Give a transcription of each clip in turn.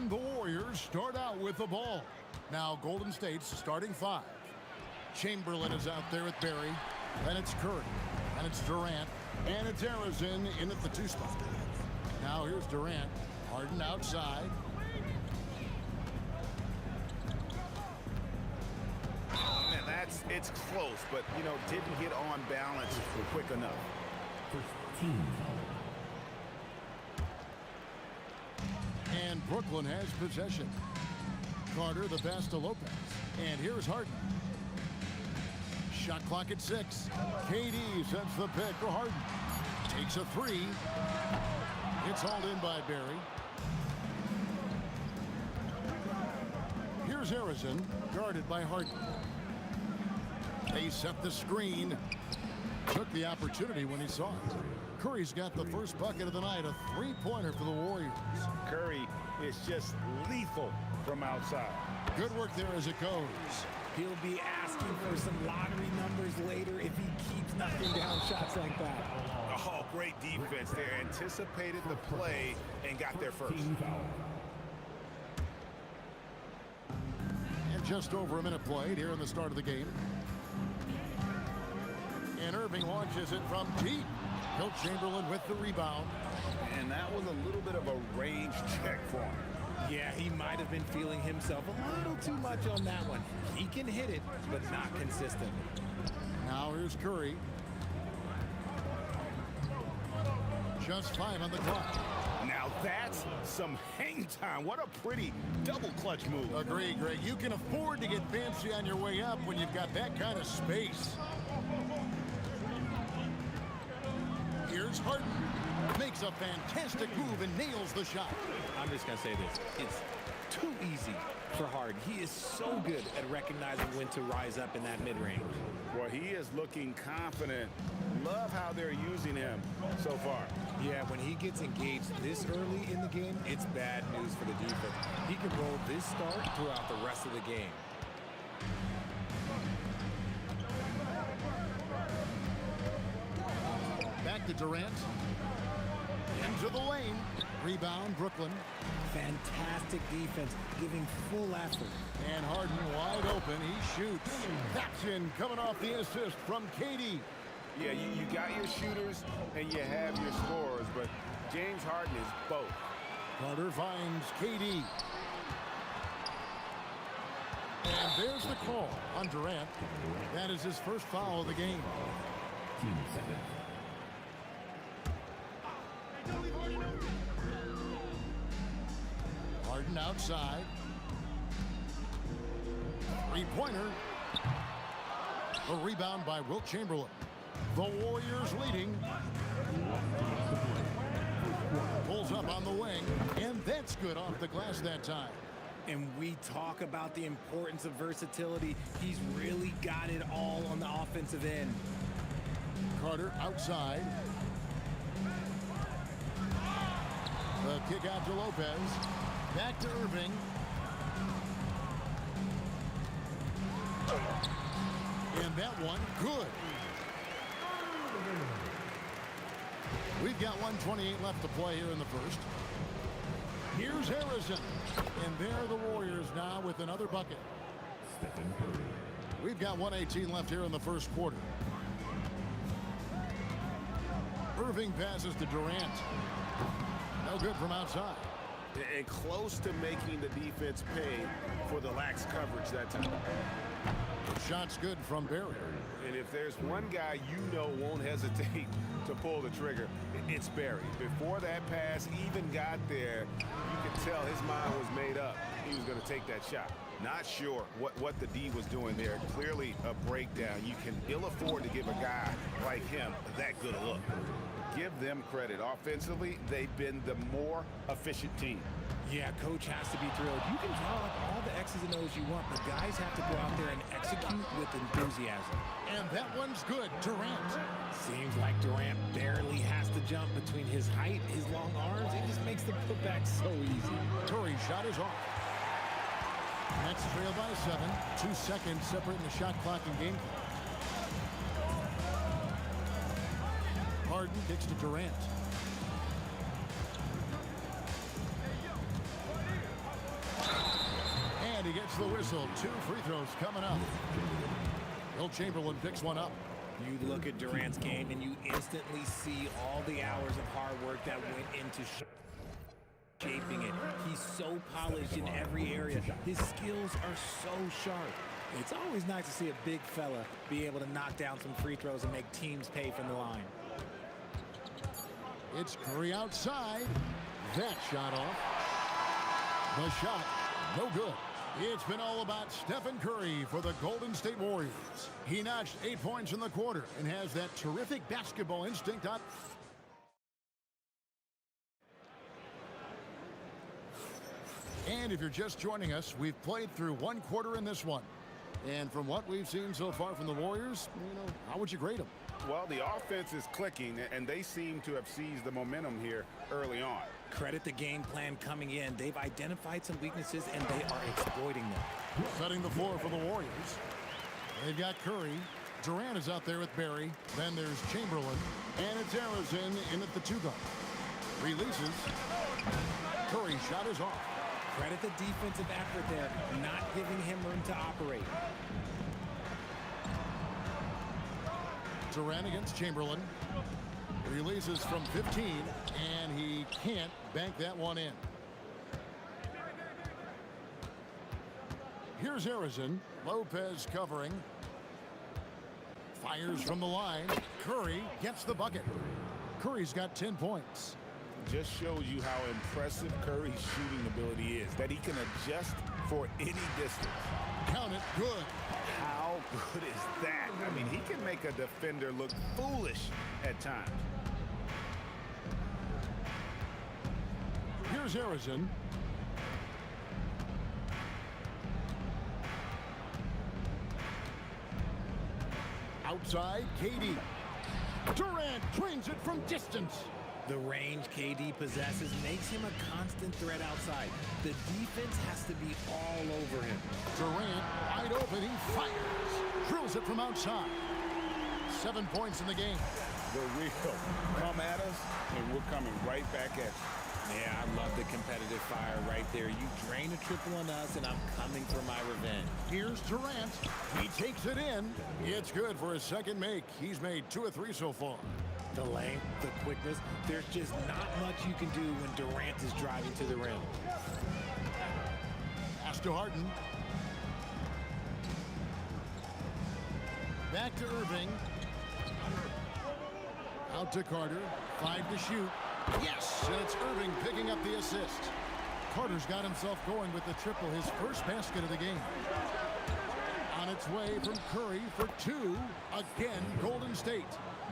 And the Warriors start out with the ball. Now Golden State's starting five. Chamberlain is out there with Barry. Then it's Curry. And it's Durant. And it's Harrison in at the 2 spot. Now here's Durant. Harden outside. Oh, man, it's close, but, didn't get on balance quick enough. And Brooklyn has possession. Carter, the pass to Lopez. And here's Harden. Shot clock at 6. KD sets the pick for Harden. Takes a 3. It's hauled in by Barry. Here's Harrison, guarded by Harden. They set the screen. Took the opportunity when he saw it. Curry's got the first bucket of the night, a 3-pointer for the Warriors. Curry is just lethal from outside. Good work there as it goes. He'll be asking for some lottery numbers later if he keeps knocking down shots like that. Oh, great defense there. Anticipated the play and got there first. And just over a minute played here in the start of the game. And Irving launches it from deep. Wilt Chamberlain with the rebound. And that was a little bit of a range check for him. Yeah, he might have been feeling himself a little too much on that one. He can hit it, but not consistent. Now here's Curry. Just 5 on the clock. Now that's some hang time. What a pretty double clutch move. Agree, Greg. You can afford to get fancy on your way up when you've got that kind of space. Here's Harden. Makes a fantastic move and nails the shot. I'm just going to say this. It's too easy for Harden. He is so good at recognizing when to rise up in that mid-range. Well, he is looking confident. Love how they're using him so far. Yeah, when he gets engaged this early in the game, it's bad news for the defense. He can roll this start throughout the rest of the game. Back to Durant. Into the lane. Rebound, Brooklyn. Fantastic defense, giving full effort. And Harden wide open. He shoots. That's in, coming off the assist from KD. Yeah, you got your shooters and you have your scorers, but James Harden is both. Carter finds KD. And there's the call on Durant. That is his first foul of the game. Harden outside. 3-pointer. A rebound by Wilt Chamberlain. The Warriors leading. Pulls up on the wing, and that's good off the glass that time. And we talk about the importance of versatility. He's really got it all on the offensive end. Carter outside. The kick out to Lopez. Back to Irving. And that one, good. We've got 1:28 left to play here in the first. Here's Harrison. And there are the Warriors now with another bucket. We've got 1:18 left here in the first quarter. Irving passes to Durant. No good from outside. And close to making the defense pay for the lax coverage that time. The shot's good from Barry. And if there's one guy won't hesitate to pull the trigger, it's Barry. Before that pass even got there, you could tell his mind was made up. He was going to take that shot. Not sure what the D was doing there. Clearly a breakdown. You can ill afford to give a guy like him that good a look. Give them credit. Offensively, they've been the more efficient team. Yeah, coach has to be thrilled. You can draw up all the X's and O's you want, but guys have to go out there and execute with enthusiasm. And that one's good. Durant. Seems like Durant barely has to jump between his height, his long arms. It just makes the putback so easy. Curry's shot is off. Nets trail by 7. 2 seconds separating the shot clock and game clock. Harden kicks to Durant. gets the whistle. 2 free throws coming up. Will Chamberlain picks one up. You look at Durant's game and you instantly see all the hours of hard work that went into shaping it. He's so polished in every area. His skills are so sharp. It's always nice to see a big fella be able to knock down some free throws and make teams pay from the line. It's Curry outside. That shot off. The shot, no good. It's been all about Stephen Curry for the Golden State Warriors. He notched 8 points in the quarter and has that terrific basketball instinct on. And if you're just joining us, we've played through 1 quarter in this one. And from what we've seen so far from the Warriors, how would you grade them? Well, the offense is clicking, and they seem to have seized the momentum here early on. Credit the game plan coming in. They've identified some weaknesses, and they are exploiting them. Setting the floor for the Warriors. They've got Curry. Durant is out there with Barry. Then there's Chamberlain. And it's Arizin in at the 2-guard. Releases. Curry shot is off. Credit the defensive effort there, not giving him room to operate. Durant against Chamberlain. Releases from 15, and he can't bank that one in. Here's Arizin. Lopez covering. Fires from the line. Curry gets the bucket. Curry's got 10 points. Just shows you how impressive Curry's shooting ability is, that he can adjust for any distance. Count it, good. How good is that? I mean, he can make a defender look foolish at times. Here's Arizin. Outside, KD. Durant drains it from distance. The range KD possesses makes him a constant threat outside. The defense has to be all over him. Durant, wide open, he fires. Drills it from outside. 7 points in the game. The real come at us, and we're coming right back at you. Yeah, I love the competitive fire right there. You drain a triple on us, and I'm coming for my revenge. Here's Durant. He takes it in. It's good for his second make. He's made 2 of 3 so far. The length, the quickness, there's just not much you can do when Durant is driving to the rim. Pass to Harden. Back to Irving. Out to Carter. 5 to shoot. Yes, and it's Irving picking up the assist. Carter's got himself going with the triple, his first basket of the game. On its way from Curry for 2. Again, Golden State.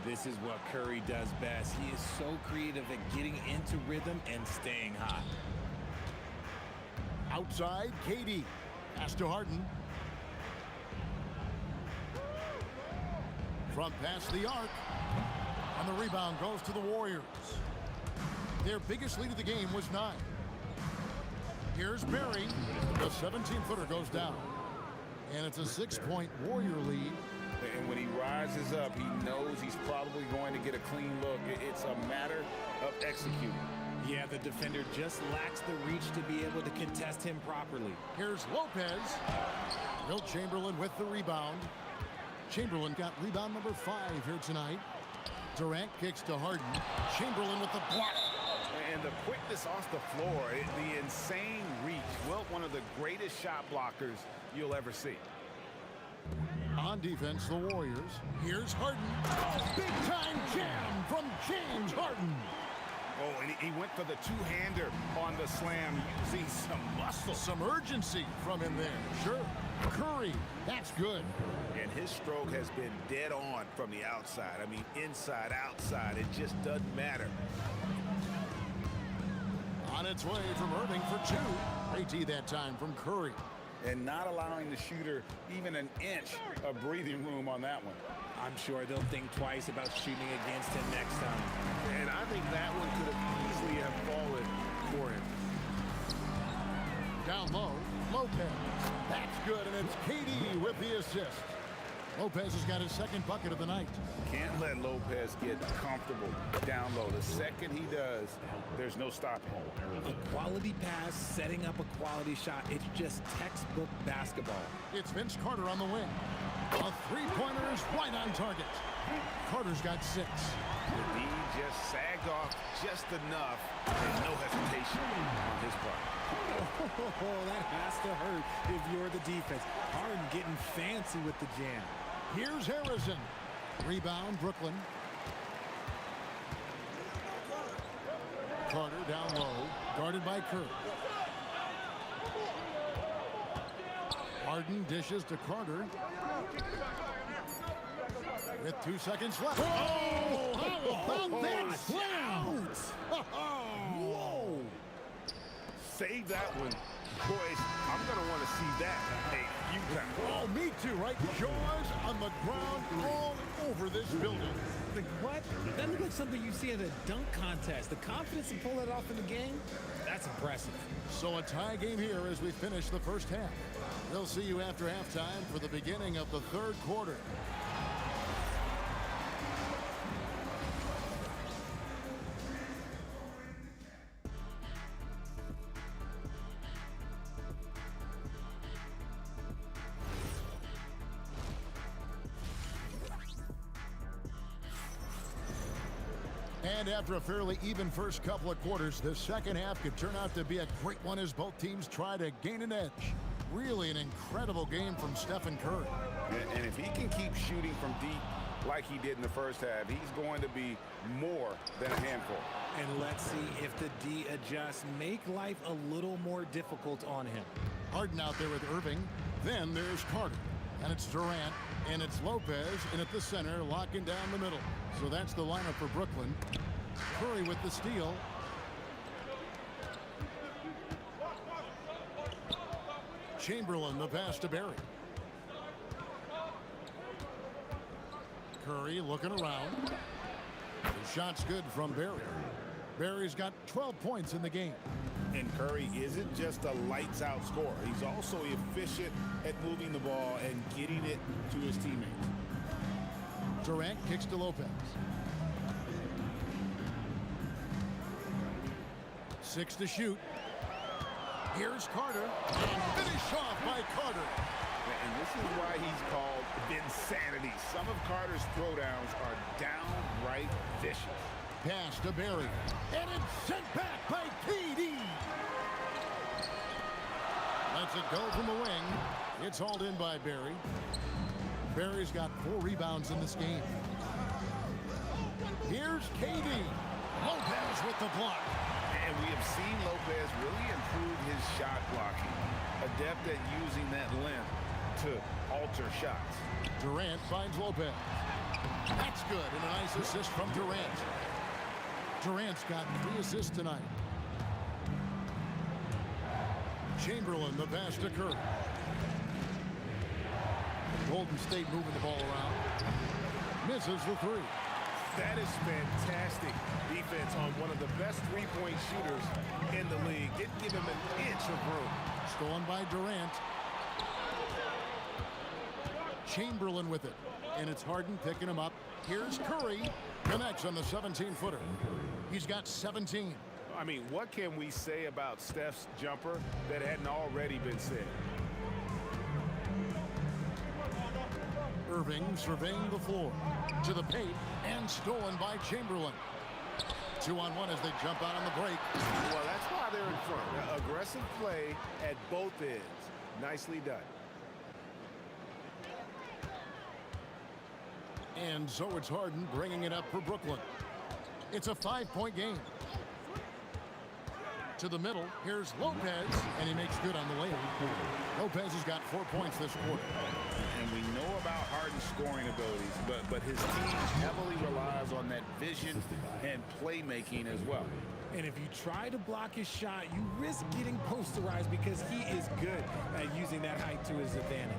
This is what Curry does best. He is so creative at getting into rhythm and staying hot. Outside, KD. Pass to Harden. From past the arc. And the rebound goes to the Warriors. Their biggest lead of the game was 9. Here's Barry. The 17-footer goes down. And it's a 6-point Warrior lead. And when he rises up, he knows he's probably going to get a clean look. It's a matter of executing. Yeah, the defender just lacks the reach to be able to contest him properly. Here's Lopez. Wilt Chamberlain with the rebound. Chamberlain got rebound number 5 here tonight. Durant kicks to Harden. Chamberlain with the block. And the quickness off the floor, the insane reach. Wilt, one of the greatest shot blockers you'll ever see. On defense, the Warriors. Here's Harden. Big-time jam from James Harden. Oh, and he went for the two-hander on the slam, using some muscle. Some urgency from him there. Sure. Curry, that's good. And his stroke has been dead on from the outside. I mean, inside, outside, it just doesn't matter. On its way from Irving for 2. AT that time from Curry. And not allowing the shooter even an inch of breathing room on that one. I'm sure they'll think twice about shooting against him next time. And I think that one could have easily have fallen for him. Down low, Lopez. That's good, and it's KD with the assist. Lopez has got his second bucket of the night. Can't let Lopez get comfortable down low. The second he does, there's no stopping. A quality pass, setting up a quality shot. It's just textbook basketball. It's Vince Carter on the wing. A three-pointer is right on target. Carter's got 6. The D just sagged off just enough and no hesitation on his part. Oh, that has to hurt if you're the defense. Harden getting fancy with the jam. Here's Harrison. Rebound, Brooklyn. Carter down low, guarded by Curry. Harden dishes to Carter. With 2 seconds left. Oh, how about that slam? Whoa! Save that one. Boys, I'm going to want to see that a few times. Oh, me too, right? Jaws on the ground all over this building. Like what? That looks like something you see at a dunk contest. The confidence to pull that off in the game, that's impressive. So a tie game here as we finish the first half. We'll see you after halftime for the beginning of the third quarter. And after a fairly even first couple of quarters, the second half could turn out to be a great one as both teams try to gain an edge. Really an incredible game from Stephen Curry. And if he can keep shooting from deep like he did in the first half, he's going to be more than a handful. And let's see if the D adjusts, make life a little more difficult on him. Harden out there with Irving. Then there's Carter. And it's Durant. And it's Lopez. And at the center, locking down the middle. So that's the lineup for Brooklyn. Curry with the steal. Chamberlain, the pass to Barry. Curry looking around. The shot's good from Barry. Barry's got 12 points in the game. And Curry isn't just a lights-out scorer. He's also efficient at moving the ball and getting it to his teammates. Durant kicks to Lopez. 6 to shoot. Here's Carter. And finish off by Carter. And this is why he's called Vinsanity. Some of Carter's throwdowns are downright vicious. Pass to Barry. And it's sent back by KD. Lets it go from the wing. It's hauled in by Barry. Barry's got 4 rebounds in this game. Here's KD. Lopez with the block. And we have seen Lopez really improve his shot blocking. Adept at using that length to alter shots. Durant finds Lopez. That's good, and a nice assist from Durant. Durant's got 3 assists tonight. Chamberlain, the pass to Curry. Golden State moving the ball around. Misses the 3. That is fantastic defense on one of the best three-point shooters in the league. Didn't give him an inch of room. Stolen by Durant. Chamberlain with it. And it's Harden picking him up. Here's Curry. Connects on the 17-footer. He's got 17. I mean, what can we say about Steph's jumper that hadn't already been said? Irving surveying the floor. To the paint. And stolen by Chamberlain. 2-on-1 as they jump out on the break. Well, that's why they're in front. Aggressive play at both ends. Nicely done. And so it's Harden bringing it up for Brooklyn. It's a 5-point game. To the middle, here's Lopez, and he makes good on the layup. Lopez has got 4 points this quarter. And we know about Harden's scoring abilities, but his team heavily relies on that vision and playmaking as well. And if you try to block his shot, you risk getting posterized because he is good at using that height to his advantage.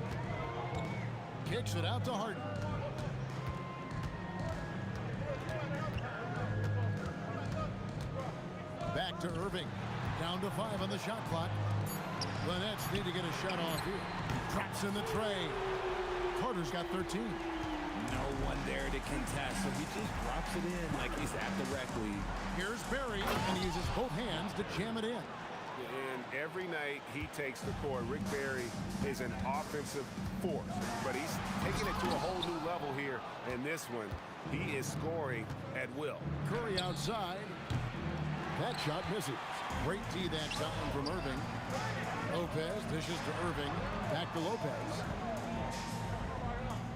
Kicks it out to Harden. Back to Irving. Down to 5 on the shot clock. The Nets need to get a shot off here. Traps in the tray. Carter's got 13. No one there to contest, so he just drops it in like he's at the rec league. Here's Barry, and he uses both hands to jam it in. And every night he takes the court, Rick Barry is an offensive force, but he's taking it to a whole new level here in this one. He is scoring at will. Curry outside. That shot misses. Great D that time from Irving. Lopez dishes to Irving. Back to Lopez.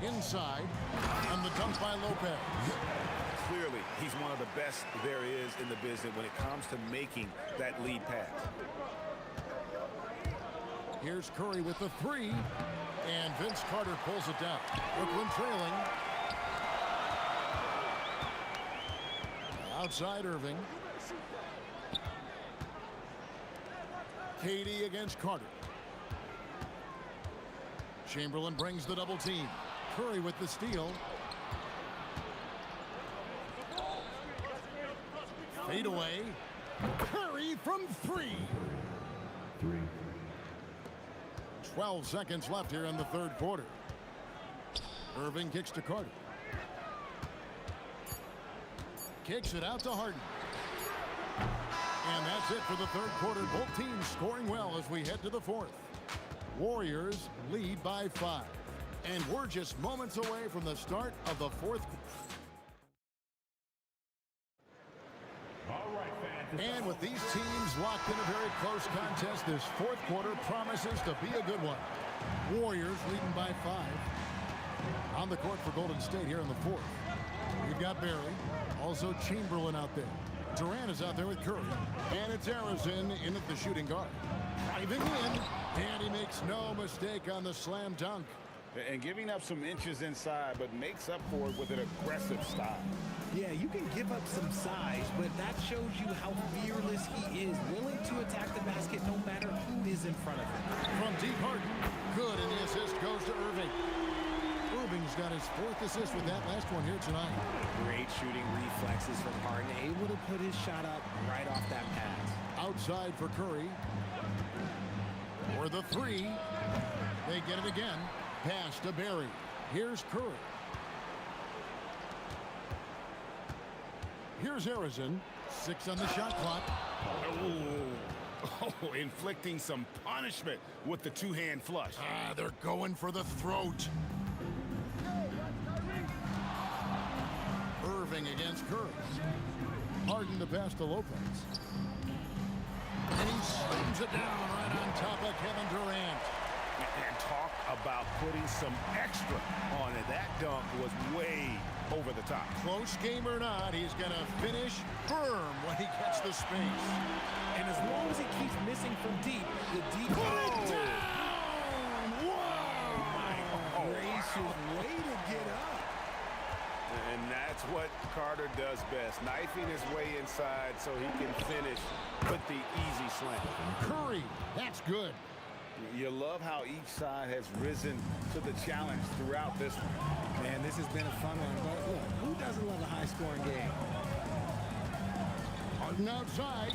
Inside. And the dunk by Lopez. Clearly, he's one of the best there is in the business when it comes to making that lead pass. Here's Curry with the three. And Vince Carter pulls it down. Brooklyn trailing. Outside Irving. Katie against Carter. Chamberlain brings the double team. Curry with the steal. Fade away. Curry from three. 12 seconds left here in the third quarter. Irving kicks to Carter. Kicks it out to Harden. And that's it for the third quarter. Both teams scoring well as we head to the fourth. Warriors lead by 5. And we're just moments away from the start of the fourth. And with these teams locked in a very close contest, this fourth quarter promises to be a good one. Warriors leading by 5. On the court for Golden State here in the fourth. We've got Barry, also Chamberlain out there. Durant is out there with Curry. And it's Harrison in at the shooting guard. Driving in, and he makes no mistake on the slam dunk. And giving up some inches inside, but makes up for it with an aggressive style. Yeah, you can give up some size, but that shows you how fearless he is, willing to attack the basket no matter who is in front of him. From deep, Harden. Good, and the assist goes to Irving. Irving's got his 4th assist with that last one here tonight. Great shooting reflexes from Harden, able to put his shot up right off that pass. Outside for Curry. For the three. They get it again. Pass to Barry. Here's Curry. Here's Harrison. 6 on the shot clock. Oh, inflicting some punishment with the two-hand flush. They're going for the throat. Irving against Curry. Harden to pass to Lopez. And he slams it down right on top of Kevin Durant. And talk about putting some extra on it. That dunk was way over the top. Close game or not, he's going to finish firm when he gets the space. And as long as he keeps missing from deep, the deep... Put it down! Whoa! My gracious, way to get up. And that's what Carter does best, knifing his way inside so he can finish with the easy slam. Curry, that's good. You love how each side has risen to the challenge throughout this one. Man, this has been a fun one, but look, who doesn't love a high-scoring game? Harden outside.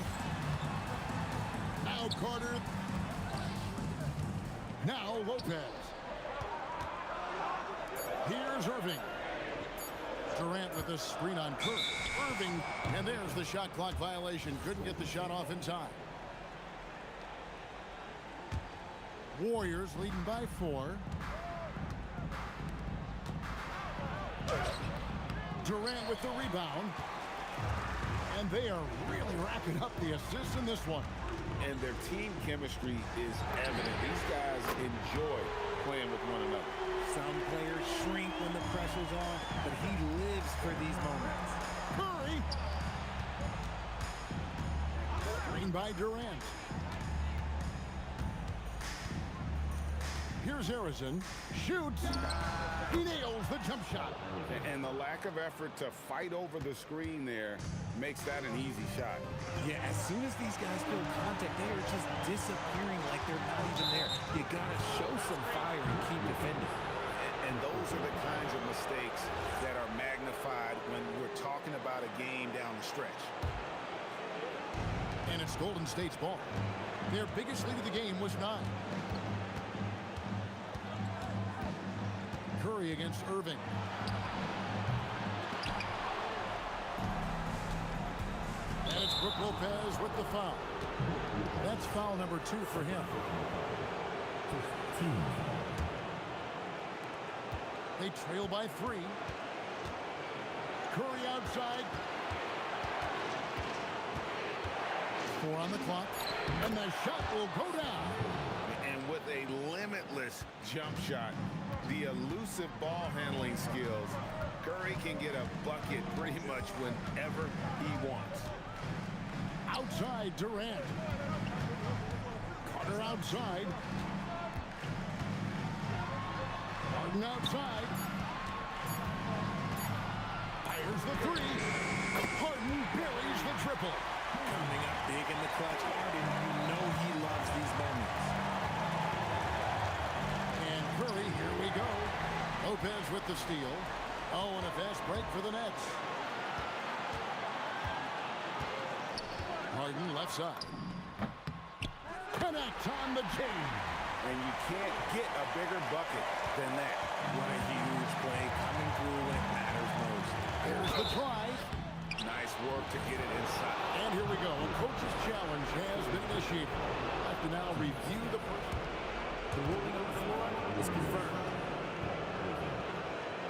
Now Carter. Now Lopez. Here's Irving. Durant with the screen on Curry. Irving, and there's the shot clock violation. Couldn't get the shot off in time. Warriors leading by 4. Durant with the rebound. And they are really racking up the assists in this one. And their team chemistry is evident. These guys enjoy playing with one another. Some players shrink when the pressure's on, but he lives for these moments. Curry. Screen by Durant. Here's Harrison. Shoots. He nails the jump shot. And the lack of effort to fight over the screen there makes that an easy shot. Yeah, as soon as these guys feel contact, they are just disappearing like they're not even there. You gotta show some fire and keep defending. And those are the kinds of mistakes that are magnified when we're talking about a game down the stretch. And it's Golden State's ball. Their biggest lead of the game was 9. Curry against Irving. And it's Brook Lopez with the foul. That's foul number 2 for him. They trail by 3. Curry outside. 4 on the clock. And the shot will go down. And with a limitless jump shot, the elusive ball handling skills, Curry can get a bucket pretty much whenever he wants. Outside Durant. Carter outside. Harden outside. Fires the 3. Harden buries the triple. Coming up big in the clutch. Harden, you know he loves these moments. And Curry, here we go. Lopez with the steal. Oh, and a fast break for the Nets. Harden left side. Connect on the chain. And you can't get a bigger bucket than that. What a huge play coming through when it matters most. There's the drive. Nice work to get it inside. And here we go. A coach's challenge has been initiated. I have to now review the play. The ruling on the floor is confirmed.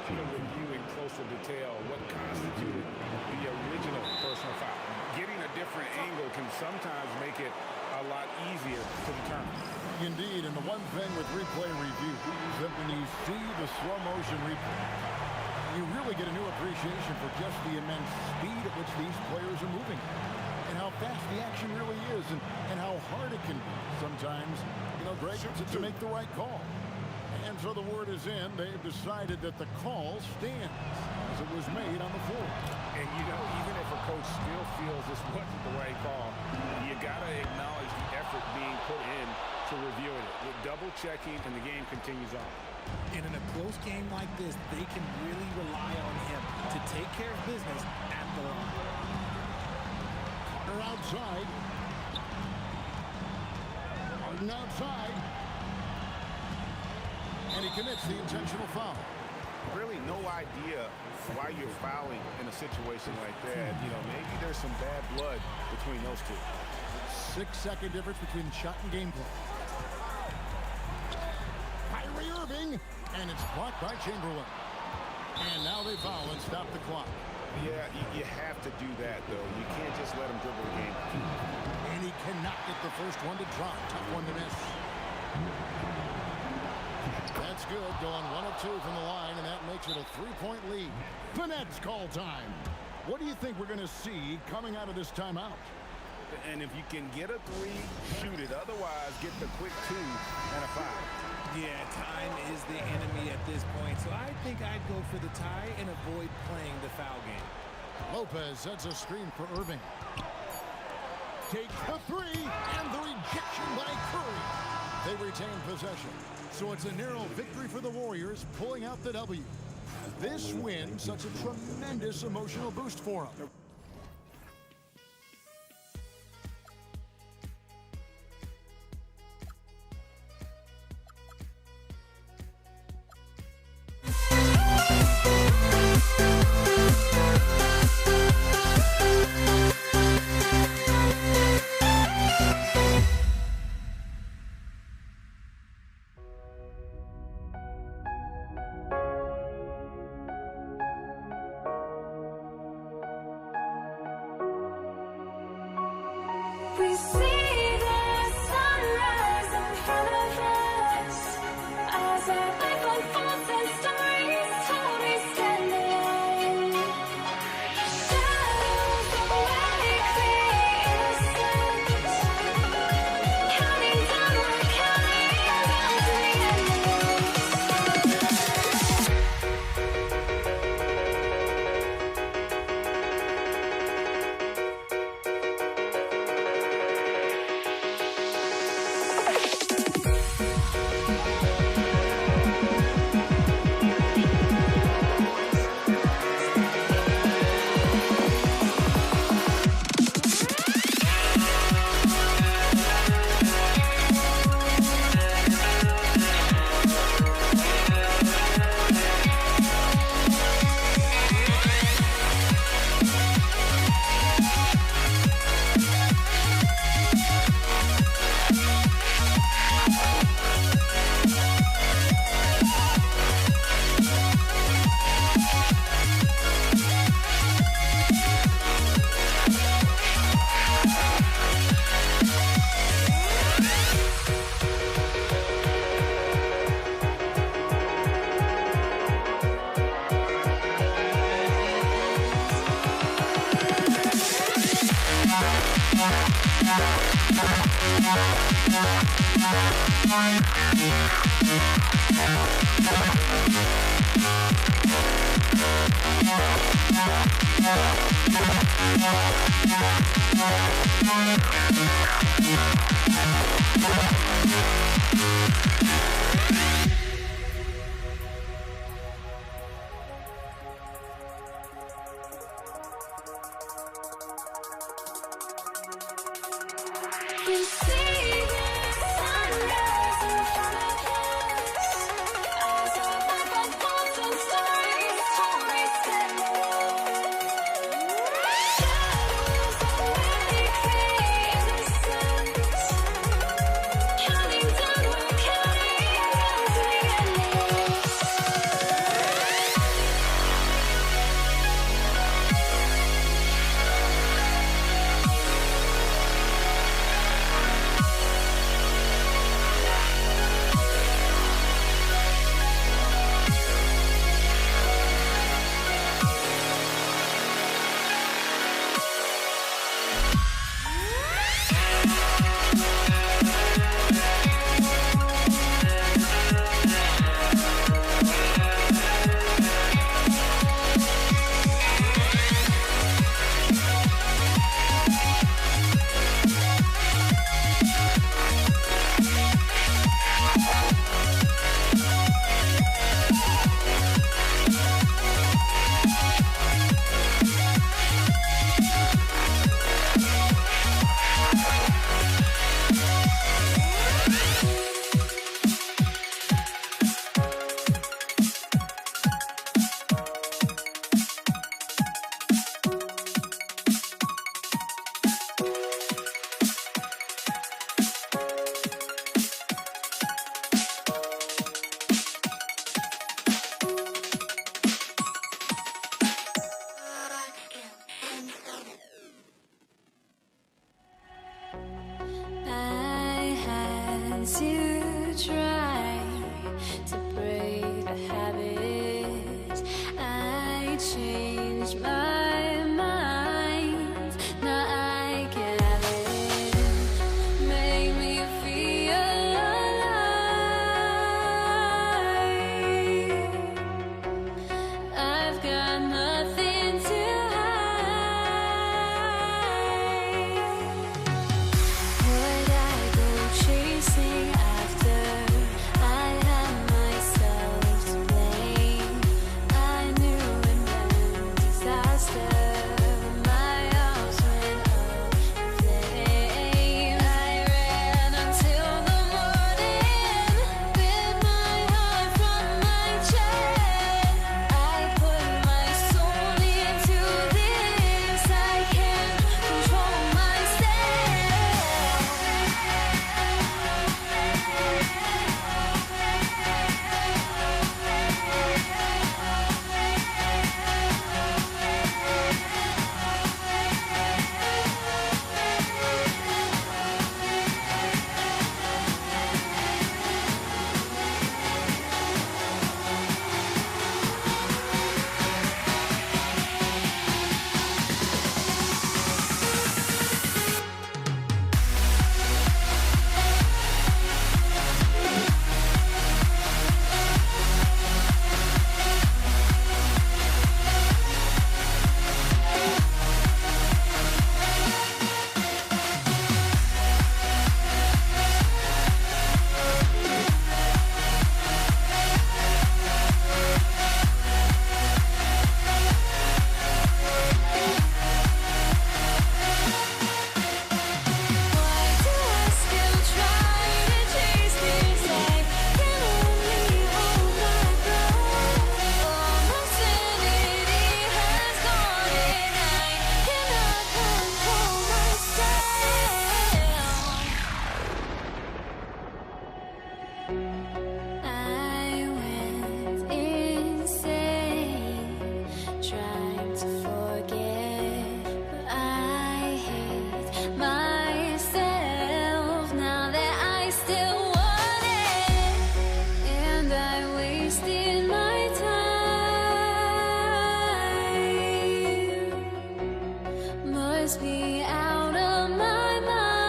Review in closer detail what constituted the original personal foul. Getting a different angle can sometimes make it a lot easier to determine. Indeed, and the one thing with replay review is that when you see the slow motion replay, you really get a new appreciation for just the immense speed at which these players are moving and how fast the action really is and how hard it can be sometimes, Greg, to make the right call. And so the word is in. They've decided that the call stands as it was made on the floor. And, even if a coach still feels this wasn't the right call, you got to acknowledge the effort being put in to reviewing it. With double-checking, and the game continues on. And in a close game like this, they can really rely on him to take care of business at the line. Carter outside. Harden outside. And he commits the intentional foul. Really no idea why you're fouling in a situation like that. Maybe there's some bad blood between those two. 6-second difference between shot and gameplay. Kyrie Irving, and it's blocked by Chamberlain. And now they foul and stop the clock. Yeah, you have to do that, though. You can't just let him dribble the game. And he cannot get the first one to drop. Tough one to miss. That's good. Going 1 of 2 from the line, and that makes it a 3-point lead. The Nets call time. What do you think we're going to see coming out of this timeout? And if you can get a 3, shoot it. Otherwise, get the quick 2 and a 5. Yeah, time is the enemy at this point, so I think I'd go for the tie and avoid playing the foul game. Lopez sets a screen for Irving. Takes the 3, and the rejection by Curry. They retain possession. So it's a narrow victory for the Warriors, pulling out the W. This win, such a tremendous emotional boost for them. must be out of my mind.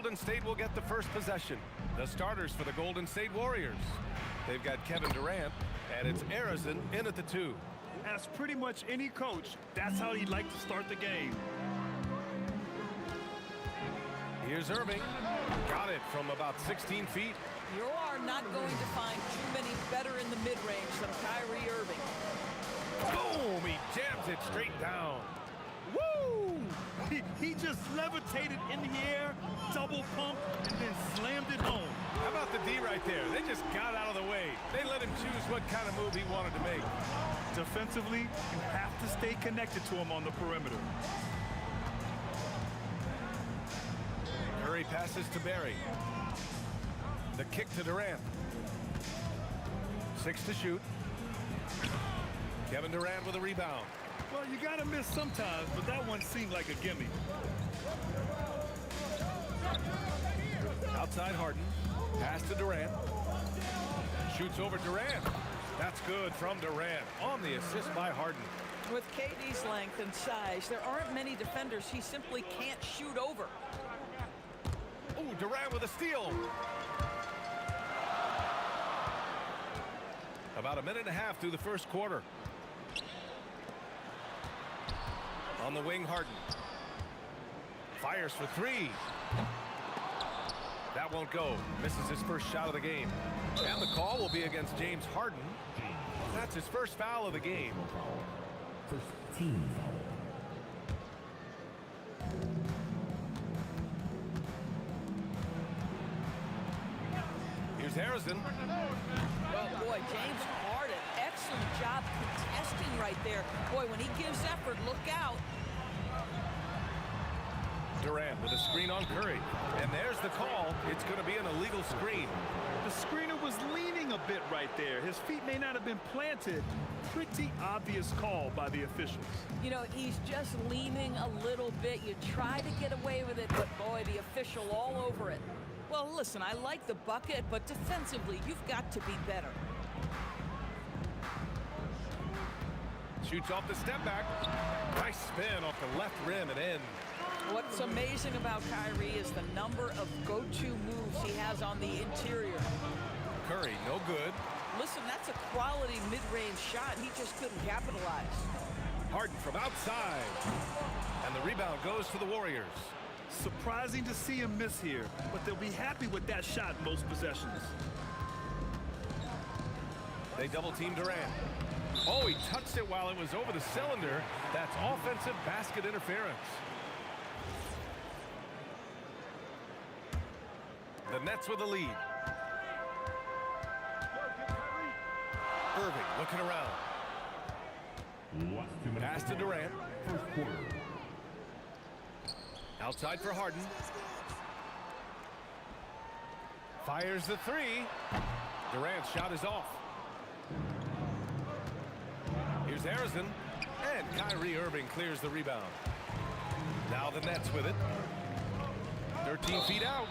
Golden State will get the first possession. The starters for the Golden State Warriors. They've got Kevin Durant, and it's Arizin in at the 2. As pretty much any coach, that's how he'd like to start the game. Here's Irving. Got it from about 16 feet. You are not going to find too many better in the mid-range than Kyrie Irving. Boom! He jams it straight down. Woo! He just levitated in the air, double pump, and then slammed it home. How about the D right there? They just got out of the way. They let him choose what kind of move he wanted to make. Defensively, you have to stay connected to him on the perimeter. Curry passes to Barry. The kick to Durant. 6 to shoot. Kevin Durant with a rebound. Well, you got to miss sometimes, but that one seemed like a gimme. Outside Harden. Pass to Durant. Shoots over Durant. That's good from Durant on the assist by Harden. With KD's length and size, there aren't many defenders he simply can't shoot over. Ooh, Durant with a steal. About a minute and a half through the first quarter. On the wing, Harden. Fires for 3. That won't go. Misses his first shot of the game. And the call will be against James Harden. That's his first foul of the game. First team foul. Here's Harrison. Oh, boy, James Harden, excellent job contesting right there. Boy, when he gives effort, look out. Durant with a screen on Curry. And there's the call. It's going to be an illegal screen. The screener was leaning a bit right there. His feet may not have been planted. Pretty obvious call by the officials. You know, he's just leaning a little bit. You try to get away with it, but boy, the official all over it. Well, listen, I like the bucket, but defensively, you've got to be better. Shoots off the step back. Nice spin off the left rim and in. What's amazing about Kyrie is the number of go-to moves he has on the interior. Curry, no good. Listen, that's a quality mid-range shot. He just couldn't capitalize. Harden from outside. And the rebound goes to the Warriors. Surprising to see him miss here, but they'll be happy with that shot most possessions. They double-team Durant. Oh, he touched it while it was over the cylinder. That's offensive basket interference. The Nets with the lead. Irving looking around. Pass to Durant. First quarter. Outside for Harden. Fires the 3. Durant's shot is off. Here's Harrison. And Kyrie Irving clears the rebound. Now the Nets with it. 13 feet out.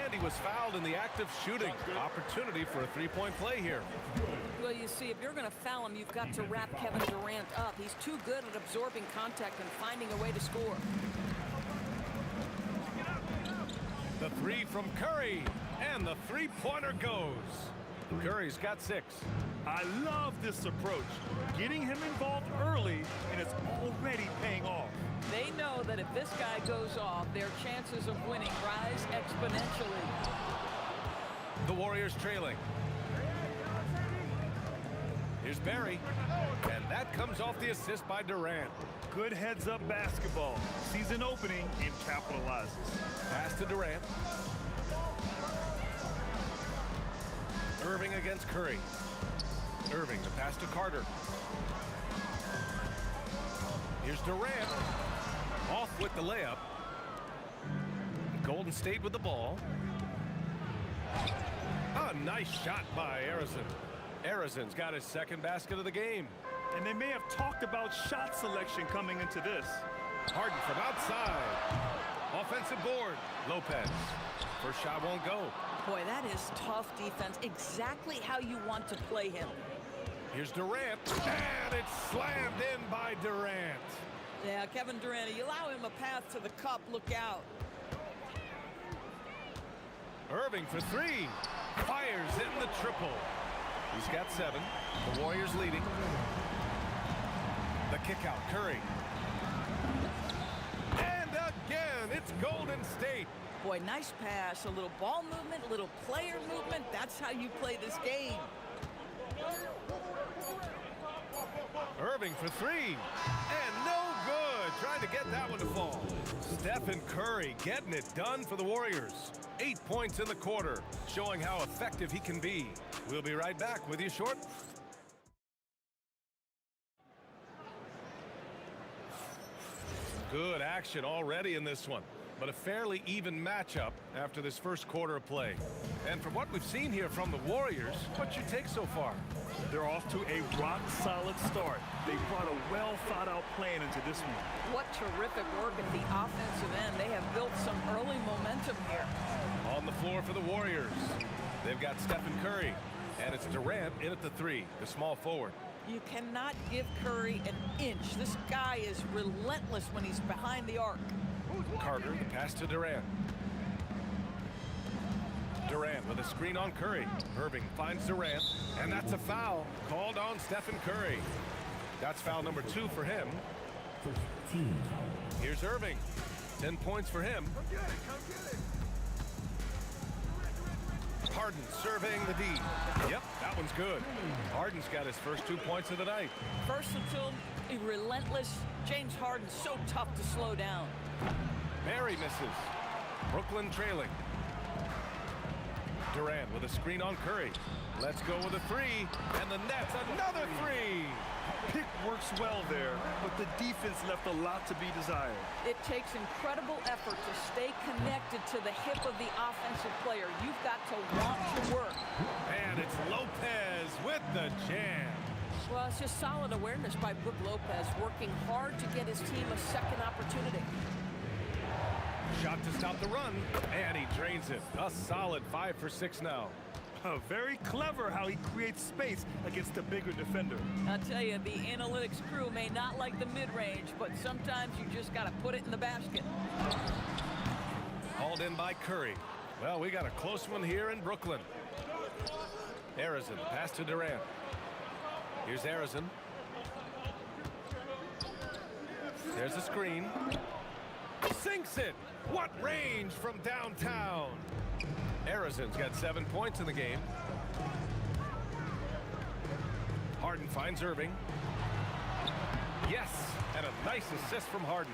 And he was fouled in the act of shooting. Opportunity for a three-point play here. Well, you see, if you're going to foul him, you've got to wrap Kevin Durant up. He's too good at absorbing contact and finding a way to score. The 3 from Curry. And the three-pointer goes. Curry's got 6. I love this approach. Getting him involved early, and it's already paying off. They know that if this guy goes off, their chances of winning rise exponentially. The Warriors trailing. Here's Barry. And that comes off the assist by Durant. Good heads-up basketball. Sees an opening and capitalizes. Pass to Durant. Irving against Curry. Irving, the pass to Carter. Here's Durant. Off with the layup. Golden State with the ball. A nice shot by Arizin. Arizin's got his second basket of the game. And they may have talked about shot selection coming into this. Harden from outside. Offensive board. Lopez. First shot won't go. Boy, that is tough defense. Exactly how you want to play him. Here's Durant. And it's slammed in by Durant. Yeah, Kevin Durant, you allow him a path to the cup, look out. Irving for three. Fires in the triple. He's got 7. The Warriors leading. The kick out, Curry. And again, it's Golden State. Boy, nice pass. A little ball movement, a little player movement. That's how you play this game. Irving for three. And no good. Trying to get that one to fall. Stephen Curry getting it done for the Warriors. 8 points in the quarter, showing how effective he can be. We'll be right back with you short. Good action already in this one, but a fairly even matchup after this first quarter of play. And from what we've seen here from the Warriors, what's your take so far? They're off to a rock-solid start. They brought a well-thought-out plan into this one. What terrific work at the offensive end. They have built some early momentum here. On the floor for the Warriors, they've got Stephen Curry, and it's Durant in at the 3, the small forward. You cannot give Curry an inch. This guy is relentless when he's behind the arc. Carter, the pass to Durant. Durant with a screen on Curry. Irving finds Durant, and that's a foul called on Stephen Curry. That's foul number 2 for him. First team foul. Here's Irving. 10 points for him. Harden serving the D. Yep, that one's good. Harden's got his first 2 points of the night. Versatile, relentless. James Harden so tough to slow down. Barry misses. Brooklyn trailing. Durant with a screen on Curry. Let's go with a 3, and the net's another 3. Pick works well there, but the defense left a lot to be desired. It takes incredible effort to stay connected to the hip of the offensive player. You've got to want to work. And it's Lopez with the jam. Well, it's just solid awareness by Brook Lopez, working hard to get his team a second opportunity. Shot to stop the run, and he drains it. A solid 5 for 6 now. Very clever how he creates space against the bigger defender. I'll tell you, the analytics crew may not like the mid-range, but sometimes you just got to put it in the basket. Hauled in by Curry. Well, we got a close one here in Brooklyn. Arizon, pass to Durant. Here's Arizon. There's a screen. Sinks it. What range from downtown. Arizon's got 7 points in the game. Harden finds Irving. Yes, and a nice assist from Harden.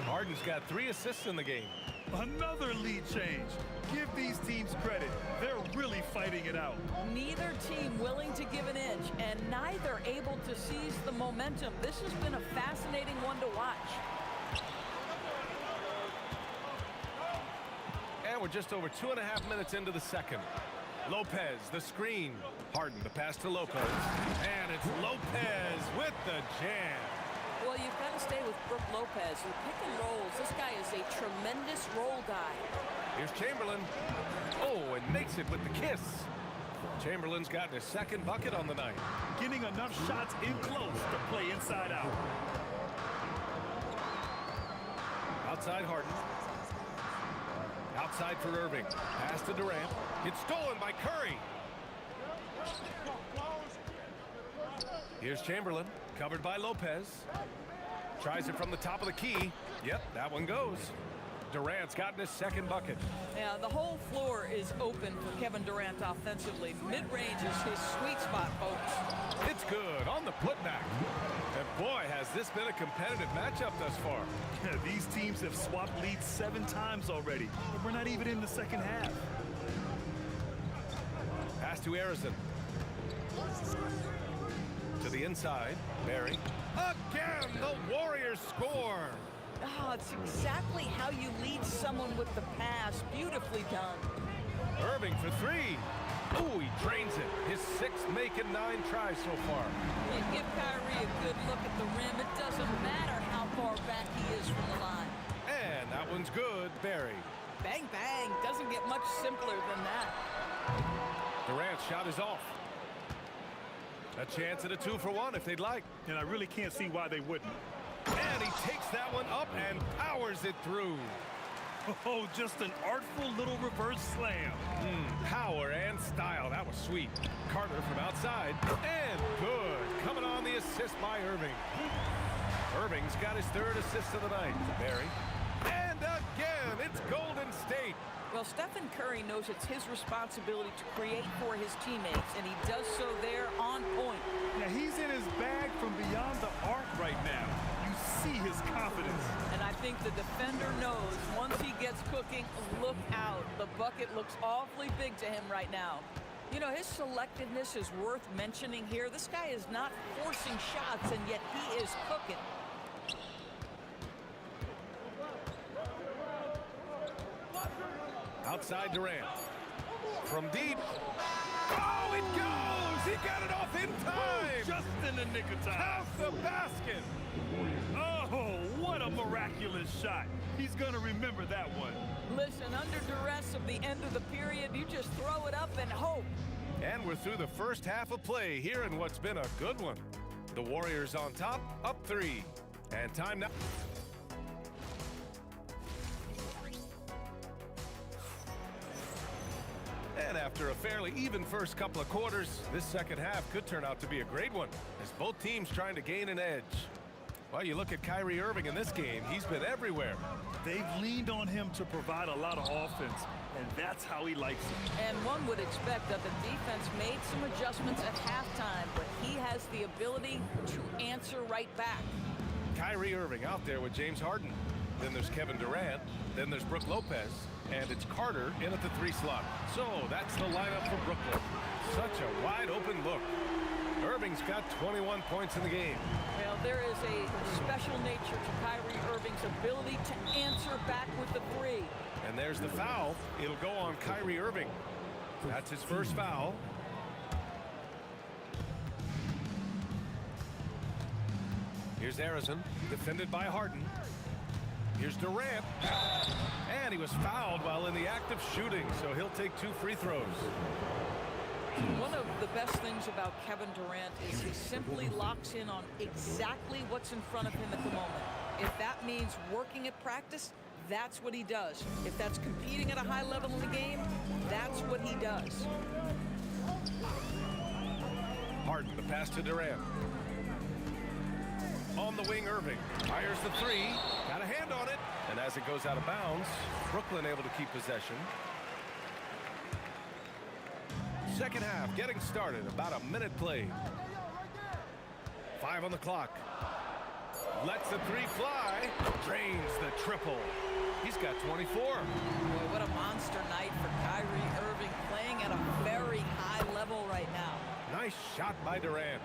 Harden's got 3 assists in the game. Another lead change. Give these teams credit. They're really fighting it out. Neither team willing to give an inch, and neither able to seize the momentum. This has been a fascinating one to watch. And we're just over 2.5 minutes into the second. Lopez, the screen. Harden, the pass to Lopez. And it's Lopez with the jam. Well, you've got to stay with Brook Lopez. In pick and rolls, this guy is a tremendous roll guy. Here's Chamberlain. Oh, and makes it with the kiss. Chamberlain's gotten his second bucket on the night. Getting enough shots in close to play inside out. Outside Harden. Outside for Irving. Pass to Durant. It's stolen by Curry. Here's Chamberlain. Covered by Lopez. Tries it from the top of the key. Yep, that one goes. Durant's gotten his second bucket. Yeah, the whole floor is open for Kevin Durant offensively. Mid-range is his sweet spot, folks. It's good on the putback. And boy, has this been a competitive matchup thus far. These teams have swapped leads 7 times already, and we're not even in the second half. Pass to Arizon. To the inside, Barry. Again, the Warriors score. Oh, it's exactly how you lead someone with the pass. Beautifully done. Irving for 3. Oh, he drains it. His 6th make and 9 tries so far. You give Kyrie a good look at the rim. It doesn't matter how far back he is from the line. And that one's good, Barry. Bang, bang. Doesn't get much simpler than that. Durant's shot is off. A chance at a 2-for-1 if they'd like. And I really can't see why they wouldn't. And he takes that one up and powers it through. Oh, just an artful little reverse slam. Power and style. That was sweet. Carter from outside. And good. Coming on the assist by Irving. Irving's got his third assist of the night. Barry. And again, it's Golden State. Well, Stephen Curry knows it's his responsibility to create for his teammates, and he does so there on point. Now, he's in his bag from beyond the arc right now. You see his confidence. And I think the defender knows once he gets cooking, look out. The bucket looks awfully big to him right now. You know, his selectiveness is worth mentioning here. This guy is not forcing shots, and yet he is cooking. Outside Durant. From deep. Oh, it goes! He got it off in time! Just in the nick of time. Off the basket! Oh, what a miraculous shot. He's going to remember that one. Listen, under duress of the end of the period, you just throw it up and hope. And we're through the first half of play here in what's been a good one. The Warriors on top, up 3. And time now. And after a fairly even first couple of quarters, this second half could turn out to be a great one, as both teams trying to gain an edge. Well, you look at Kyrie Irving in this game, he's been everywhere. They've leaned on him to provide a lot of offense, and that's how he likes it. And one would expect that the defense made some adjustments at halftime, but he has the ability to answer right back. Kyrie Irving out there with James Harden. Then there's Kevin Durant. Then there's Brook Lopez. And it's Carter in at the 3 slot. So that's the lineup for Brooklyn. Such a wide open look. Irving's got 21 points in the game. Well, there is a special nature to Kyrie Irving's ability to answer back with the 3. And there's the foul. It'll go on Kyrie Irving. That's his first foul. Here's Arizon, defended by Harden. Here's Durant. And he was fouled while in the act of shooting, so he'll take 2 free throws. One of the best things about Kevin Durant is he simply locks in on exactly what's in front of him at the moment. If that means working at practice, that's what he does. If that's competing at a high level in the game, that's what he does. Harden, the pass to Durant. On the wing, Irving fires the 3, got a hand on it, and as it goes out of bounds, Brooklyn able to keep possession. Second half getting started, about a minute played. 5 on the clock. Lets the 3 fly, drains the triple. He's got 24. Boy, what a monster night for Kyrie Irving, playing at a very high level right now. Nice shot by Durant.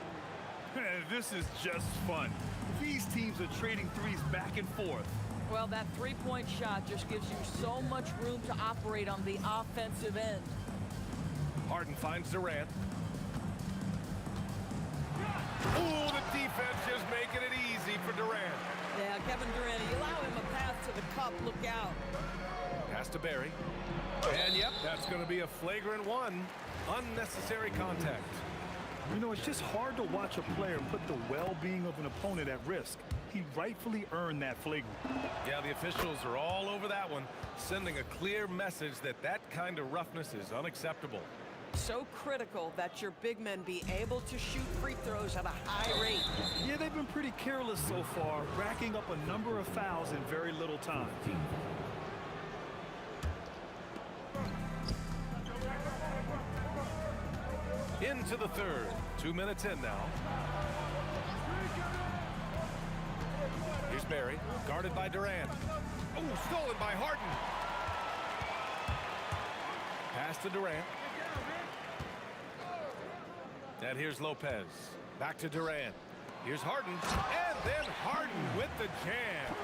This is just fun. These teams are trading threes back and forth. Well, that 3-point shot just gives you so much room to operate on the offensive end. Harden finds Durant. Ooh, the defense just making it easy for Durant. Yeah, Kevin Durant, you allow him a path to the cup, look out. Pass to Barry. And yep, that's going to be a flagrant 1. Unnecessary contact. You know, it's just hard to watch a player put the well-being of an opponent at risk. He rightfully earned that flagrant. Yeah, the officials are all over that one, sending a clear message that that kind of roughness is unacceptable. So critical that your big men be able to shoot free throws at a high rate. Yeah, they've been pretty careless so far, racking up a number of fouls in very little time. Into the third. 2 minutes in now. Here's Barry, guarded by Durant. Oh, stolen by Harden. Pass to Durant. And here's Lopez. Back to Durant. Here's Harden. And then Harden with the jam.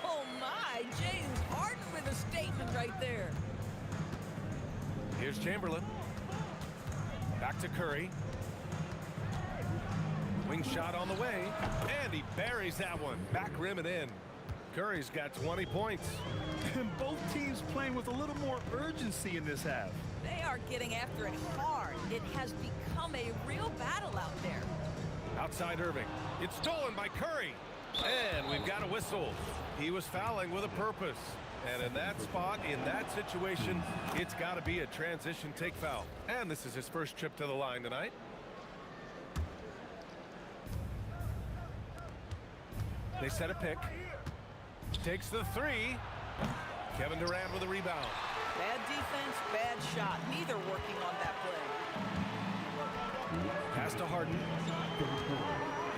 Oh my, James Harden with a statement right there. Here's Chamberlain. Back to Curry. Wing shot on the way. And he buries that one. Back rim and in. Curry's got 20 points. And both teams playing with a little more urgency in this half. They are getting after it hard. It has become a real battle out there. Outside Irving. It's stolen by Curry. And we've got a whistle. He was fouling with a purpose. And in that spot, in that situation, it's got to be a transition take foul. And this is his first trip to the line tonight. They set a pick. Takes the three. Kevin Durant with a rebound. Bad defense, bad shot. Neither working on that play. Pass to Harden.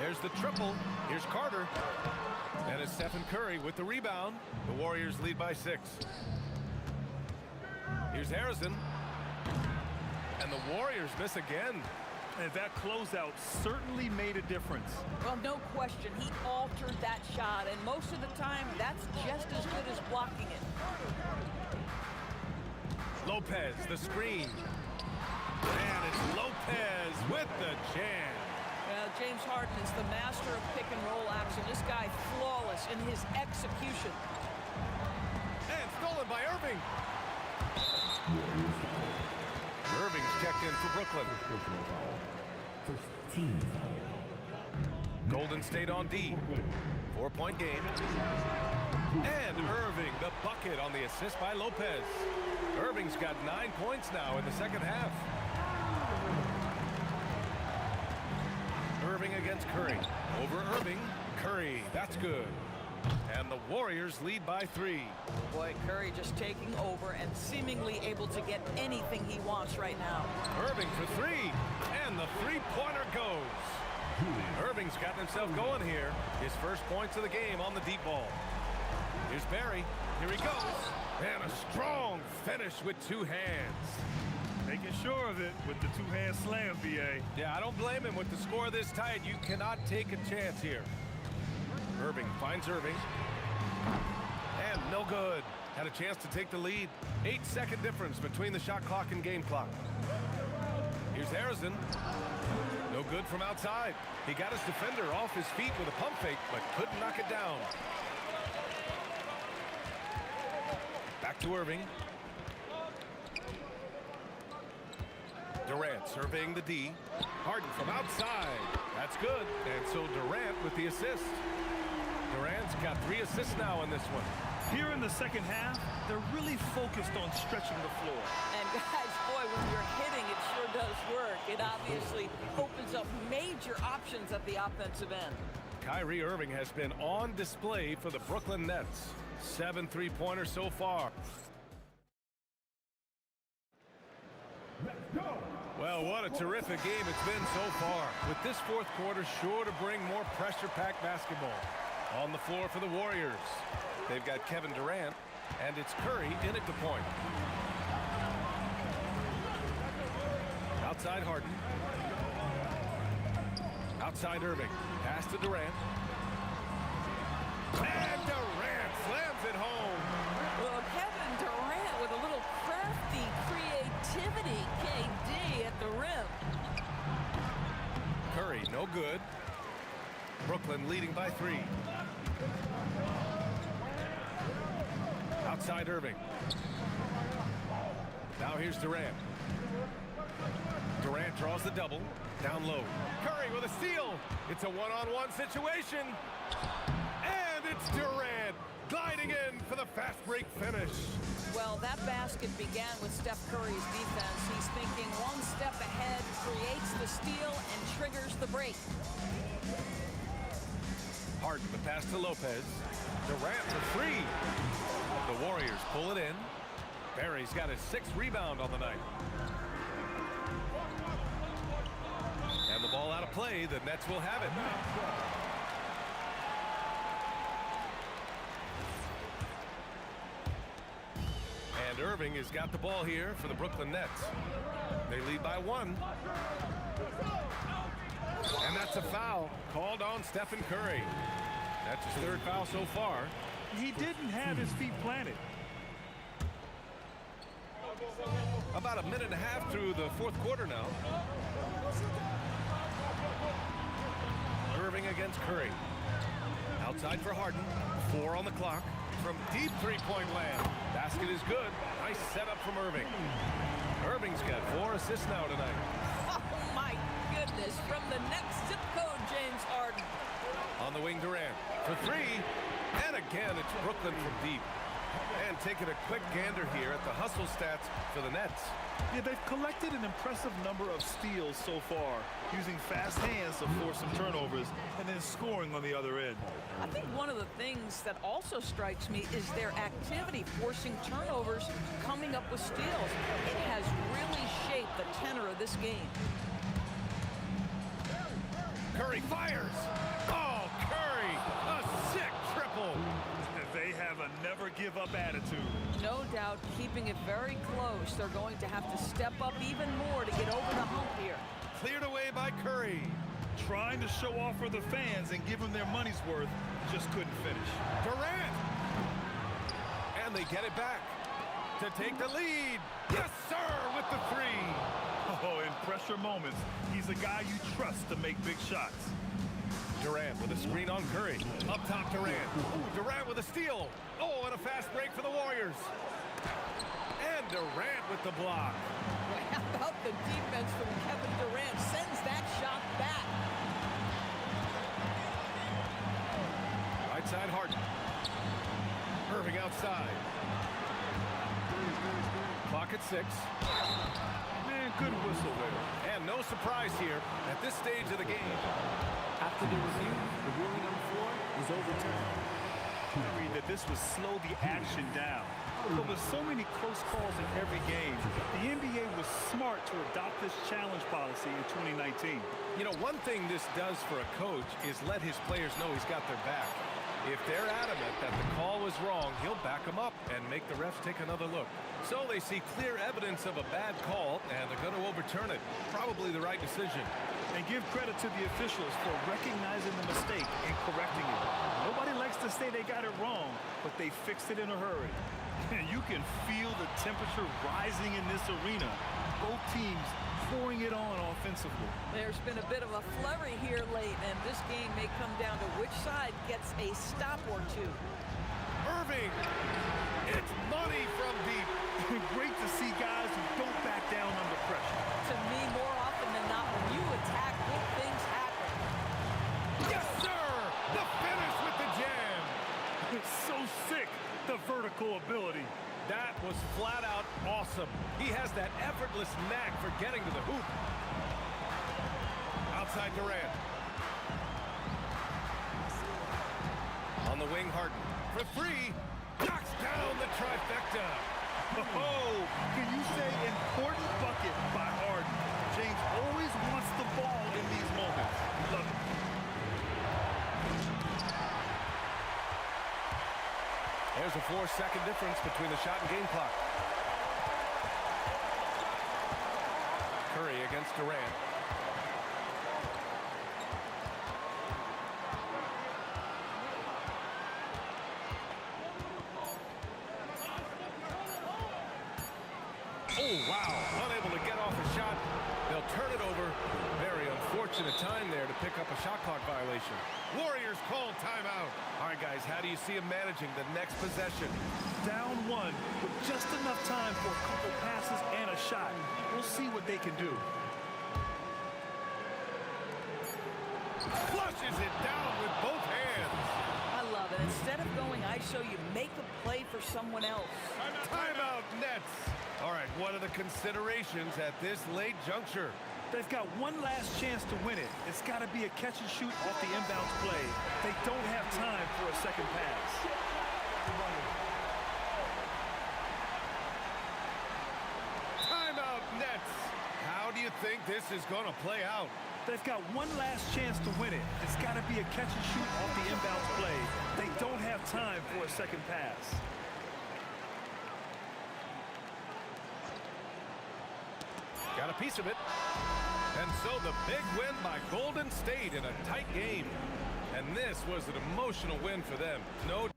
There's the triple. Here's Carter. And it's Stephen Curry with the rebound. The Warriors lead by 6. Here's Harrison. And the Warriors miss again. And that closeout certainly made a difference. Well, no question. He altered that shot, and most of the time, that's just as good as blocking it. Lopez, the screen. And it's Lopez with the jam. Well, James Harden is the master of pick and roll action. This guy flawless in his execution. And stolen by Irving. Irving's checked in for Brooklyn. First team foul. Golden State on D. 4-point game. And Irving, the bucket on the assist by Lopez. Irving's got 9 points now in the second half. Irving against Curry. Over Irving. Curry, that's good. And the Warriors lead by 3. Boy, Curry just taking over and seemingly able to get anything he wants right now. Irving for 3. And the three-pointer goes. Irving's gotten himself going here. His first points of the game on the deep ball. Here's Barry. Here he goes. And a strong finish with 2 hands. Making sure of it with the two-hand slam, B.A. Yeah, I don't blame him with the score this tight. You cannot take a chance here. Irving finds Irving. And no good. Had a chance to take the lead. 8-second difference between the shot clock and game clock. Here's Harrison. No good from outside. He got his defender off his feet with a pump fake, but couldn't knock it down. Back to Irving. Durant surveying the D. Harden from outside. That's good. And so Durant with the assist. Durant's got 3 assists now in this one. Here in the second half, they're really focused on stretching the floor. And guys, boy, when you're hitting, it sure does work. It obviously opens up major options at the offensive end. Kyrie Irving has been on display for the Brooklyn Nets. 7 3-pointers so far. Well, what a terrific game it's been so far. With this fourth quarter sure to bring more pressure-packed basketball. On the floor for the Warriors. They've got Kevin Durant, and it's Curry in at the point. Outside Harden. Outside Irving. Pass to Durant. And Durant slams it home. Well, Kevin Durant with a little crafty creativity, KD at the rim. Curry, no good. Brooklyn leading by 3. Outside Irving. Now here's Durant. Durant draws the double. Down low. Curry with a steal. It's a one-on-one situation. And it's Durant gliding in for the fast break finish. Well, that basket began with Steph Curry's defense. He's thinking one step ahead, creates the steal, and triggers the break. Harden, the pass to Lopez. Durant for 3. The Warriors pull it in. Barry's got his 6th rebound on the night. And the ball out of play. The Nets will have it. And Irving has got the ball here for the Brooklyn Nets. They lead by 1. And that's a foul called on Stephen Curry. That's his 3rd foul so far. He didn't have his feet planted. About a minute and a half through the fourth quarter now. Irving against Curry. Outside for Harden. 4 on the clock. From deep 3-point land. Basket is good. Nice setup from Irving. Irving's got 4 assists now tonight. Oh, my goodness. From the next zip code, James Harden. On the wing, Durant for 3. And again, it's Brooklyn from deep. And taking a quick gander here at the hustle stats for the Nets. Yeah, they've collected an impressive number of steals so far, using fast hands to force some turnovers and then scoring on the other end. I think one of the things that also strikes me is their activity, forcing turnovers, coming up with steals. It has really shaped the tenor of this game. Curry fires. Oh, Curry, a sick triple. They have a never-give-up attitude. No doubt keeping it very close. They're going to have to step up even more to get over the hump here. Cleared away by Curry. Trying to show off for the fans and give them their money's worth, just couldn't finish. Durant. And they get it back to take the lead. Yes, sir, with the three. Oh, in pressure moments, he's a guy you trust to make big shots. Durant with a screen on Curry. Up top, Durant. Ooh, Durant with a steal. Oh, and a fast break for the Warriors. And Durant with the block. Well, how about the defense from Kevin Durant? Sends that shot back. Right side, Harden. Irving outside. Clock at 6. Man, good whistle there. And no surprise here at this stage of the game. After the review, the ruling on the floor was overturned. I read that this would slow the action down. But with so many close calls in every game, the NBA was smart to adopt this challenge policy in 2019. You know, one thing this does for a coach is let his players know he's got their back. If they're adamant that the call was wrong, he'll back them up and make the refs take another look. So they see clear evidence of a bad call, and they're going to overturn it. Probably the right decision. And give credit to the officials for recognizing the mistake and correcting it. Nobody likes to say they got it wrong, but they fixed it in a hurry. And you can feel the temperature rising in this arena. Both teams pouring it on offensively. There's been a bit of a flurry here late, and this game may come down to which side gets a stop or two. Irving! It's money from deep. Great to see guys who don't back down under pressure. To me, more often than not, when you attack, good things happen. Yes, sir! The finish with the jam. It's so sick, the vertical ability. That was flat out awesome. He has that effortless knack for getting to the hoop. Outside Durant. On the wing, Harden. For 3. Knocks down the trifecta. Oh, can you say important bucket by Harden? James always wants the ball in these moments. Love it. There's a 4-second difference between the shot and game clock. Curry against Durant. Oh, wow. Unable to get off a shot. They'll turn it over. Very unfortunate time there to pick up a shot clock violation. Warriors call timeout. All right, guys, how do you see him managing the next possession? Down 1 with just enough time for a couple passes and a shot. We'll see what they can do. Flushes it down with both hands. I love it. Instead of going ISO, you make a play for someone else. Timeout Nets. All right, what are the considerations at this late juncture? They've got one last chance to win it. It's got to be a catch and shoot off the inbounds play. They don't have time for a second pass. Timeout Nets. How do you think this is going to play out? They've got one last chance to win it. It's got to be a catch and shoot off the inbounds play. They don't have time for a second pass. Got a piece of it. And so the big win by Golden State in a tight game. And this was an emotional win for them. No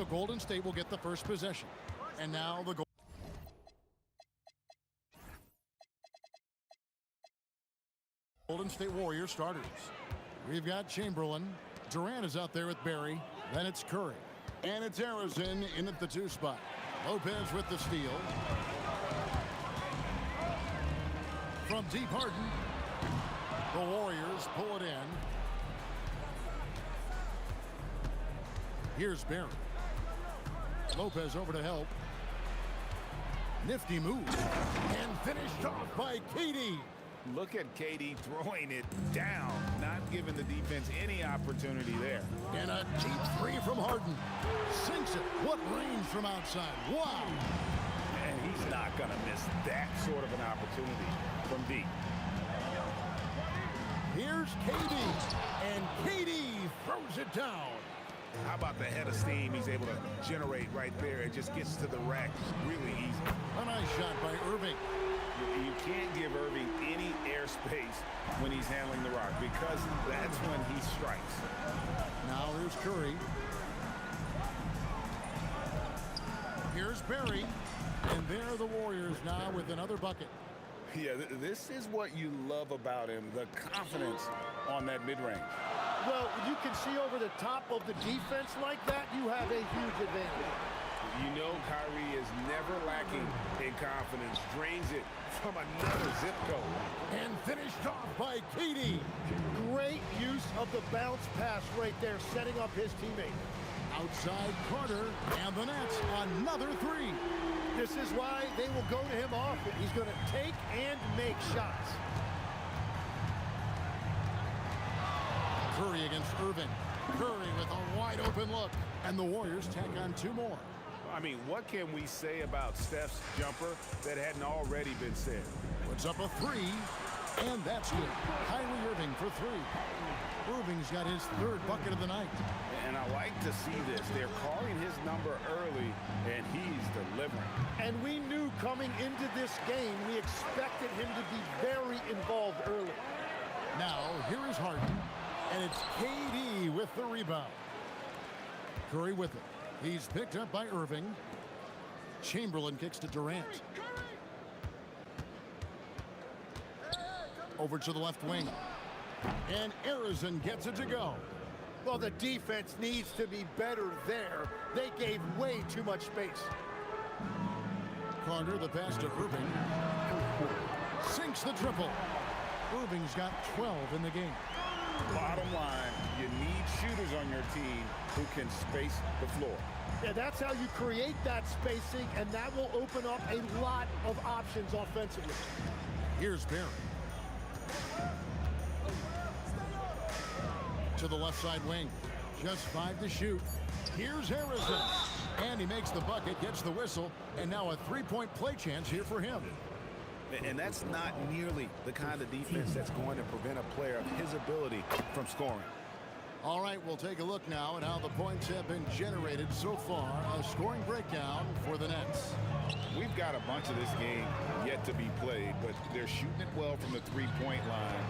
So Golden State will get the first possession. And now the Golden State Warriors starters. We've got Chamberlain. Durant is out there with Barry. Then it's Curry. And it's Arizona in at the 2 spot. Lopez with the steal. From deep Harden. The Warriors pull it in. Here's Barry. Lopez over to help. Nifty move. And finished off by KD. Look at KD throwing it down, not giving the defense any opportunity there. And a deep 3 from Harden. Sinks it. What range from outside. Wow. And he's not going to miss that sort of an opportunity from deep. Here's KD. And KD throws it down. How about the head of steam he's able to generate right there? It just gets to the rack really easy. A nice shot by Irving. You can't give Irving any airspace when he's handling the rock because that's when he strikes. Now here's Curry. Here's Barry. And there are the Warriors now with another bucket. Yeah, this is what you love about him, the confidence on that mid-range. Well, you can see over the top of the defense like that, you have a huge advantage. You know Kyrie is never lacking in confidence. Drains it from another zip code. And finished off by KD. Great use of the bounce pass right there, setting up his teammate. Outside Carter, and the Nets another 3. This is why they will go to him often. He's going to take and make shots. Curry against Irving. Curry with a wide open look. And the Warriors tack on 2 more. I mean, what can we say about Steph's jumper that hadn't already been said? Puts up a 3, and that's good. Kyrie Irving for 3. Irving's got his 3rd bucket of the night. And I like to see this. They're calling his number early, and he's delivering. And we knew coming into this game, we expected him to be very involved early. Now, here is Harden, and it's KD with the rebound. Curry with it. He's picked up by Irving. Chamberlain kicks to Durant. Over to the left wing. And Arizona gets it to go. Well, the defense needs to be better there. They gave way too much space. Carter, the pass to Irving. Sinks the triple. Irving's got 12 in the game. Bottom line, you need shooters on your team who can space the floor. Yeah, that's how you create that spacing, and that will open up a lot of options offensively. Here's Barry. To the left side wing. Just 5 to shoot. Here's Harrison. And he makes the bucket, gets the whistle, and now a 3-point play chance here for him. And that's not nearly the kind of defense that's going to prevent a player of his ability from scoring. All right, we'll take a look now at how the points have been generated so far. A scoring breakdown for the Nets. We've got a bunch of this game yet to be played, but they're shooting it well from the 3-point line.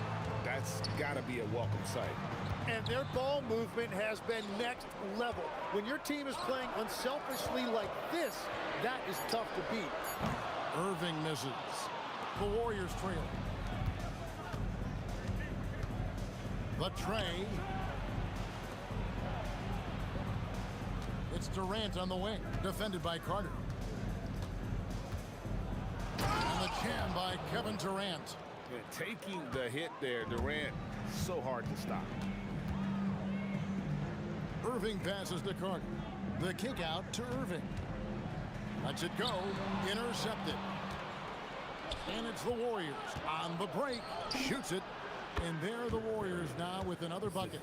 That's got to be a welcome sight. And their ball movement has been next level. When your team is playing unselfishly like this, that is tough to beat. Irving misses. The Warriors trail. The tray. It's Durant on the wing, defended by Carter. Jam by Kevin Durant. Yeah, taking the hit there, Durant, so hard to stop. Irving passes to Carter. The kick out to Irving. Lets it go. Intercepted. And it's the Warriors on the break. Shoots it. And there are the Warriors now with another bucket.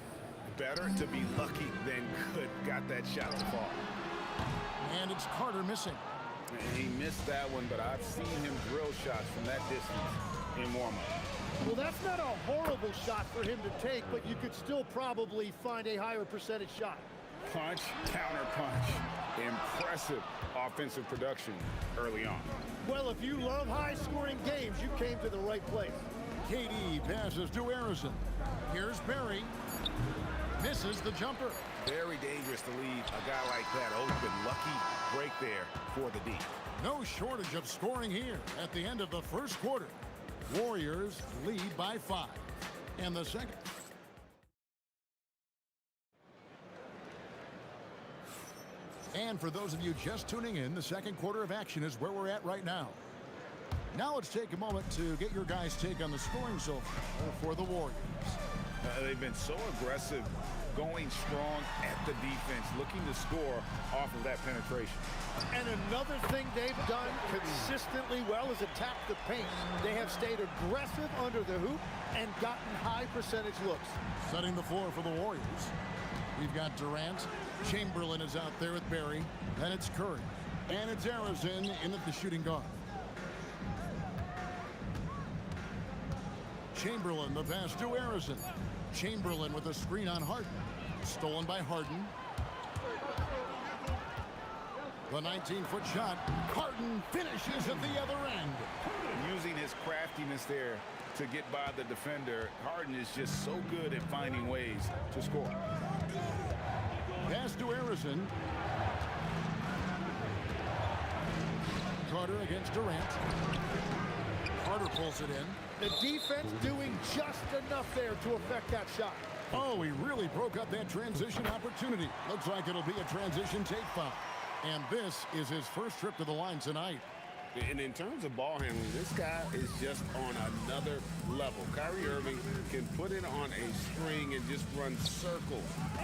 Better to be lucky than good. Got that shot to fall. And it's Carter missing. He missed that one, but I've seen him drill shots from that distance in warm-up. Well, that's not a horrible shot for him to take, but you could still probably find a higher percentage shot. Punch, counter punch. Impressive offensive production early on. Well, if you love high-scoring games, you came to the right place. KD passes to Harrison. Here's Barry. Misses the jumper. Very dangerous to leave a guy like that open. Lucky break there for the D. No shortage of scoring here at the end of the first quarter. Warriors lead by 5. And the second. And for those of you just tuning in, the second quarter of action is where we're at right now. Now let's take a moment to get your guys' take on the scoring so far for the Warriors. They've been so aggressive, going strong at the defense, looking to score off of that penetration. And another thing they've done consistently well is attack the paint. They have stayed aggressive under the hoop and gotten high percentage looks. Setting the floor for the Warriors. We've got Durant. Chamberlain is out there with Barry. Then it's Curry. And it's Harrison in at the shooting guard. Chamberlain, the pass to Harrison. Chamberlain with a screen on Harden. Stolen by Harden. The 19-foot shot. Harden finishes at the other end. Using his craftiness there to get by the defender. Harden is just so good at finding ways to score. Pass to Harrison. Carter against Durant. Carter pulls it in. The defense doing just enough there to affect that shot. Oh, he really broke up that transition opportunity. Looks like it'll be a transition take foul. And this is his first trip to the line tonight. And in terms of ball handling, this guy is just on another level. Kyrie Irving can put it on a string and just run circles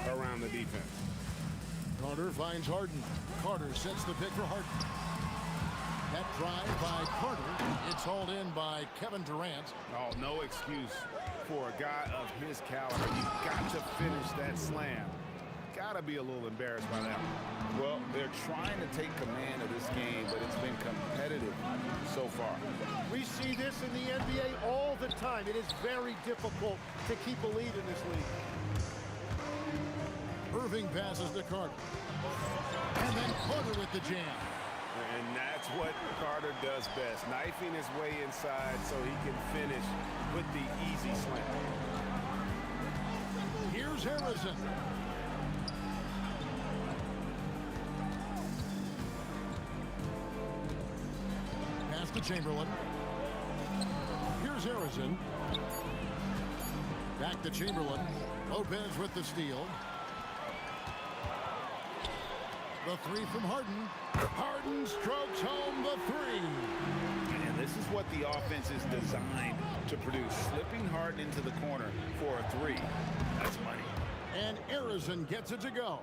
around the defense. Carter finds Harden. Carter sets the pick for Harden. That drive by Carter. It's hauled in by Kevin Durant. Oh, no excuse for a guy of his caliber. You've got to finish that slam. Got to be a little embarrassed by that one. Well, they're trying to take command of this game, but it's been competitive so far. We see this in the NBA all the time. It is very difficult to keep a lead in this league. Irving passes to Carter. And then Carter with the jam. And that's what Carter does best, knifing his way inside so he can finish with the easy slam. Here's Harrison. Pass to Chamberlain. Here's Harrison. Back to Chamberlain. Lopez with the steal. The three from Harden. Harden strokes home the three. And this is what the offense is designed to produce. Slipping Harden into the corner for a three. That's money. And Harrison gets it to go.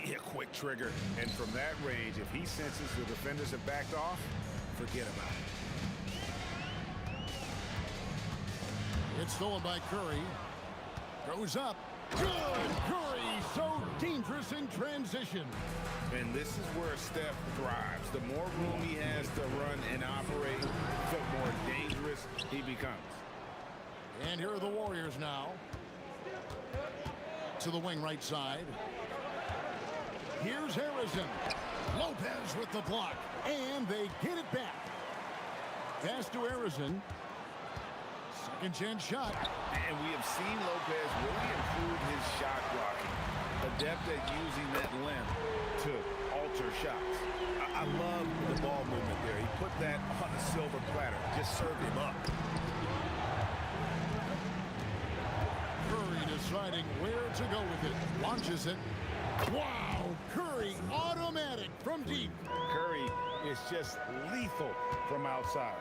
Yeah, quick trigger. And from that range, if he senses the defenders have backed off, forget about it. It's stolen by Curry. Goes up. Good! Curry, so dangerous in transition. And this is where Steph thrives. The more room he has to run and operate, the more dangerous he becomes. And here are the Warriors now. To the wing right side. Here's Harrison. Lopez with the block. And they get it back. Pass to Harrison. Second chance shot. And we have seen Lopez really improve his shot blocking. Adept at using that length to alter shots. I love the ball movement there. He put that on a silver platter. Just served him up. Curry deciding where to go with it. Launches it. Wow! Curry automatic from deep. Curry is just lethal from outside.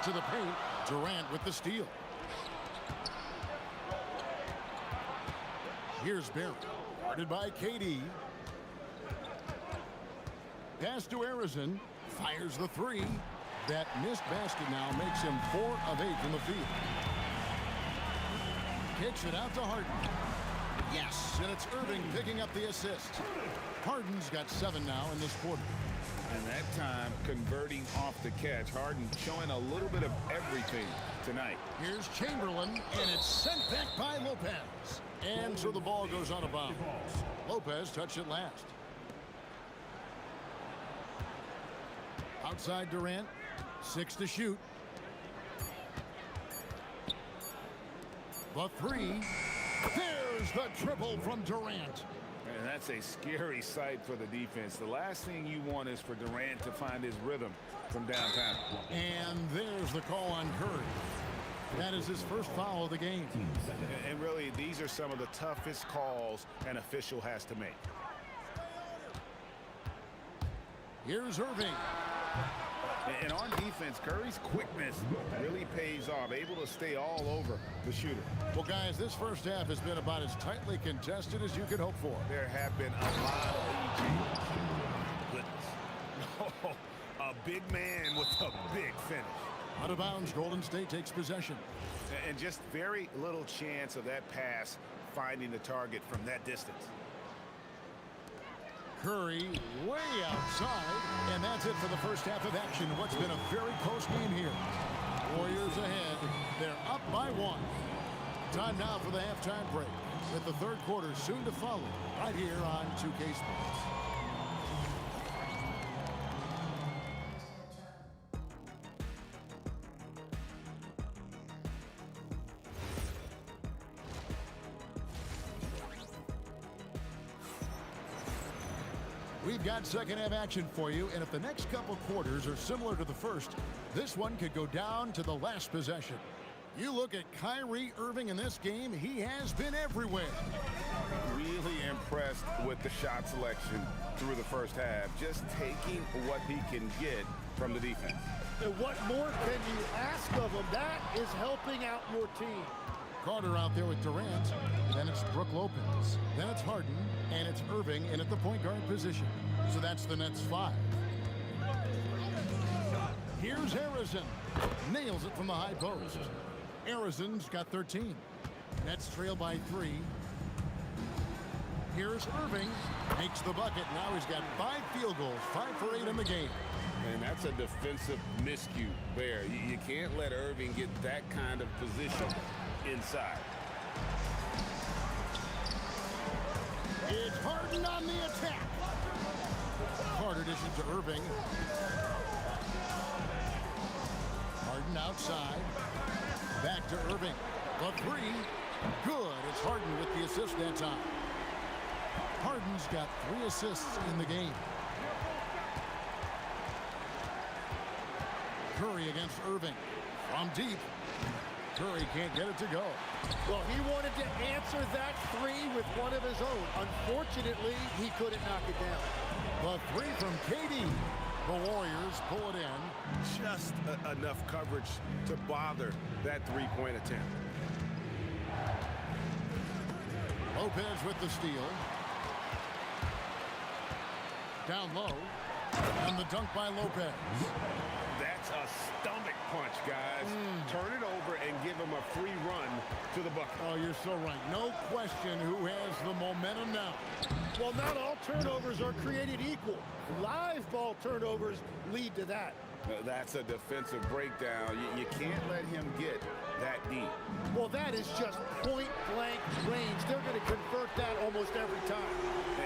To the paint. Durant with the steal. Here's Barry. Guarded by KD. Pass to Arizon. Fires the three. That missed basket now makes him 4 of 8 from the field. Kicks it out to Harden. Yes, and it's Irving picking up the assist. Harden's got 7 now in this quarter. And that time, converting off the catch. Harden showing a little bit of everything tonight. Here's Chamberlain, and it's sent back by Lopez. And so the ball goes out of bounds. Lopez touched it last. Outside Durant. 6 to shoot. The three. There's the triple from Durant. And that's a scary sight for the defense. The last thing you want is for Durant to find his rhythm from downtown. And there's the call on Curry. That is his first foul of the game. And really, these are some of the toughest calls an official has to make. Here's Irving. And on defense, Curry's quickness really pays off, able to stay all over the shooter. Well, guys, this first half has been about as tightly contested as you could hope for. There have been a lot of lead changes. Goodness. Oh, a big man with a big finish. Out of bounds, Golden State takes possession. And just very little chance of that pass finding the target from that distance. Curry way outside, and that's it for the first half of action. What's been a very close game here. Warriors ahead. They're up by 1. Time now for the halftime break, with the third quarter soon to follow right here on 2K Sports. We've got second half action for you, and if the next couple quarters are similar to the first, this one could go down to the last possession. You look at Kyrie Irving in this game, he has been everywhere. Really impressed with the shot selection through the first half, just taking what he can get from the defense. And what more can you ask of him? That is helping out your team. Carter out there with Durant. Then it's Brook Lopez. Then it's Harden. And it's Irving in at the point guard position. So that's the Nets 5. Here's Arizon. Nails it from the high post. Arizon's got 13. Nets trail by 3. Here's Irving. Makes the bucket. Now he's got 5 field goals. 5 for 8 in the game. And that's a defensive miscue there. You can't let Irving get that kind of position inside. It's Harden on the attack. Carter dishes to Irving. Harden outside. Back to Irving. The three. Good. It's Harden with the assist that time. Harden's got 3 assists in the game. Curry against Irving. From deep. Curry can't get it to go. Well, he wanted to answer that 3 with one of his own. Unfortunately, he couldn't knock it down. The 3 from KD. The Warriors pull it in. Just enough coverage to bother that three-point attempt. Lopez with the steal. Down low. And the dunk by Lopez. That's a stomach punch, guys. Turn it over and give him a free run to the bucket. Oh, you're so right. No question who has the momentum now. Well, not all turnovers are created equal. Live ball turnovers lead to that. That's a defensive breakdown. You can't let him get that deep. Well, that is just point-blank range. They're going to convert that almost every time.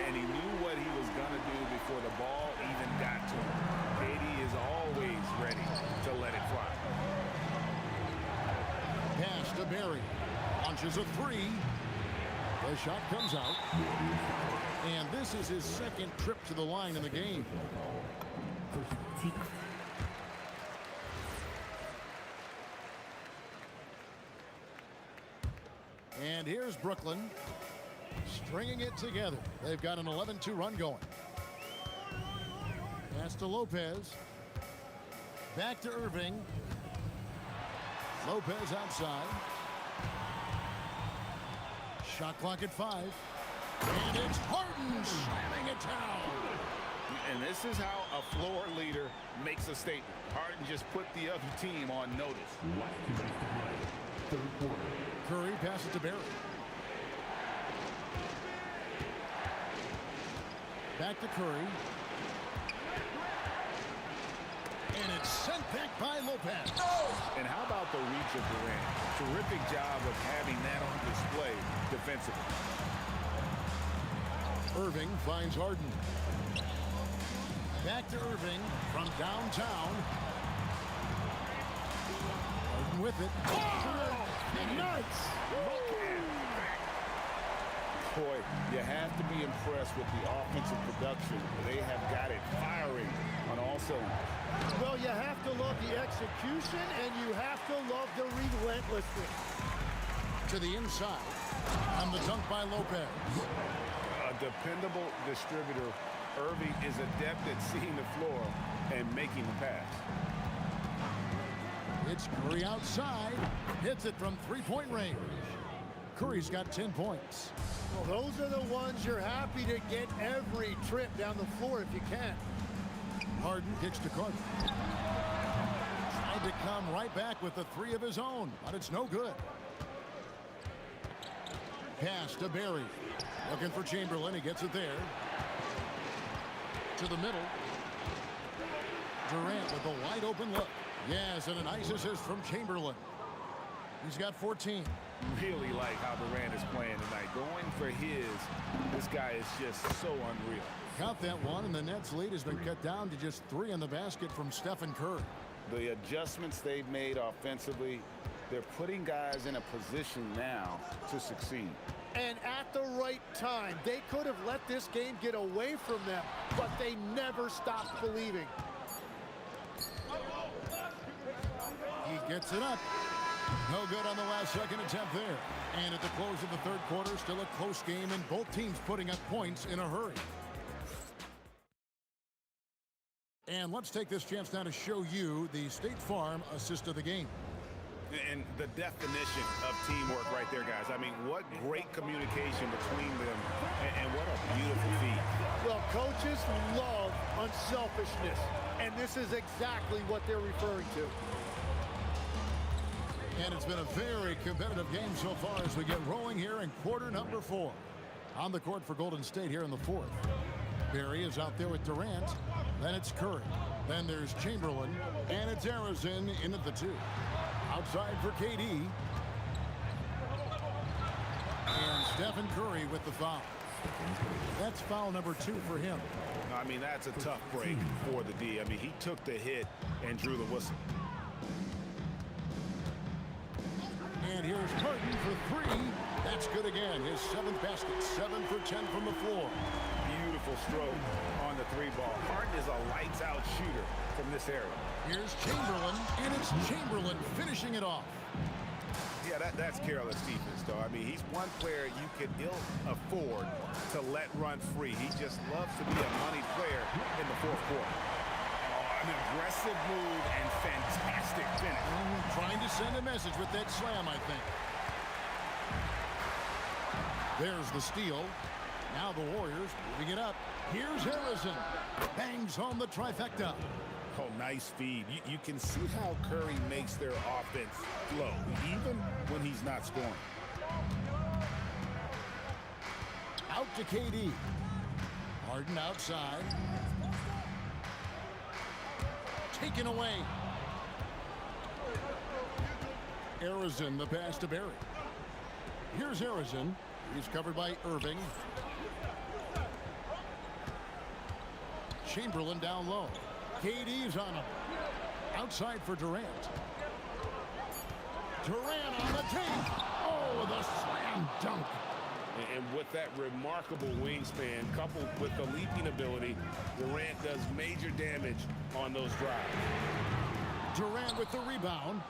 And he knew what he was going to do before the ball even got to him. KD is always ready to let it fly. Pass to Barry. Launches a 3. The shot comes out. And this is his second trip to the line in the game. And here's Brooklyn stringing it together. They've got an 11-2 run going. Pass to Lopez. Back to Irving. Lopez outside. Shot clock at 5. And it's Harden slamming it down. And this is how a floor leader makes a statement. Harden just put the other team on notice. Third quarter. Curry passes to Barry. Back to Curry. And it's sent back by Lopez. And how about the reach of Durant? Terrific job of having that on display defensively. Irving finds Harden. Back to Irving from downtown. Harden with it. Oh, nice! Boy, you have to be impressed with the offensive production. They have got it firing on all cylinders. Well, you have to love the execution, and you have to love the relentlessness. To the inside. On the dunk by Lopez. A dependable distributor. Irving is adept at seeing the floor and making the pass. It's Curry outside. Hits it from three-point range. Curry's got 10 points. Well, those are the ones you're happy to get every trip down the floor if you can. Harden kicks to Carter. Tried to come right back with the 3 of his own, but it's no good. Pass to Barry. Looking for Chamberlain. He gets it there. To the middle. Durant with a wide open look. Yes, and a nice assist from Chamberlain. He's got 14. Really like how Durant is playing tonight. Going for his, this guy is just so unreal. Got that one, and the Nets' lead has been cut down to just 3 in the basket from Stephen Curry. The adjustments they've made offensively, they're putting guys in a position now to succeed. And at the right time, they could have let this game get away from them, but they never stopped believing. He gets it up. No good on the last second attempt there. And at the close of the third quarter, still a close game, and both teams putting up points in a hurry. And let's take this chance now to show you the State Farm assist of the game. And the definition of teamwork right there, guys. I mean, what great communication between them, and what a beautiful feat. Well, coaches love unselfishness, and this is exactly what they're referring to. And it's been a very competitive game so far as we get rolling here in quarter number 4. On the court for Golden State here in the 4th. Barry is out there with Durant. Then it's Curry. Then there's Chamberlain. And it's Harrison in at the 2. Outside for KD. And Stephen Curry with the foul. That's foul number 2 for him. I mean, that's a tough break for the D. I mean, he took the hit and drew the whistle. And here's Harden for 3. That's good again. His 7th basket. 7 for 10 from the floor. Beautiful stroke on the 3 ball. Harden is a lights-out shooter from this area. Here's Chamberlain, and it's Chamberlain finishing it off. Yeah, that's careless defense, though. I mean, he's one player you could ill afford to let run free. He just loves to be a money player in the 4th quarter. An aggressive move and fantastic finish. Trying to send a message with that slam, I think. There's the steal. Now the Warriors moving it up. Here's Harrison. Bangs home the trifecta. Oh, nice feed. You can see how Curry makes their offense flow, even when he's not scoring. Out to KD. Harden outside. Taken away. Harrison, the pass to Barry. Here's Harrison. He's covered by Irving. Chamberlain down low. KD's on him. Outside for Durant. Durant on the tape. Oh, the slam dunk. And with that remarkable wingspan, coupled with the leaping ability, Durant does major damage on those drives. Durant with the rebound.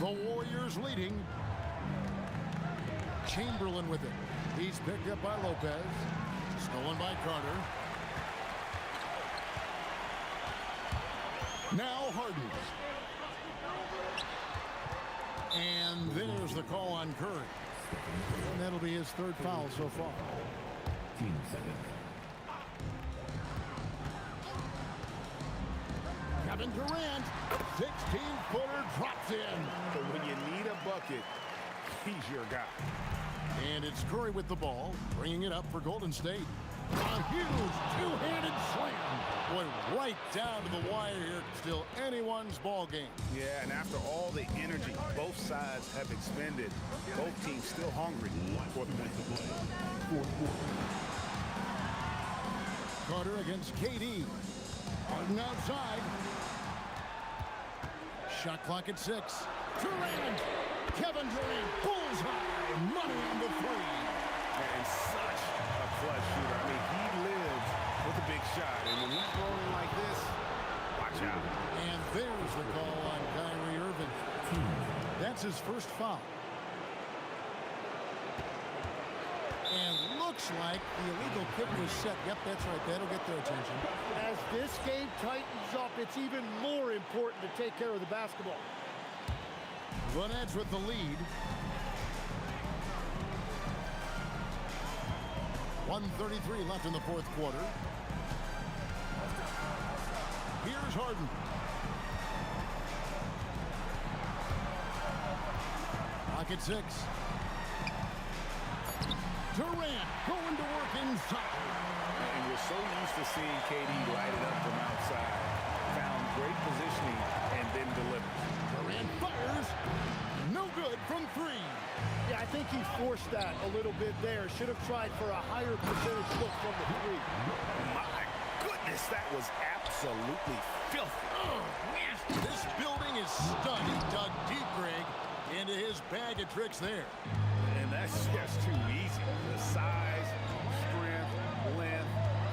The Warriors leading. Chamberlain with it. He's picked up by Lopez. Stolen by Carter. Now Harden. And there's the call on Curry. And that'll be his third foul so far. Team seconds. Kevin Durant, 16-footer drops in. But when you need a bucket, he's your guy. And it's Curry with the ball, bringing it up for Golden State. A huge two-handed slam. Boy, right down to the wire here. Still anyone's ball game. Yeah, and after all the energy both sides have expended, both teams still hungry for the win. Fourth quarter. Carter against KD. Harden outside. Shot clock at 6. Durant. Kevin Durant. Bullseye. Money on the three. And such a clutch shooter. I mean, he lives with a big shot. And when he's rolling like this, watch out. And there's the call on Kyrie Irving. That's his first foul. And looks like the illegal kick was set. Yep, that's right. That'll get their attention. As this game tightens up, it's even more important to take care of the basketball. The Nets with the lead. 1:33 left in the fourth quarter. Here's Harden. Pocket 6. Durant going to work inside. And we're so used to seeing KD light it up from outside. Found great positioning and then delivered. Durant fires. No good from 3. Yeah, I think he forced that a little bit there. Should have tried for a higher percentage look from the 3. My goodness, that was absolutely filthy. Oh, nasty. This building is stunned. He dug deep, Greg, into his bag of tricks there. And that's just too easy. The size, strength, length,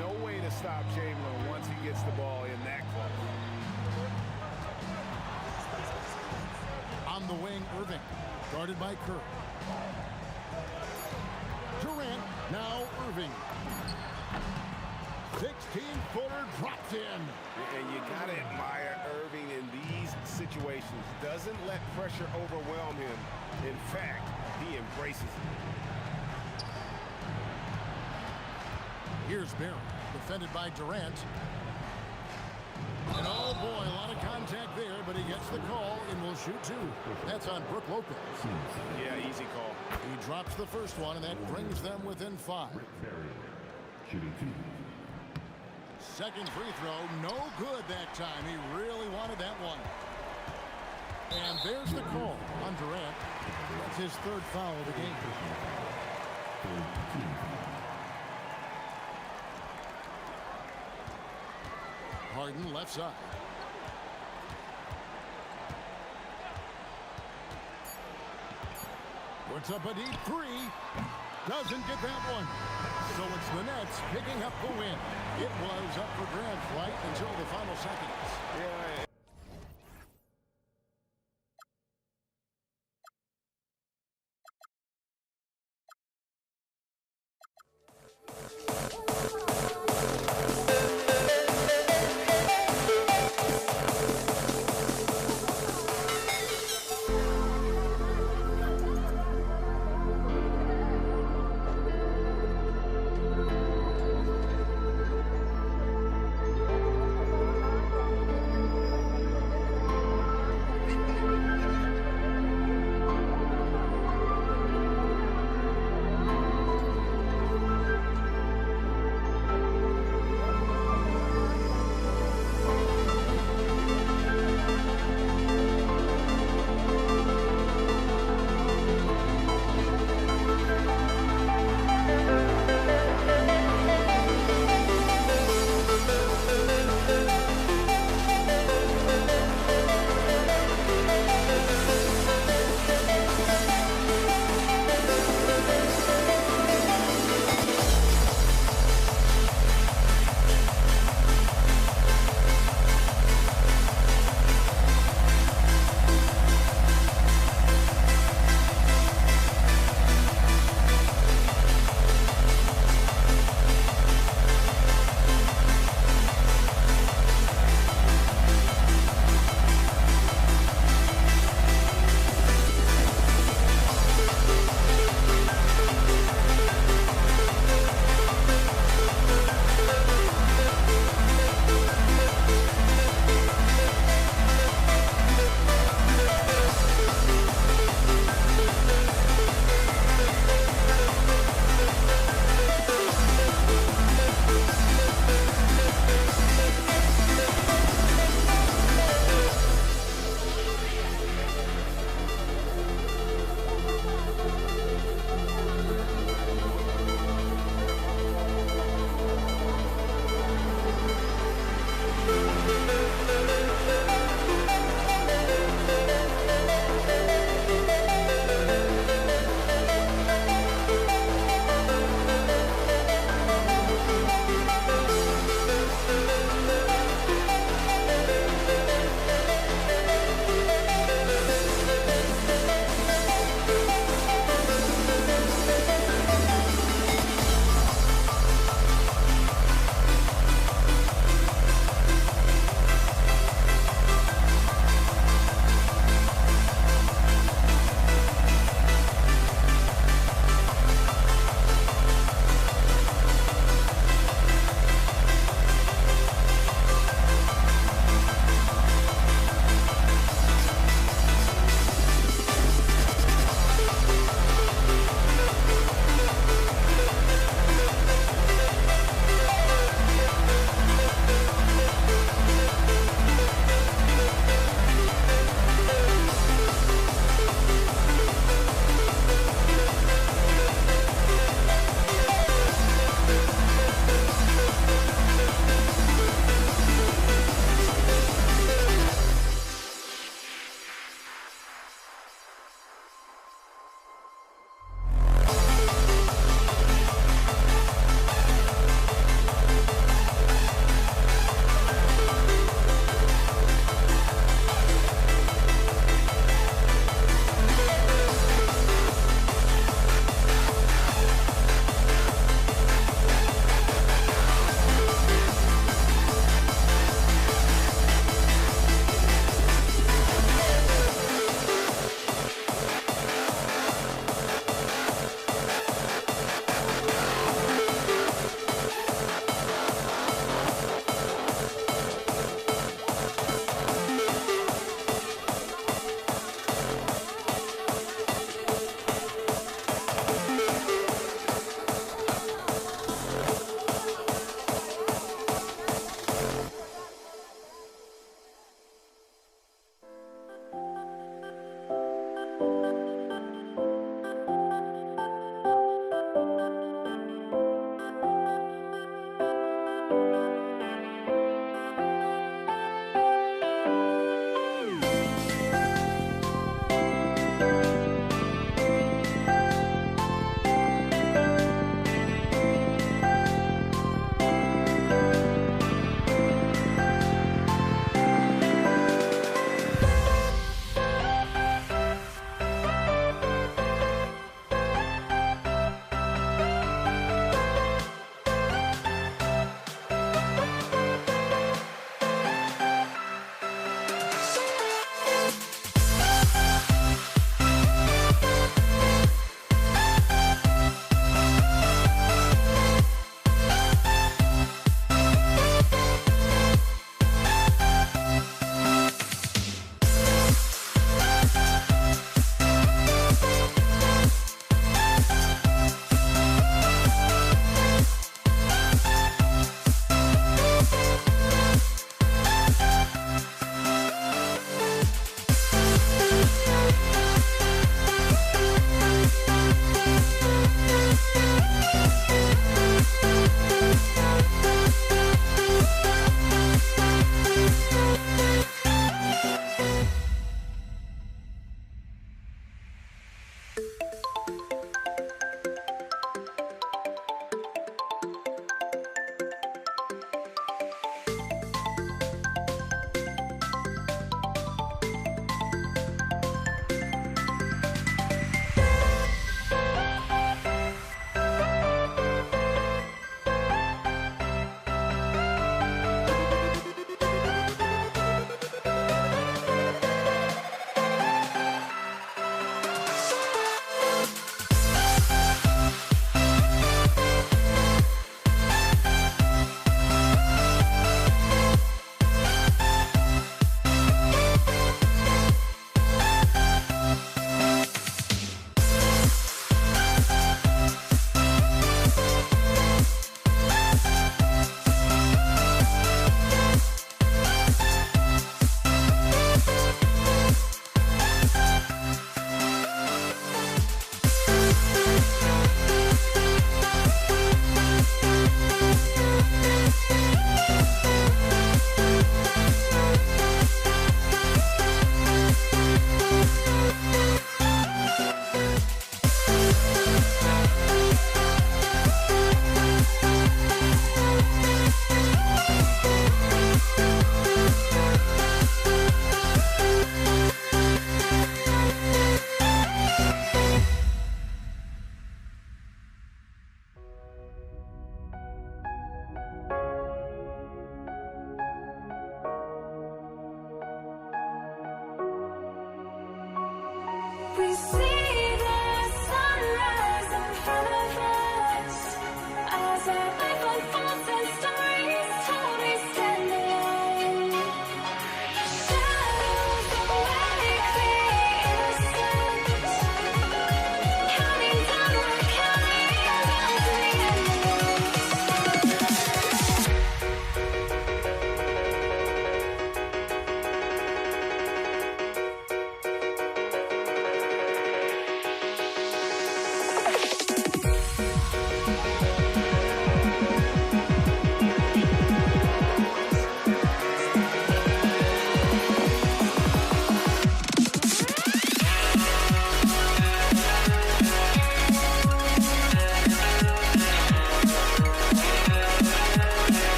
no way to stop Chamberlain once he gets the ball in that close. On the wing, Irving, guarded by Curry. Durant, now Irving. 16-footer drops in. And you gotta admire Irving in these situations. Doesn't let pressure overwhelm him. In fact, he embraces it. Here's Barry, defended by Durant. And oh boy, a lot of contact there, but he gets the call and will shoot 2. That's on Brook Lopez. Yeah, easy call. He drops the first one, and that brings them within 5. Shooting 2. Second free throw, no good that time. He really wanted that one. And there's the call on Durant. That's his third foul of the game. Harden left side. Puts up a deep 3. Doesn't get that one. So it's the Nets picking up the win. It was up for grabs right until the final seconds. Yeah.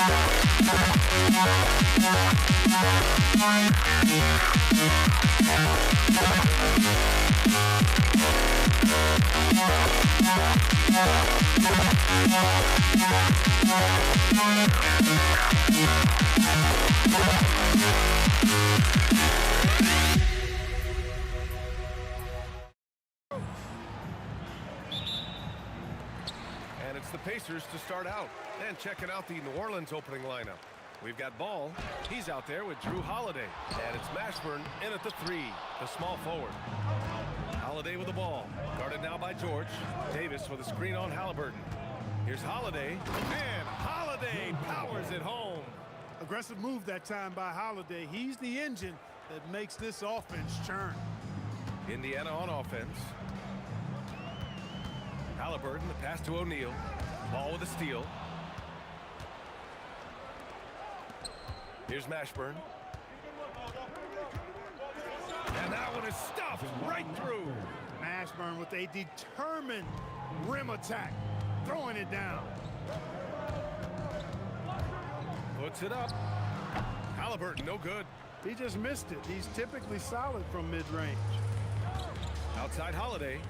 And it's the Pacers to start out. And checking out the New Orleans opening lineup. We've got Ball. He's out there with Drew Holiday. And it's Mashburn in at the 3, the small forward. Holiday with the ball. Guarded now by George. Davis with a screen on Halliburton. Here's Holiday. And Holiday powers it home. Aggressive move that time by Holiday. He's the engine that makes this offense churn. Indiana on offense. Halliburton, the pass to O'Neal. Ball with a steal. Here's Mashburn. And that one is stuffed right through. Mashburn with a determined rim attack, throwing it down. Puts it up. Halliburton, no good. He just missed it. He's typically solid from mid-range. Outside Holiday.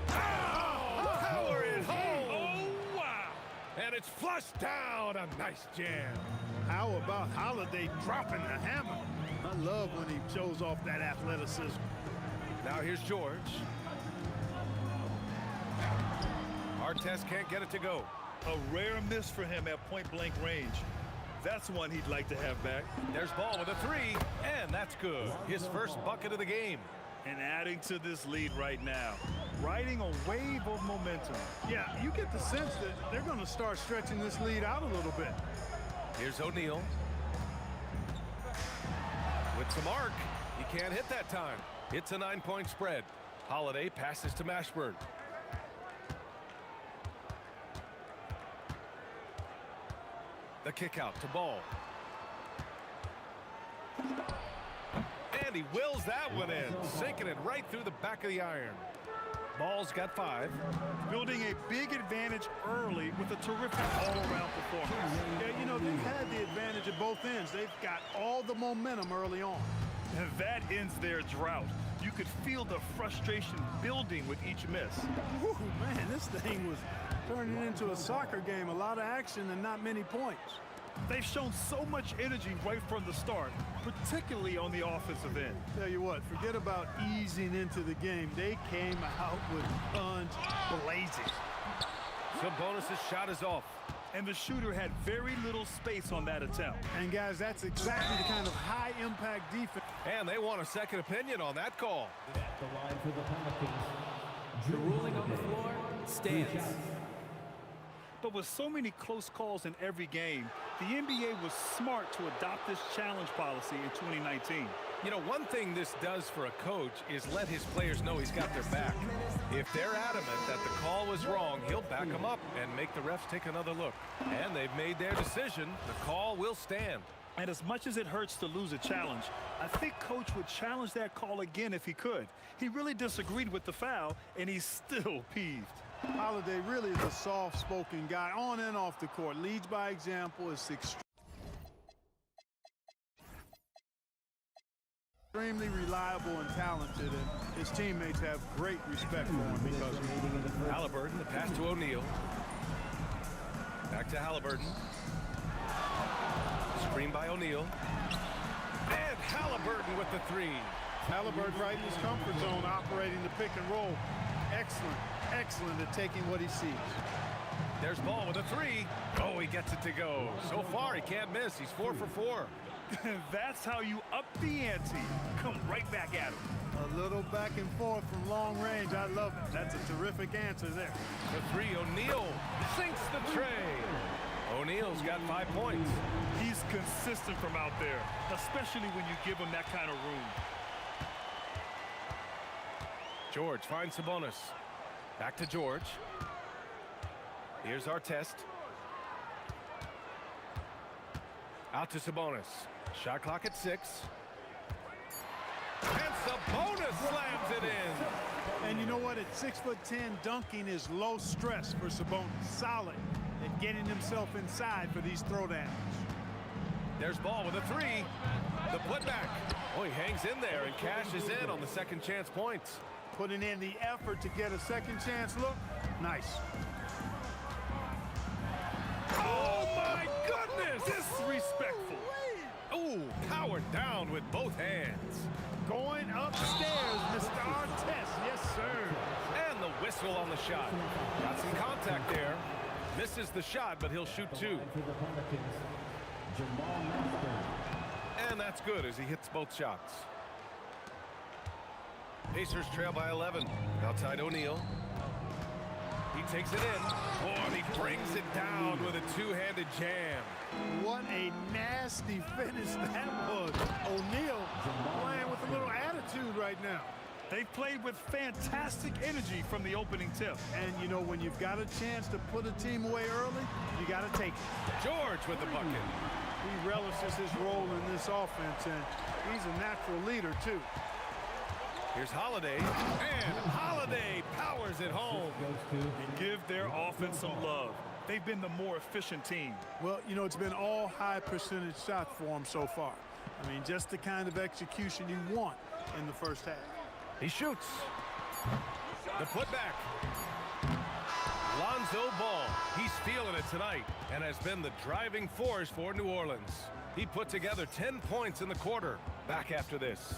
Power it home. Oh, wow. And it's flushed down. A nice jam. How about Holiday dropping the hammer? I love when he shows off that athleticism. Now here's George. Artest can't get it to go. A rare miss for him at point-blank range. That's one he'd like to have back. There's Ball with a 3, and that's good. His first bucket of the game. And adding to this lead right now, riding a wave of momentum. Yeah, you get the sense that they're going to start stretching this lead out a little bit. Here's O'Neal. With some arc. He can't hit that time. It's a 9-point spread. Holiday passes to Mashburn. The kick out to Ball. And he wills that one in, sinking it right through the back of the iron. Ball's got 5. Building a big advantage early with a terrific all-around performance. Yeah, you know, they've had the advantage at both ends. They've got all the momentum early on. And that ends their drought. You could feel the frustration building with each miss. Whew, man, this thing was turning into a soccer game. A lot of action and not many points. They've shown so much energy right from the start, particularly on the offensive end. Tell you what, forget about easing into the game. They came out with guns blazing. Sabonis' shot is off. And the shooter had very little space on that attempt. And guys, that's exactly the kind of high-impact defense. And they want a second opinion on that call. The line for the Pelicans. The ruling on the floor stands. But with so many close calls in every game, the NBA was smart to adopt this challenge policy in 2019. You know, one thing this does for a coach is let his players know he's got their back. If they're adamant that the call was wrong, he'll back them up and make the refs take another look. And they've made their decision. The call will stand. And as much as it hurts to lose a challenge, I think Coach would challenge that call again if he could. He really disagreed with the foul, and he's still peeved. Holiday really is a soft-spoken guy on and off the court. Leads by example, is extremely reliable and talented, and his teammates have great respect for him because of it. Halliburton, the pass to O'Neal. Back to Halliburton. Screen by O'Neal. And Halliburton with the 3. Halliburton right in his comfort zone, operating the pick and roll. Excellent at taking what he sees. There's Ball with a 3. Oh, he gets it to go. So far, he can't miss. He's 4 for 4. That's how you up the ante. Come right back at him. A little back and forth from long range. I love it. That's a terrific answer there. The 3, O'Neal sinks the tray. O'Neal's got 5 points. He's consistent from out there, especially when you give him that kind of room. George finds Sabonis. Back to George. Here's Artest. Out to Sabonis. Shot clock at 6. And Sabonis slams it in. And you know what? At 6'10", dunking is low stress for Sabonis. Solid. and getting himself inside for these throwdowns. There's Ball with a three. The putback. Oh, he hangs in there and cashes in on the second chance points. Putting in the effort to get a second chance look. Nice. Oh, my goodness! Disrespectful. Ooh, powered down with both hands. Going upstairs, Mr. Artest. Yes, sir. And the whistle on the shot. Got some contact there. Misses the shot, but he'll shoot two. And that's good as he hits both shots. Pacers trail by 11. Outside O'Neal. He takes it in. Oh, and he brings it down with a two-handed jam. What a nasty finish that was. O'Neal playing with a little attitude right now. They played with fantastic energy from the opening tip. And, you know, when you've got a chance to put a team away early, you got to take it. George with the bucket. He relishes his role in this offense, and he's a natural leader, too. Here's Holiday, and Holiday powers it home. And give their offense some love. They've been the more efficient team. Well, you know, it's been all high percentage shots for them so far. I mean, just the kind of execution you want in the first half. He shoots. The putback. Lonzo Ball. He's feeling it tonight and has been the driving force for New Orleans. He put together 10 points in the quarter. Back after this.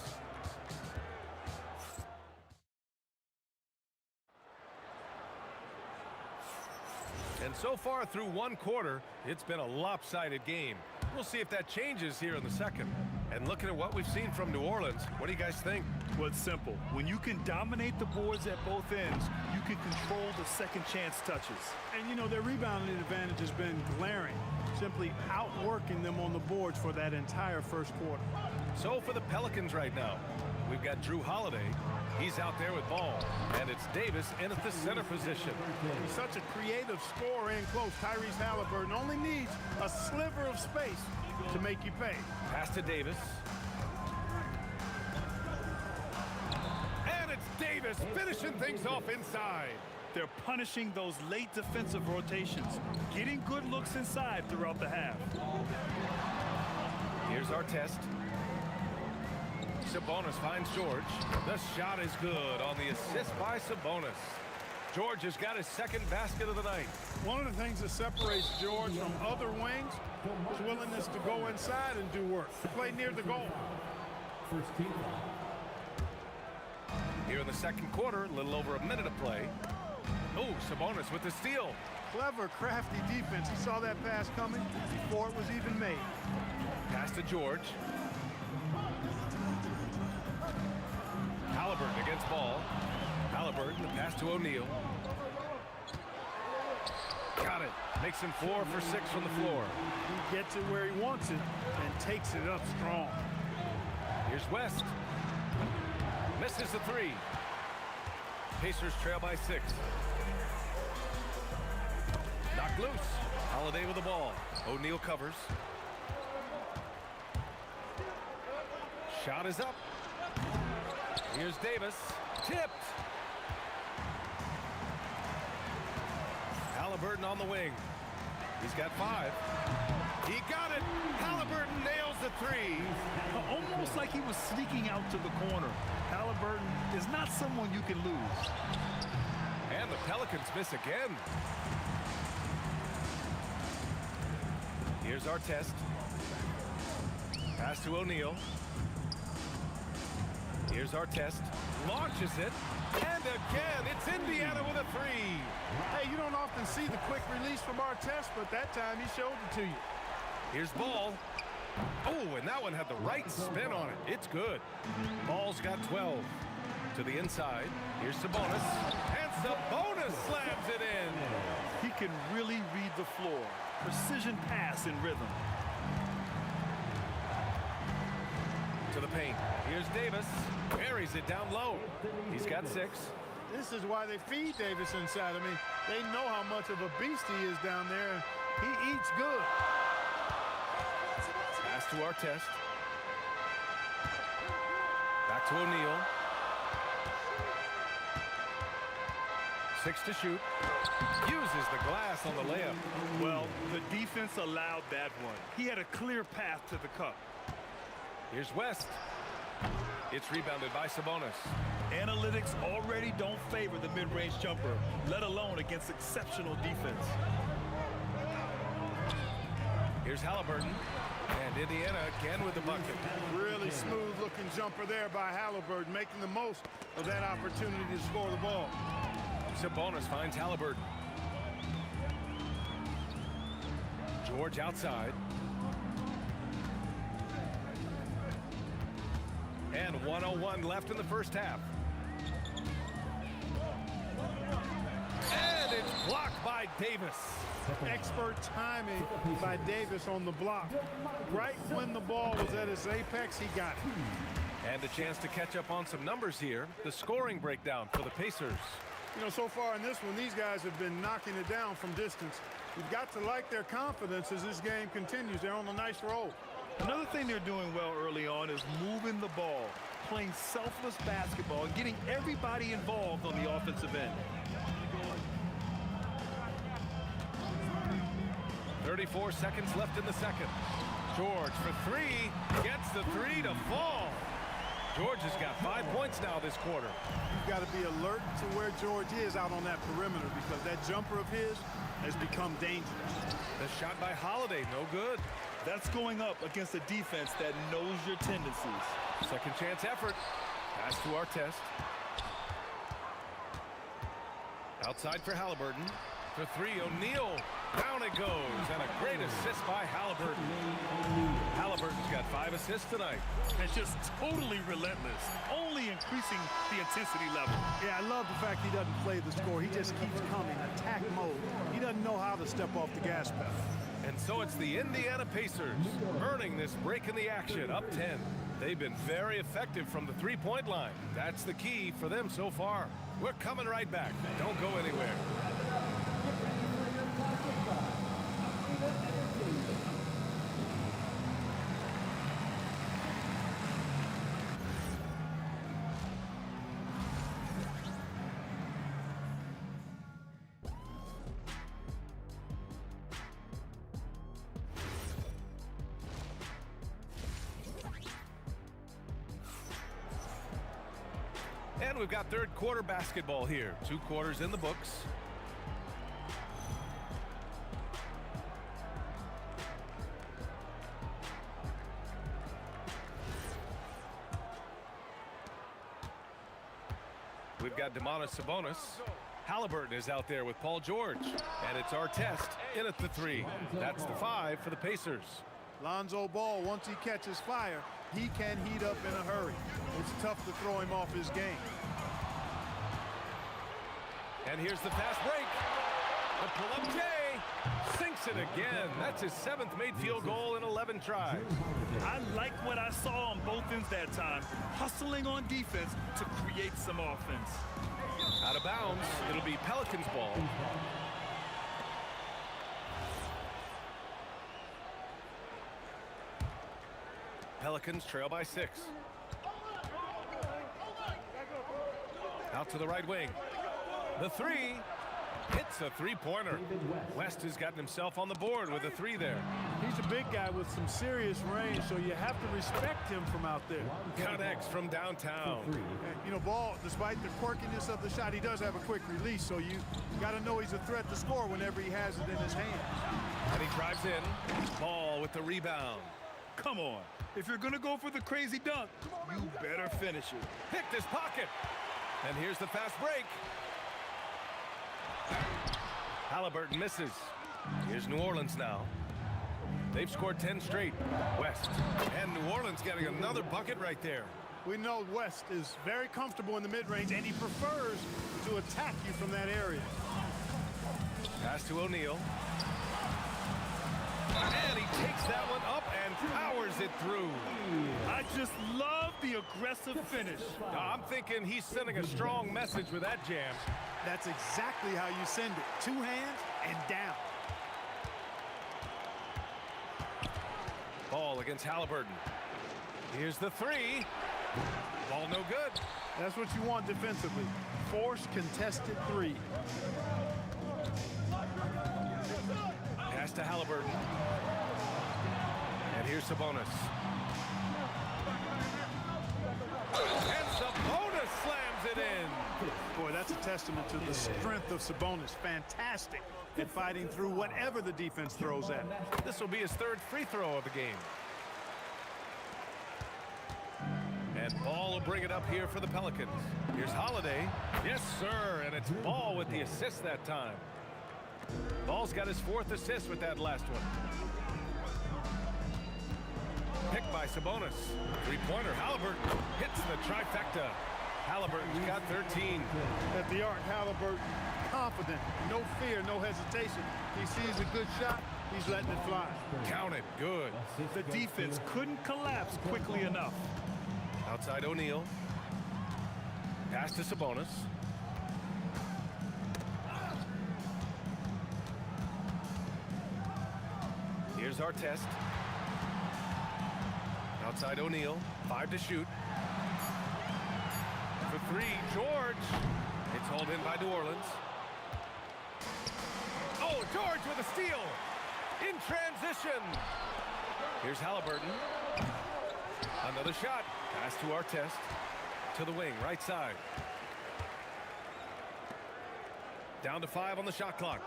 And so far through one quarter, it's been a lopsided game. We'll see if that changes here in the second. And looking at what we've seen from New Orleans, what do you guys think? Well, it's simple. When you can dominate the boards at both ends, you can control the second chance touches. And, you know, their rebounding advantage has been glaring, simply outworking them on the boards for that entire first quarter. So for the Pelicans right now, we've got Drew Holiday. He's out there with Ball. And it's Davis in at the center position. He's such a creative scorer in close. Tyrese Halliburton only needs a sliver of space to make you pay. Pass to Davis. And it's Davis finishing things off inside. They're punishing those late defensive rotations, getting good looks inside throughout the half. Here's our test. Sabonis finds George. The shot is good on the assist by Sabonis. George has got his second basket of the night. One of the things that separates George from other wings is willingness to go inside and do work, to play near the goal. Here in the second quarter, a little over a minute of play. Oh, Sabonis with the steal. Clever, crafty defense. He saw that pass coming before it was even made. Pass to George. Halliburton against Ball. Halliburton, the pass to O'Neal. Got it. Makes him 4 for 6 from the floor. He gets it where he wants it and takes it up strong. Here's West. Misses the three. Pacers trail by 6. Knocked loose. Holiday with the ball. O'Neal covers. Shot is up. Here's Davis. Tipped. Halliburton on the wing. He's got 5. He got it. Halliburton nails the three. Almost like he was sneaking out to the corner. Halliburton is not someone you can lose. And the Pelicans miss again. Here's our test. Pass to O'Neal. Here's our test. Launches it. And again, it's Indiana with a three. Hey, you don't often see the quick release from our test, but that time he showed it to you. Here's Ball. Oh, and that one had the right spin on it. It's good. Ball's got 12. To the inside. Here's Sabonis. And Sabonis slams it in. He can really read the floor. Precision pass in rhythm. To the paint. Here's Davis. Buries it down low. He's got 6. This is why they feed Davis inside. I mean, they know how much of a beast he is down there, and he eats good. Pass to our test. Back to O'Neal. 6 to shoot. Uses the glass on the layup. Well, the defense allowed that one. He had a clear path to the cup. Here's West. It's rebounded by Sabonis. Analytics already don't favor the mid-range jumper, let alone against exceptional defense. Here's Halliburton. And Indiana again with the bucket. Really smooth-looking jumper there by Halliburton, making the most of that opportunity to score the ball. Sabonis finds Halliburton. George outside. And 1:01 left in the first half. And it's blocked by Davis. Expert timing by Davis on the block. Right when the ball was at its apex, he got it. And a chance to catch up on some numbers here. The scoring breakdown for the Pacers. You know, so far in this one, these guys have been knocking it down from distance. You've got to like their confidence as this game continues. They're on a nice roll. Another thing they're doing well early on is moving the ball, playing selfless basketball, and getting everybody involved on the offensive end. 34 seconds left in the second. George for 3. Gets the 3 to fall. George has got 5 points now this quarter. You've got to be alert to where George is out on that perimeter because that jumper of his has become dangerous. The shot by Holiday, no good. That's going up against a defense that knows your tendencies. Second chance effort. Pass to Artest. Outside for Halliburton. For 3, O'Neal. Down it goes. And a great assist by Halliburton. Halliburton's got 5 assists tonight. And just totally relentless, only increasing the intensity level. Yeah, I love the fact he doesn't play the score. He just keeps coming, attack mode. He doesn't know how to step off the gas pedal. And so it's the Indiana Pacers earning this break in the action, up 10. They've been very effective from the three-point line. That's the key for them so far. We're coming right back. Don't go anywhere. And we've got third quarter basketball here. 2 quarters in the books. We've got Domantas Sabonis. Halliburton is out there with Paul George. And it's Artest in at the 3. That's the 5 for the Pacers. Lonzo Ball, once he catches fire, he can heat up in a hurry. It's tough to throw him off his game. And here's the fast break. The pull-up J sinks it again. That's his 7th made field goal in 11 tries. I like what I saw on both ends that time, hustling on defense to create some offense. Out of bounds, it'll be Pelicans ball. Pelicans trail by 6. Out to the right wing. The 3 hits a 3-pointer. West has gotten himself on the board with a 3 there. He's a big guy with some serious range, so you have to respect him from out there. Connects from downtown. You know, Ball, despite the quirkiness of the shot, he does have a quick release, so you got to know he's a threat to score whenever he has it in his hands. And he drives in. Ball with the rebound. Come on. If you're going to go for the crazy dunk, you better finish it. Picked his pocket. And here's the fast break. Halliburton misses. Here's New Orleans now. They've scored 10 straight. West. And New Orleans getting another bucket right there. We know West is very comfortable in the mid-range, and he prefers to attack you from that area. Pass to O'Neal. And he takes that one up and powers it through. I just love the aggressive finish. I'm thinking he's sending a strong message with that jam. That's exactly how you send it. 2 hands and down. Ball against Halliburton. Here's the 3. Ball no good. That's what you want defensively. Force contested three. Pass to Halliburton. And here's Sabonis. And Sabonis slams it in. Boy, that's a testament to the strength of Sabonis. Fantastic at fighting through whatever the defense throws at him. This will be his third free throw of the game. And Ball will bring it up here for the Pelicans. Here's Holiday. Yes, sir. And it's Ball with the assist that time. Ball's got his 4th assist with that last one. Picked by Sabonis. Three-pointer. Halliburton hits the trifecta. Halliburton's got 13. At the arc, Halliburton, confident, no fear, no hesitation. He sees a good shot, he's letting it fly. Count it. Good. The defense couldn't collapse quickly enough. Outside O'Neal. Pass to Sabonis. Here's Artest. Outside O'Neal. 5 to shoot. For 3, George. It's hauled in by New Orleans. Oh, George with a steal. In transition. Here's Halliburton. Another shot. Pass to Artest. To the wing, right side. Down to 5 on the shot clock.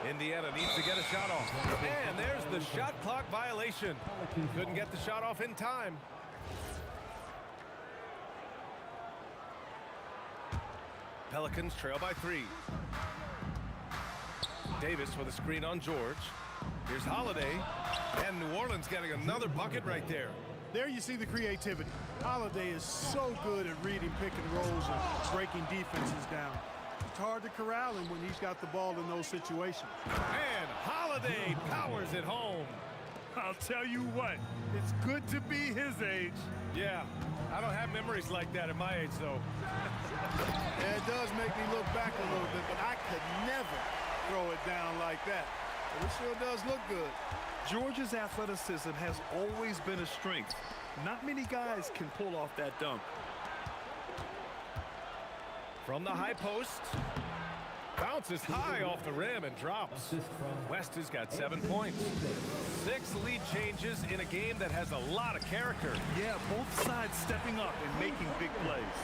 Indiana needs to get a shot off. And there's the shot clock violation. Couldn't get the shot off in time. Pelicans trail by 3. Davis with a screen on George. Here's Holiday. And New Orleans getting another bucket right there. There you see the creativity. Holiday is so good at reading pick and rolls and breaking defenses down. It's hard to corral him when he's got the ball in those situations. And Holiday powers it home. I'll tell you what, it's good to be his age. Yeah, I don't have memories like that at my age, though. Yeah, it does make me look back a little bit, but I could never throw it down like that. But it sure does look good. George's athleticism has always been a strength. Not many guys can pull off that dunk. From the high post. Bounces high off the rim and drops. West has got 7 points. 6 lead changes in a game that has a lot of character. Yeah, both sides stepping up and making big plays.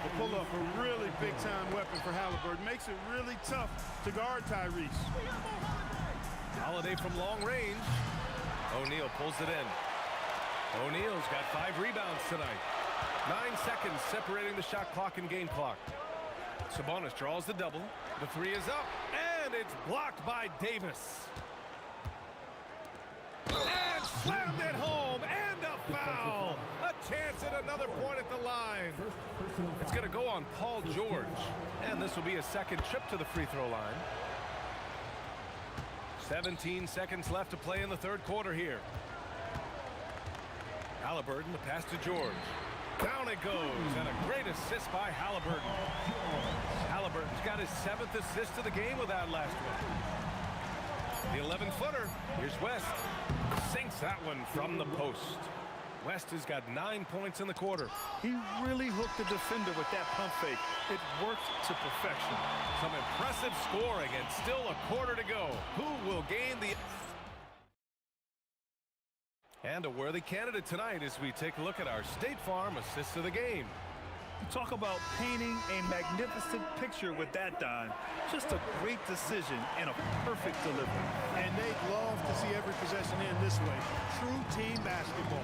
The pull-up, a really big-time weapon for Halliburton. Makes it really tough to guard Tyrese. Holiday from long range. O'Neal pulls it in. O'Neal's got 5 rebounds tonight. 9 seconds separating the shot clock and game clock. Sabonis draws the double. The 3 is up, and it's blocked by Davis. And slammed it home, and a foul. A chance at another point at the line. It's going to go on Paul George, and this will be a second trip to the free throw line. 17 seconds left to play in the third quarter here. Halliburton, the pass to George. Down it goes, and a great assist by Halliburton. Halliburton's got his 7th assist of the game with that last one. The 11-footer. Here's West. Sinks that one from the post. West has got 9 points in the quarter. He really hooked the defender with that pump fake. It worked to perfection. Some impressive scoring and still a quarter to go. Who will gain the... And a worthy candidate tonight as we take a look at our State Farm assist of the game. Talk about painting a magnificent picture with that dime. Just a great decision and a perfect delivery. And they'd love to see every possession end this way. True team basketball.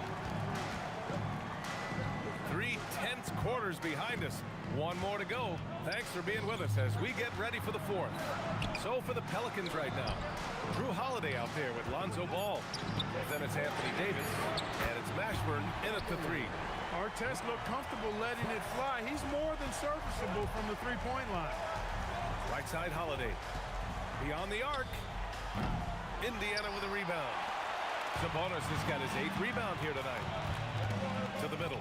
3 tense quarters behind us. 1 more to go. Thanks for being with us as we get ready for the 4th. So for the Pelicans right now, Drew Holiday out there with Lonzo Ball. Then it's Anthony Davis, and it's Mashburn in at the 3. Artest looked comfortable letting it fly. He's more than serviceable from the three-point line. Right side Holiday. Beyond the arc. Indiana with a rebound. Sabonis has got his 8th rebound here tonight. To the middle.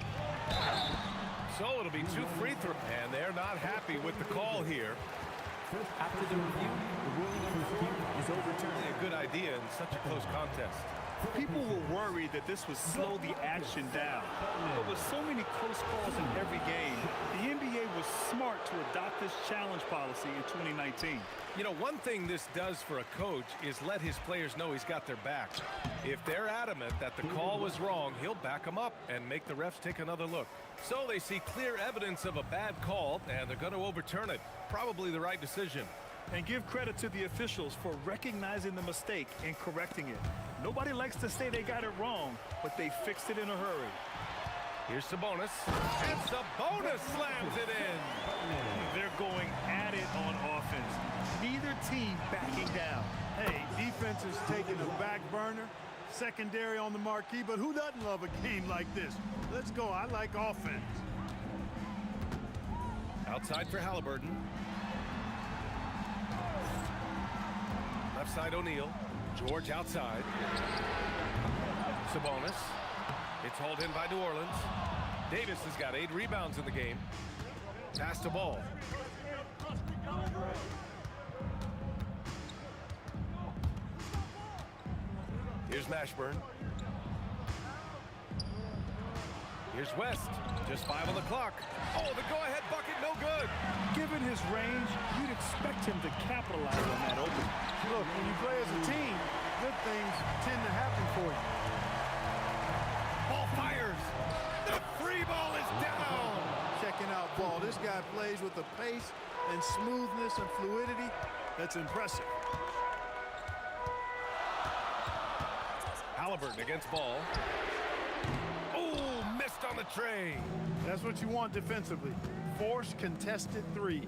So it'll be 2 free throws. And they're not happy with the call here. After the review, the ruling on this game is overturned. A good idea in such a close contest. People were worried that this would slow the action down. But with so many close calls in every game, the NBA was smart to adopt this challenge policy in 2019. You know, one thing this does for a coach is let his players know he's got their back. If they're adamant that the call was wrong, he'll back them up and make the refs take another look. So they see clear evidence of a bad call, and they're going to overturn it. Probably the right decision. And give credit to the officials for recognizing the mistake and correcting it. Nobody likes to say they got it wrong, but they fixed it in a hurry. Here's Sabonis, and Sabonis slams it in. They're going at it on offense. Neither team backing down. Hey, defense is taking a back burner, secondary on the marquee, but who doesn't love a game like this? Let's go. I like offense. Outside for Halliburton. Left side O'Neal. George outside. Sabonis. It's hauled in by New Orleans. Davis has got 8 rebounds in the game. Pass to Ball. Here's Mashburn. Here's West. Just 5 on the clock. Oh, the go-ahead bucket, no good. Given his range, you'd expect him to capitalize on that opening. Look, when you play as a team, good things tend to happen for you. Ball fires. The free ball is down. Checking out Ball. This guy plays with a pace and smoothness and fluidity that's impressive. Halliburton against Ball. Oh, missed on the tray. That's what you want defensively. Force contested three.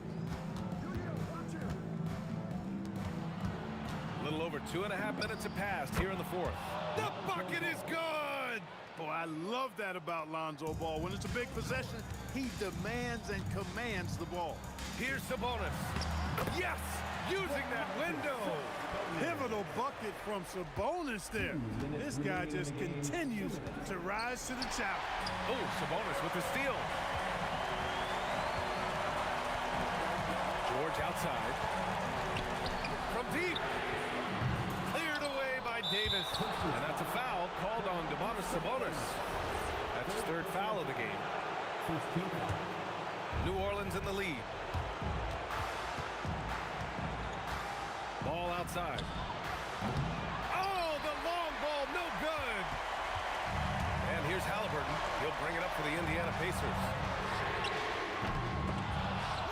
A little over 2.5 minutes have passed here in the fourth. The bucket is good. Boy, I love that about Lonzo Ball. When it's a big possession, he demands and commands the ball. Here's Sabonis. Yes, using that window. Pivotal bucket from Sabonis there. This guy just continues to rise to the challenge. Oh, Sabonis with the steal. George outside. From deep. Cleared away by Davis. And that's a foul called on Domantas Sabonis. That's his 3rd foul of the game. New Orleans in the lead. Ball outside. Oh, the long ball, no good. And here's Halliburton. He'll bring it up for the Indiana Pacers.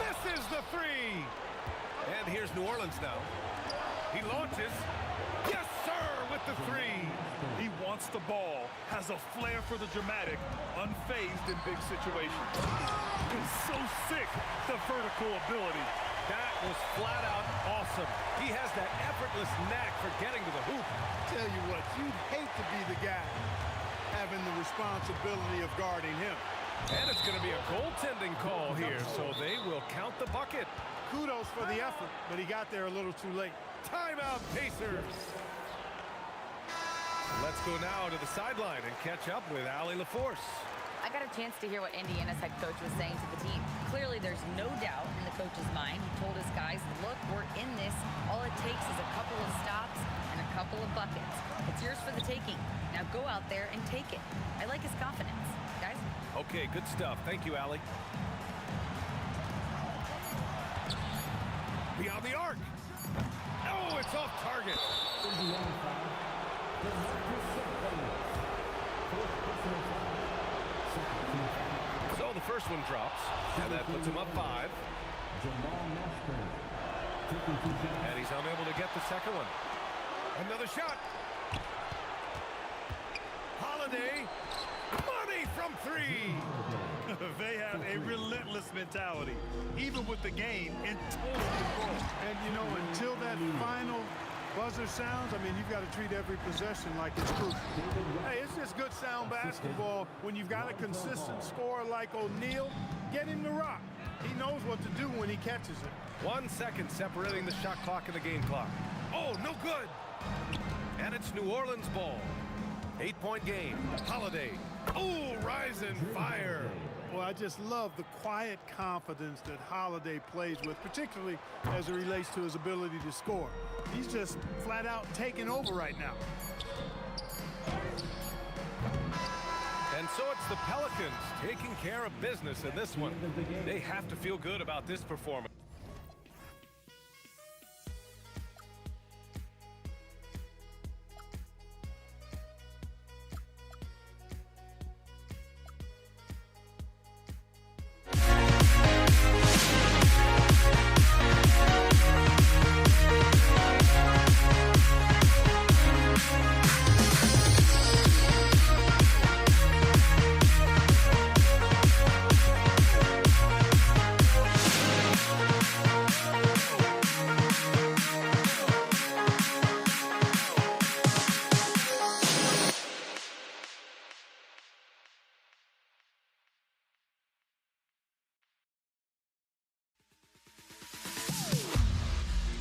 Misses the 3. And here's New Orleans now. He launches. Yes, sir, with the 3. He wants the ball, has a flair for the dramatic, unfazed in big situations. It's so sick, the vertical ability. That was flat out awesome. He has that effortless knack for getting to the hoop. Tell you what, you'd hate to be the guy having the responsibility of guarding him. And it's going to be a goaltending call here, so they will count the bucket. Kudos for the effort, but he got there a little too late. Timeout, Pacers. Let's go now to the sideline and catch up with Allie LaForce. I got a chance to hear what Indiana's head coach was saying to the team. Clearly, there's no doubt in the coach's mind. He told his guys, look, we're in this. All it takes is a couple of stops and a couple of buckets. It's yours for the taking. Now go out there and take it. I like his confidence. Guys? Okay, good stuff. Thank you, Allie. Beyond the arc. Oh, it's off target. So the first one drops, and that puts him up 5. And he's unable to get the second one. Another shot. Holiday. Money from 3. They have a relentless mentality, even with the game in total control. And, you know, until that final buzzer sounds, I mean, you've got to treat every possession like it's crucial. Hey, it's just good sound basketball when you've got a consistent scorer like O'Neal. Get him to rock. He knows what to do when he catches it. 1 second separating the shot clock and the game clock. Oh, no good. And it's New Orleans ball. 8-point game. Holiday. Oh, rise and fire. Well, I just love the quiet confidence that Holiday plays with, particularly as it relates to his ability to score. He's just flat out taking over right now. so it's the Pelicans taking care of business in this one. They have to feel good about this performance.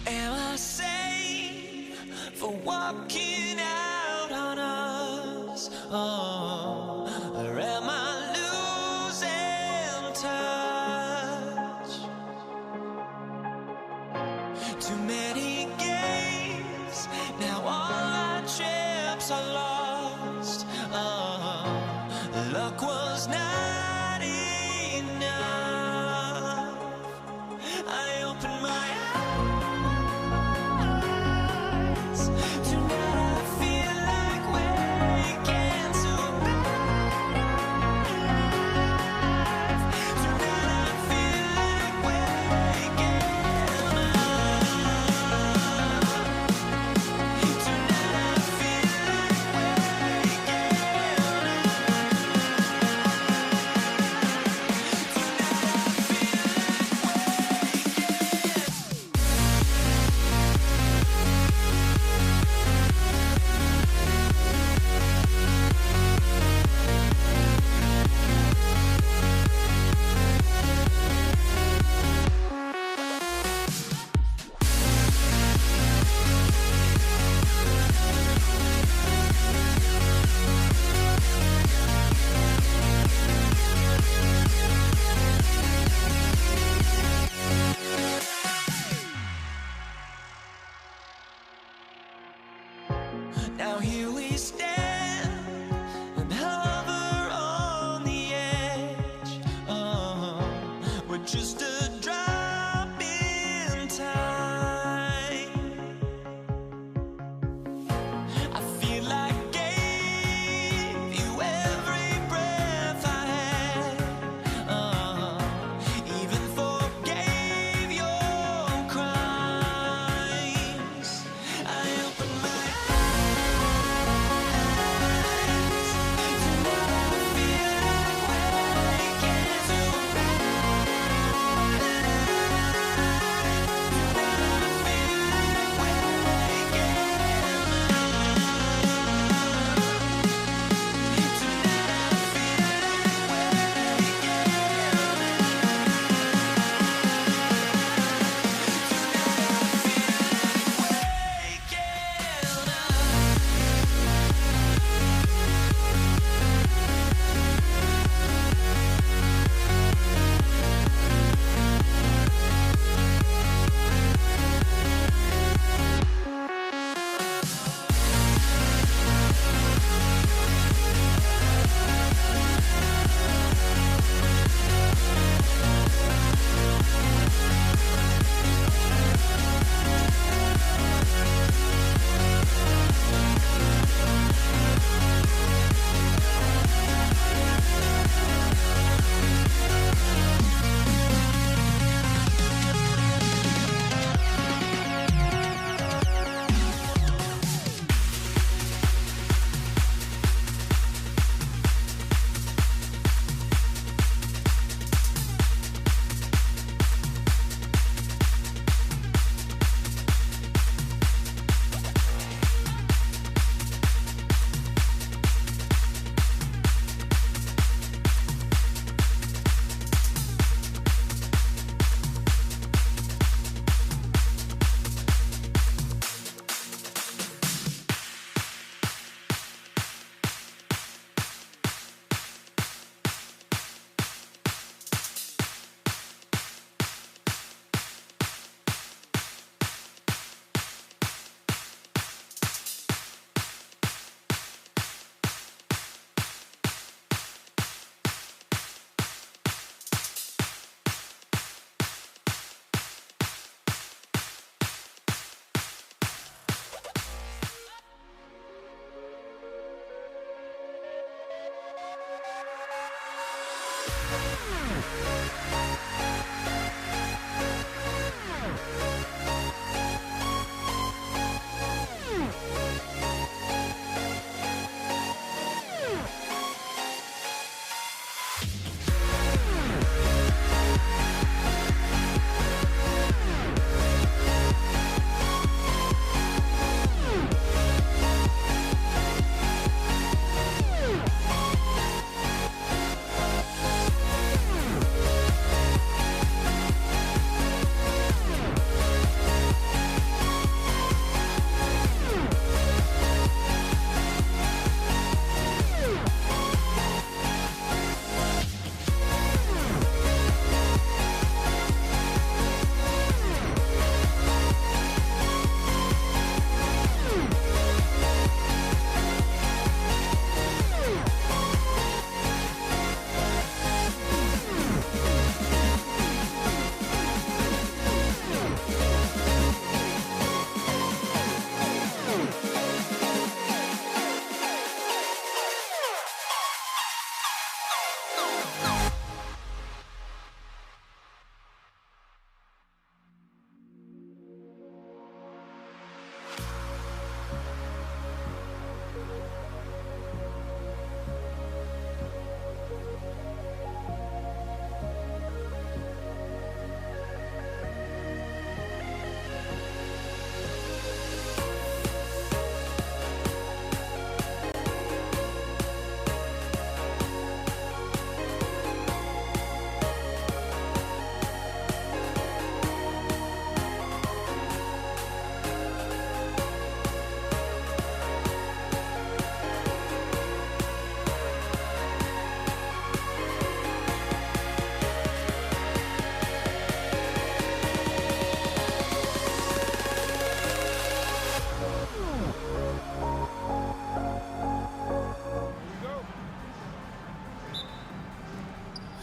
Am I safe for walking out on us? Oh, or am I losing touch? Too many games, now all our chips are lost. Oh, luck was not enough. I opened my eyes. Tonight I feel like waking to life. Tonight I feel like waking up. Tonight I feel like waking up.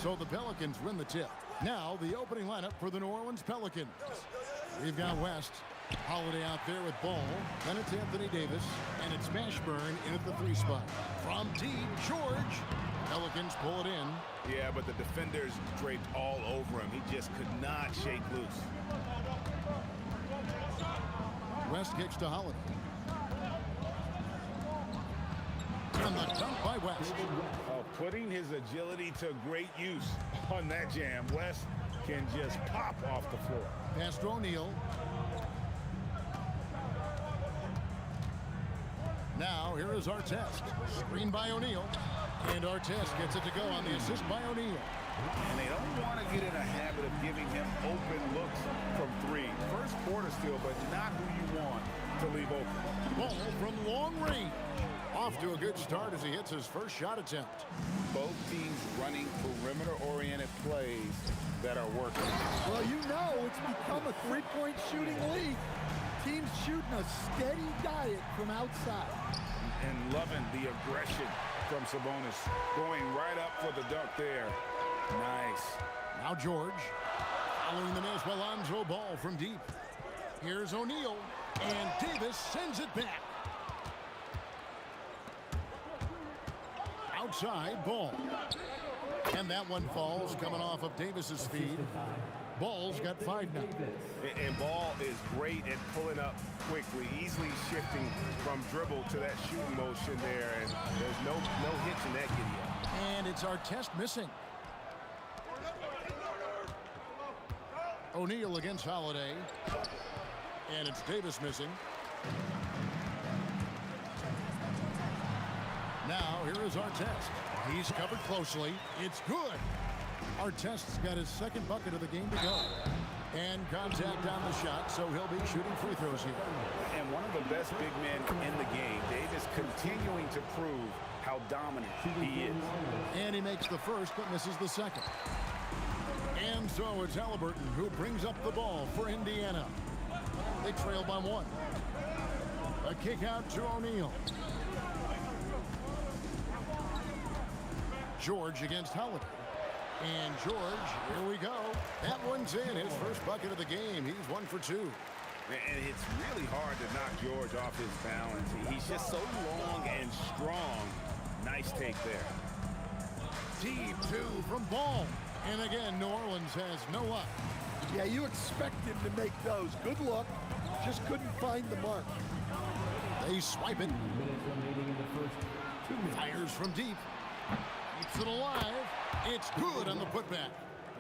So the Pelicans win the tip. Now the opening lineup for the New Orleans Pelicans. We've got West. Holiday out there with Ball. Then it's Anthony Davis. And it's Mashburn in at the 3 spot. From deep, George. Pelicans pull it in. Yeah, but the defenders draped all over him. He just could not shake loose. West kicks to Holiday. And the dunk by West. Putting his agility to great use on that jam. West can just pop off the floor. Pass to O'Neal. Now here is Artest. Screen by O'Neal. And Artest gets it to go on the assist by O'Neal. And they don't want to get in a habit of giving him open looks from 3. First quarter still, but not who you want to leave open. Ball from long range. Off to a good start as he hits his first shot attempt. Both teams running perimeter-oriented plays that are working. Well, you know it's become a three-point shooting league. Teams shooting a steady diet from outside. And loving the aggression from Sabonis. Going right up for the dunk there. Nice. Now George. Following the miss by Lonzo Ball from deep. Here's O'Neal. And Davis sends it back. Outside, Ball. And that one falls coming off of Davis's feed. Ball's got 5 now. And Ball is great at pulling up quickly, easily shifting from dribble to that shooting motion there. And there's no hitch in that giddy up. And it's Artest missing. O'Neal against Holiday. And it's Davis missing. Now, here is Artest. He's covered closely. It's good. Artest's got his second bucket of the game to go. And contact on the shot, so he'll be shooting free throws here. And one of the best big men in the game. Davis continuing to prove how dominant he is. And he makes the first, but misses the second. And so it's Halliburton who brings up the ball for Indiana. They trail by 1. A kick out to O'Neal. George against Holiday. And George, here we go. That one's in. His first bucket of the game. He's 1 for 2. And it's really hard to knock George off his balance. He's just so long and strong. Nice take there. Deep two from Ball. And again, New Orleans has no luck. Yeah, you expect him to make those. Good luck. Just couldn't find the mark. They swipe it. Minutes remaining in the first 2 minutes. Fires from deep. Keeps it alive. It's good on the putback.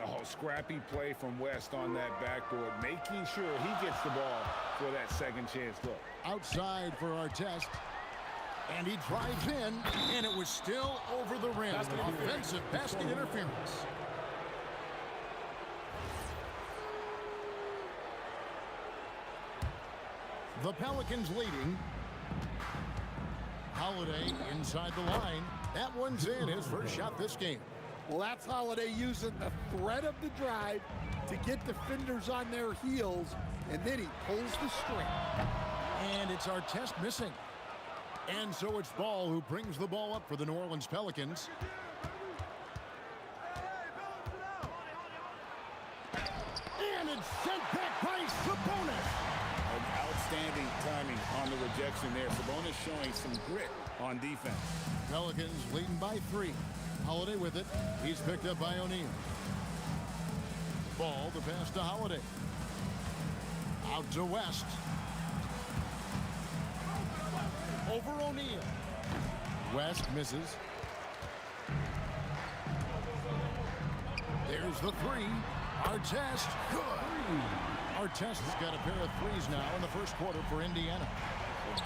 Oh, scrappy play from West on that backboard, making sure he gets the ball for that second chance look. Outside for our test. And he drives in, and it was still over the rim. Offensive basket interference. The Pelicans leading. Holiday inside the line. That one's in, his first shot this game. Well, that's Holiday using the threat of the drive to get defenders on their heels, and then he pulls the string. And it's our test missing. And so it's Ball who brings the ball up for the New Orleans Pelicans. And it's sent back by Sabonis. Outstanding timing on the rejection there. Sabonis showing some grit on defense. Pelicans leading by 3. Holiday with it. He's picked up by O'Neal. Ball, the pass to Holiday. Out to West. Over O'Neal. West misses. There's the 3. Artest, good. Artest has got a pair of threes now in the first quarter for Indiana.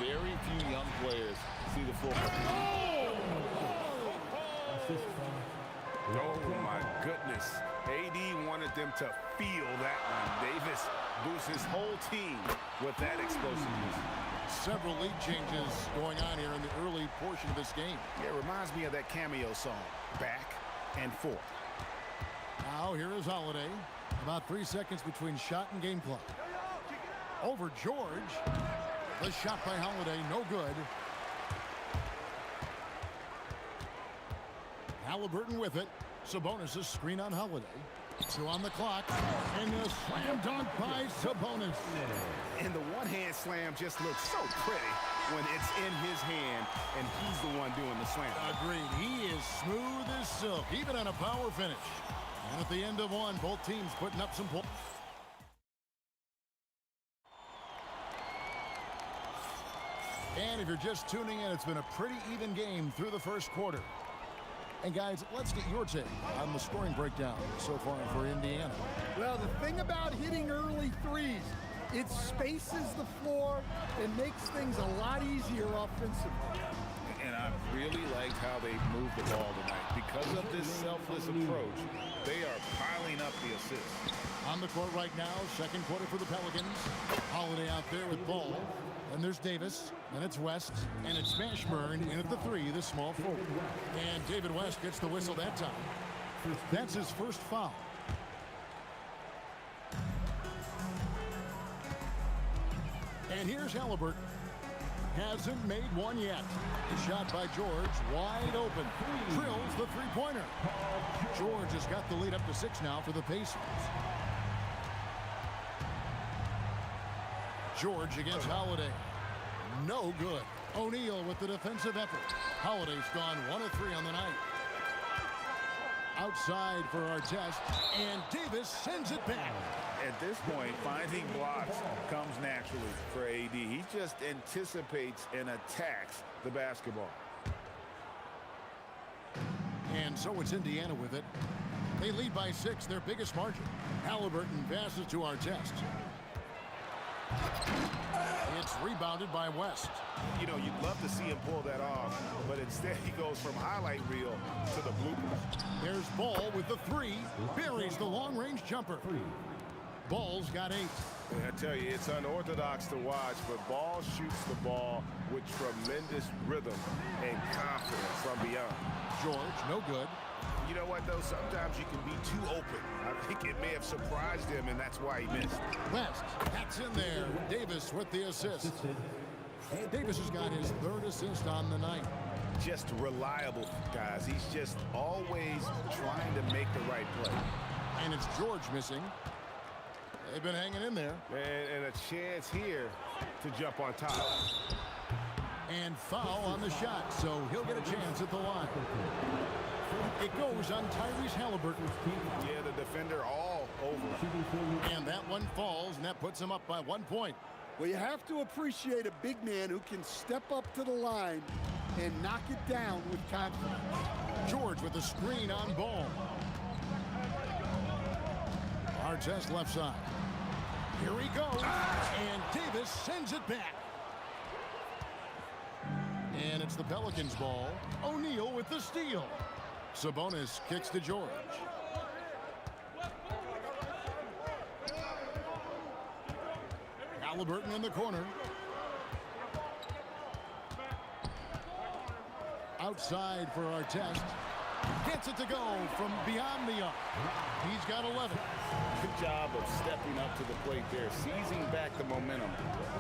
Very few young players see the floor. Oh my goodness. AD wanted them to feel that one. Davis boosts his whole team with that explosiveness. Several lead changes going on here in the early portion of this game. Yeah, it reminds me of that cameo song, Back and Forth. Now here is Holiday. About 3 seconds between shot and game clock. Over George. The shot by Holiday, no good. Halliburton with it. Sabonis' screen on Holiday. 2 on the clock. And a slam dunk by Sabonis. And the one-hand slam just looks so pretty when it's in his hand and he's the one doing the slam. Agreed. He is smooth as silk, even on a power finish. And at the end of one, both teams putting up some points. And if you're just tuning in, it's been a pretty even game through the first quarter. And guys, let's get your take on the scoring breakdown so far for Indiana. Well, the thing about hitting early threes, it spaces the floor and makes things a lot easier offensively. And I really liked how they moved the ball tonight. Because of this selfless approach, they are piling up the assists. On the court right now, second quarter for the Pelicans. Holiday out there with Ball. And there's Davis, and it's West, and it's Mashburn in at the 3, the small forward. And David West gets the whistle that time. That's his first foul. And here's Halliburton. Hasn't made one yet. The shot by George, wide open. Drills the three-pointer. George has got the lead up to 6 now for the Pacers. George against Holiday. No good. O'Neal with the defensive effort. Holiday's gone 1 of 3 on the night. Outside for Artest, and Davis sends it back. At this point, finding blocks comes naturally for AD. He just anticipates and attacks the basketball. And so it's Indiana with it. They lead by 6, their biggest margin. Halliburton passes to Artest. It's rebounded by West. You know, you'd love to see him pull that off, but instead he goes from highlight reel to the bloopers. There's Ball with the 3, buries the long-range jumper. Ball's got 8. I tell you, it's unorthodox to watch, but Ball shoots the ball with tremendous rhythm and confidence from beyond. George, no good. You know what, though? Sometimes you can be too open. I think it may have surprised him, and that's why he missed. West, that's in there. Davis with the assist. Davis has got his 3rd assist on the night. Just reliable, guys. He's just always trying to make the right play. And it's George missing. They've been hanging in there. And a chance here to jump on top. And foul on the shot, so he'll get a chance at the line. It goes on Tyrese Halliburton. Yeah, the defender all over. And that one falls, and that puts him up by 1 point. Well, you have to appreciate a big man who can step up to the line and knock it down with confidence. George with the screen on Ball. Artest left side. Here he goes, and Davis sends it back. And it's the Pelicans' ball. O'Neal with the steal. Sabonis kicks to George. Halliburton in the corner. Outside for Artest. Gets it to go from beyond the arc. He's got 11. Good job of stepping up to the plate there, seizing back the momentum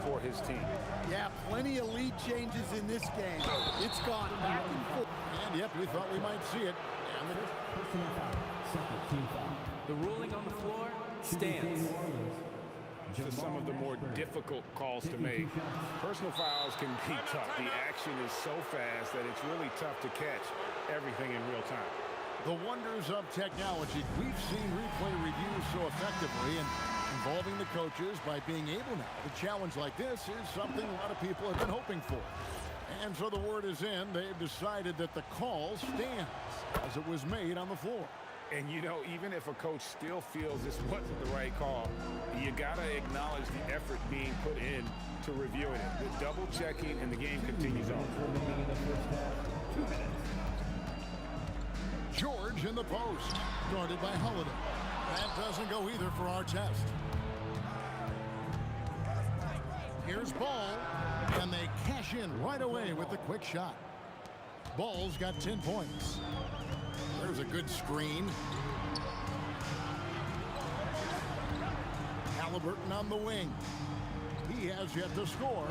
for his team. Yeah, plenty of lead changes in this game. It's gone back and forth. And yep, we thought we might see it. And it is. Personal foul. Second team foul. The ruling on the floor stands. To some of the more difficult calls to make. Personal fouls can be tough. The action is so fast that it's really tough to catch everything in real time. The wonders of technology. We've seen replay reviews so effectively and involving the coaches by being able now to challenge like this is something a lot of people have been hoping for. And so the word is in. They've decided that the call stands as it was made on the floor. And you know, even if a coach still feels this wasn't the right call, you gotta acknowledge the effort being put in to reviewing it. The double checking and the game continues on. George in the post, guarded by Holiday. That doesn't go either for Artest. Here's Ball, and they cash in right away with the quick shot. Ball's got 10 points. There's a good screen. Halliburton on the wing. He has yet to score.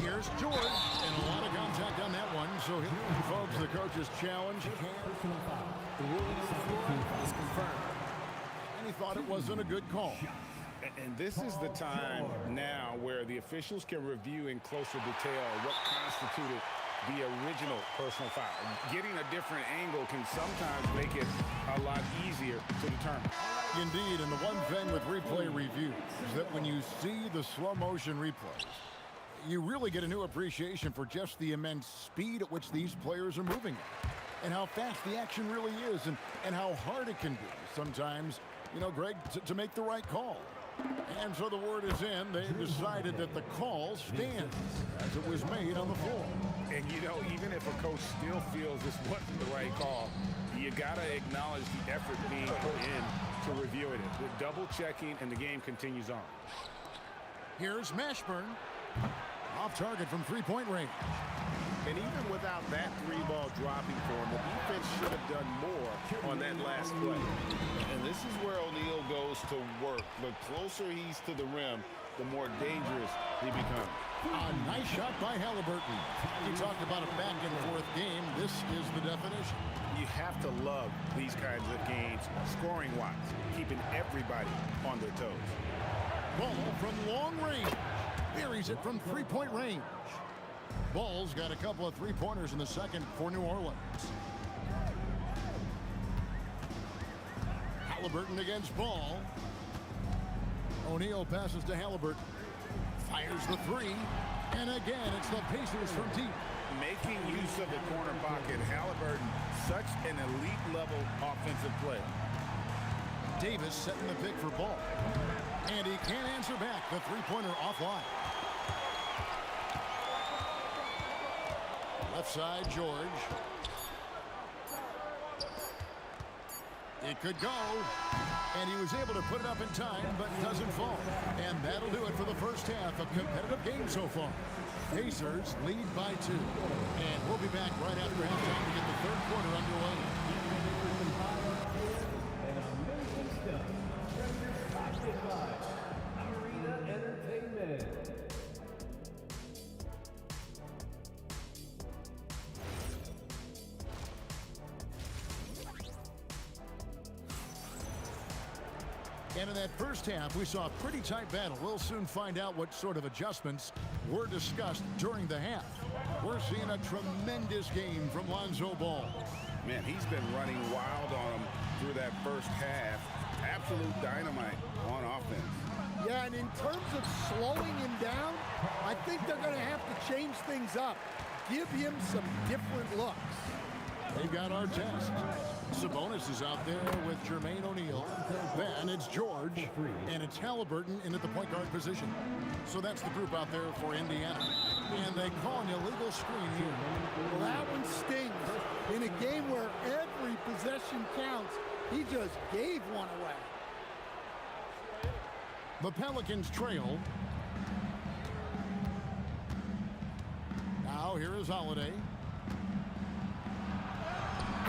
Here's George, and a lot of contact on that one. So, folks, the coach's challenge. The ruling on the floor is confirmed. And he thought it wasn't a good call. And this is the time now where the officials can review in closer detail what constituted the original personal foul. Getting a different angle can sometimes make it a lot easier to determine. Indeed, and the one thing with replay reviews is that when you see the slow motion replays, you really get a new appreciation for just the immense speed at which these players are moving at, and how fast the action really is, and how hard it can be sometimes, you know, Greg, to make the right call. And so the word is in. They've decided that the call stands as it was made on the floor. And you know, even if a coach still feels this wasn't the right call, you gotta acknowledge the effort being put in to reviewing it. The double checking and the game continues on. Here's Mashburn. Off target from three-point range. And even without that three ball dropping for him, the defense should have done more on that last play. And this is where O'Neal goes to work. The closer he's to the rim, the more dangerous he becomes. A nice shot by Halliburton. You talked about a back-and-forth game. This is the definition. You have to love these kinds of games, scoring-wise, keeping everybody on their toes. Ball from long range. Buries it from three-point range. Ball's got a couple of three-pointers in the second for New Orleans. Halliburton against Ball. O'Neal passes to Halliburton. Fires the three. And again, it's the Pacers from deep. Making use of the corner pocket, Halliburton, such an elite-level offensive player. Davis setting the pick for Ball. And he can't answer back. The three-pointer offline. Left side, George. It could go. And he was able to put it up in time, but doesn't fall. And that'll do it for the first half. A competitive game so far. Pacers lead by 2. And we'll be back right after halftime to get the third quarter underway. And amazing stuff. Presented by Arena Entertainment. And in that first half, we saw a pretty tight battle. We'll soon find out what sort of adjustments were discussed during the half. We're seeing a tremendous game from Lonzo Ball. Man, he's been running wild on him through that first half. Absolute dynamite on offense. Yeah, and in terms of slowing him down, I think they're going to have to change things up. Give him some different looks. They got our test. Sabonis is out there with Jermaine O'Neal. Then it's George, and it's Halliburton in at the point guard position. So that's the group out there for Indiana. And they call an illegal screen here. Well, that one stings. In a game where every possession counts, he just gave one away. The Pelicans trail. Now here is Holiday.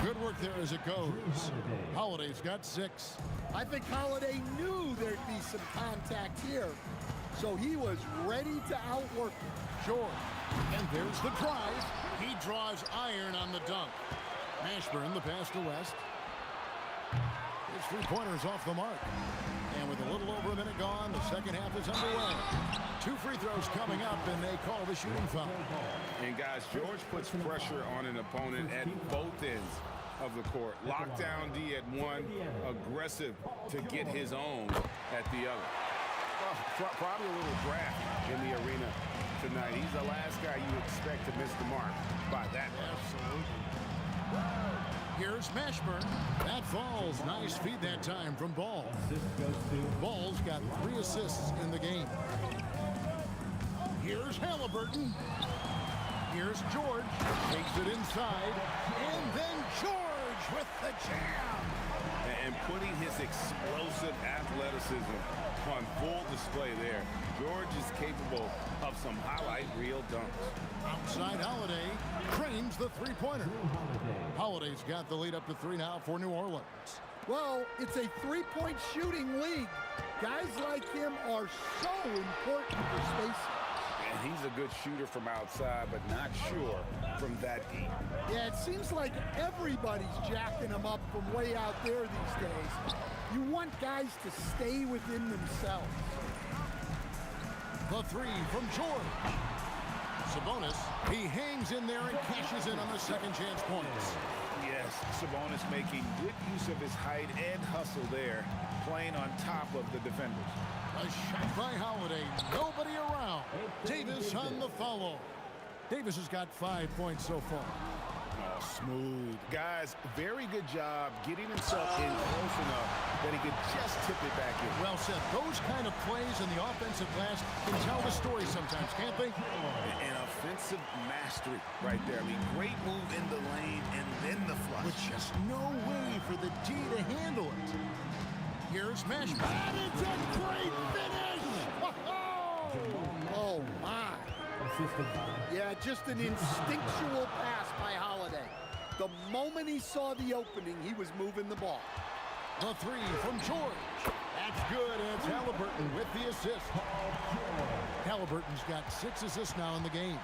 Good work there as it goes. Holiday's got 6. I think Holiday knew there'd be some contact here, so he was ready to outwork it. George. And there's the drive. He draws iron on the dunk. Mashburn, the pass to West. His three-pointer's off the mark. And with a little over a minute gone, the second half is underway. 2 free throws coming up, and they call the shooting foul. And guys, George puts pressure on an opponent at both ends of the court. Lockdown D at one, aggressive to get his own at the other. Well, probably a little draft in the arena tonight. He's the last guy you expect to miss the mark by that. Absolutely. Here's Mashburn. That falls. Nice feed that time from Ball. Ball's got 3 assists in the game. Here's Halliburton. Here's George. Takes it inside. And then George with the jam. And putting his explosive athleticism on full display there. George is capable of some highlight reel dunks. Outside Holiday cranes the three-pointer. Holiday's got the lead up to 3 now for New Orleans. Well, it's a three-point shooting league. Guys like him are so important for spacing. And he's a good shooter from outside, but not sure from that deep. Yeah, it seems like everybody's jacking him up from way out there these days. You want guys to stay within themselves. The 3 from George. Sabonis, he hangs in there and cashes in on the second chance points. Yes, Sabonis making good use of his height and hustle there, playing on top of the defenders. A shot by Holiday. Nobody around. Davis on the follow. Davis has got 5 points so far. Oh, smooth. Guys, very good job getting himself in close enough that he could just tip it back in. Well said. Those kind of plays in the offensive glass can tell the story sometimes, can't they? An offensive mastery right there. I mean, great move in the lane and then the flush. With just no way for the D to handle it. Here's Mashburn. And it's a great finish! Oh, my. Yeah, just an instinctual pass by Holiday. The moment he saw the opening, he was moving the ball. The 3 from George. That's good, and it's Halliburton with the assist. Halliburton's got 6 assists now in the game.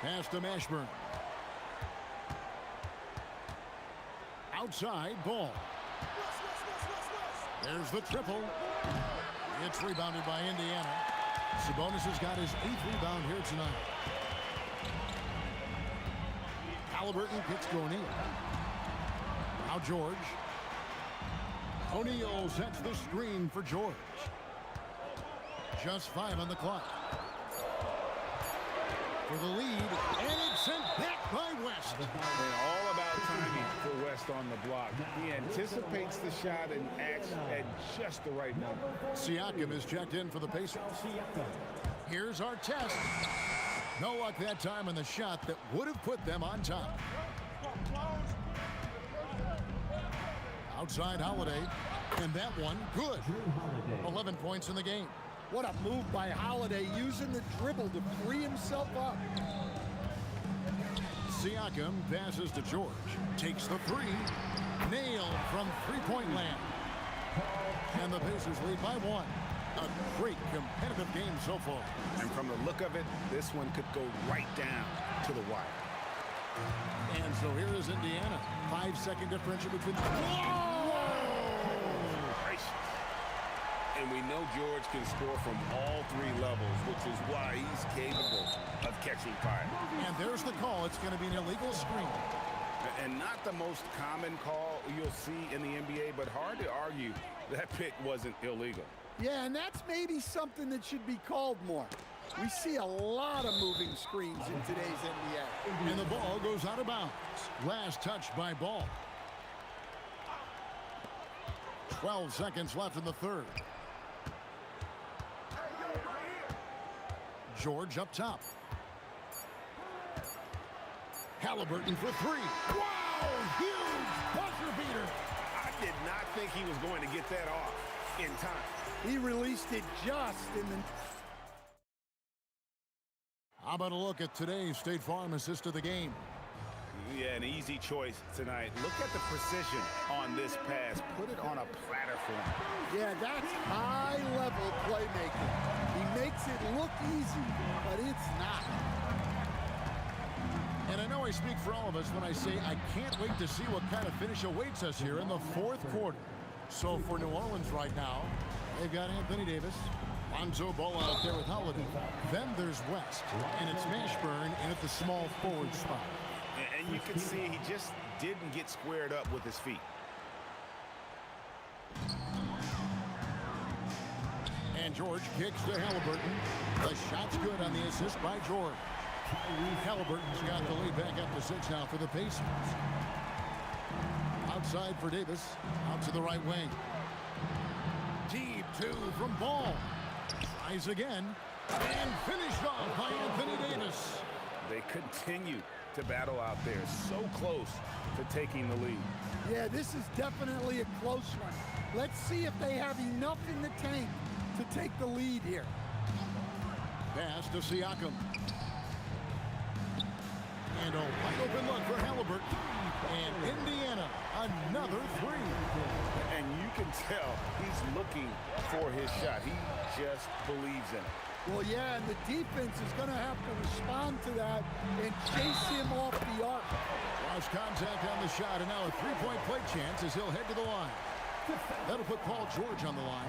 Pass to Mashburn. Outside, Ball. There's the triple. It's rebounded by Indiana. Sabonis has got his 8th rebound here tonight. Halliburton kicks to O'Neal. Now George. O'Neal sets the screen for George. Just 5 on the clock. For the lead, and it's sent back by West. And all about timing for West on the block. He anticipates the shot and acts at just the right moment. Siakam is checked in for the Pacers. Here's our test. No luck that time on the shot that would have put them on top. Outside Holiday, and that one good. 11 points in the game. What a move by Holiday, using the dribble to free himself up. Siakam passes to George. Takes the 3. Nailed from three-point land. And the Pacers lead by 1. A great competitive game so far. And from the look of it, this one could go right down to the wire. And so here is Indiana. 5-second differential between them. Whoa! And we know George can score from all three levels, which is why he's capable of catching fire. And there's the call. It's going to be an illegal screen. And not the most common call you'll see in the NBA, but hard to argue that pick wasn't illegal. Yeah, and that's maybe something that should be called more. We see a lot of moving screens in today's NBA. And the ball goes out of bounds. Last touch by Ball. 12 seconds left in the third. George up top. Halliburton for three. Wow! Huge buzzer beater. I did not think he was going to get that off in time. He released it just in the... How about a look at today's State Farm assist of the game? Yeah, an easy choice tonight. Look at the precision on this pass. Put it on a platter for him. Yeah, that's high-level playmaking. He makes it look easy, but it's not. And I know I speak for all of us when I say I can't wait to see what kind of finish awaits us here in the fourth quarter. So for New Orleans right now, they've got Anthony Davis, Lonzo Ball out there with Holiday. Then there's West, and it's Mashburn in at the small forward spot. And you can see he just didn't get squared up with his feet. And George kicks to Halliburton. The shot's good on the assist by George. Halliburton's got the lead back up to 6 now for the Pacers. Outside for Davis. Out to the right wing. Deep two from Ball. Tries again. And finished off by Anthony Davis. They continue to battle out there. So close to taking the lead. Yeah, this is definitely a close one. Let's see if they have enough in the tank to take the lead here. Pass to Siakam. And a wide open look for Halliburton. And Indiana, another three. And you can tell he's looking for his shot. He just believes in it. Well, yeah, and the defense is going to have to respond to that and chase him off the arc. Lost contact on the shot, and now a three-point play chance as he'll head to the line. That'll put Paul George on the line.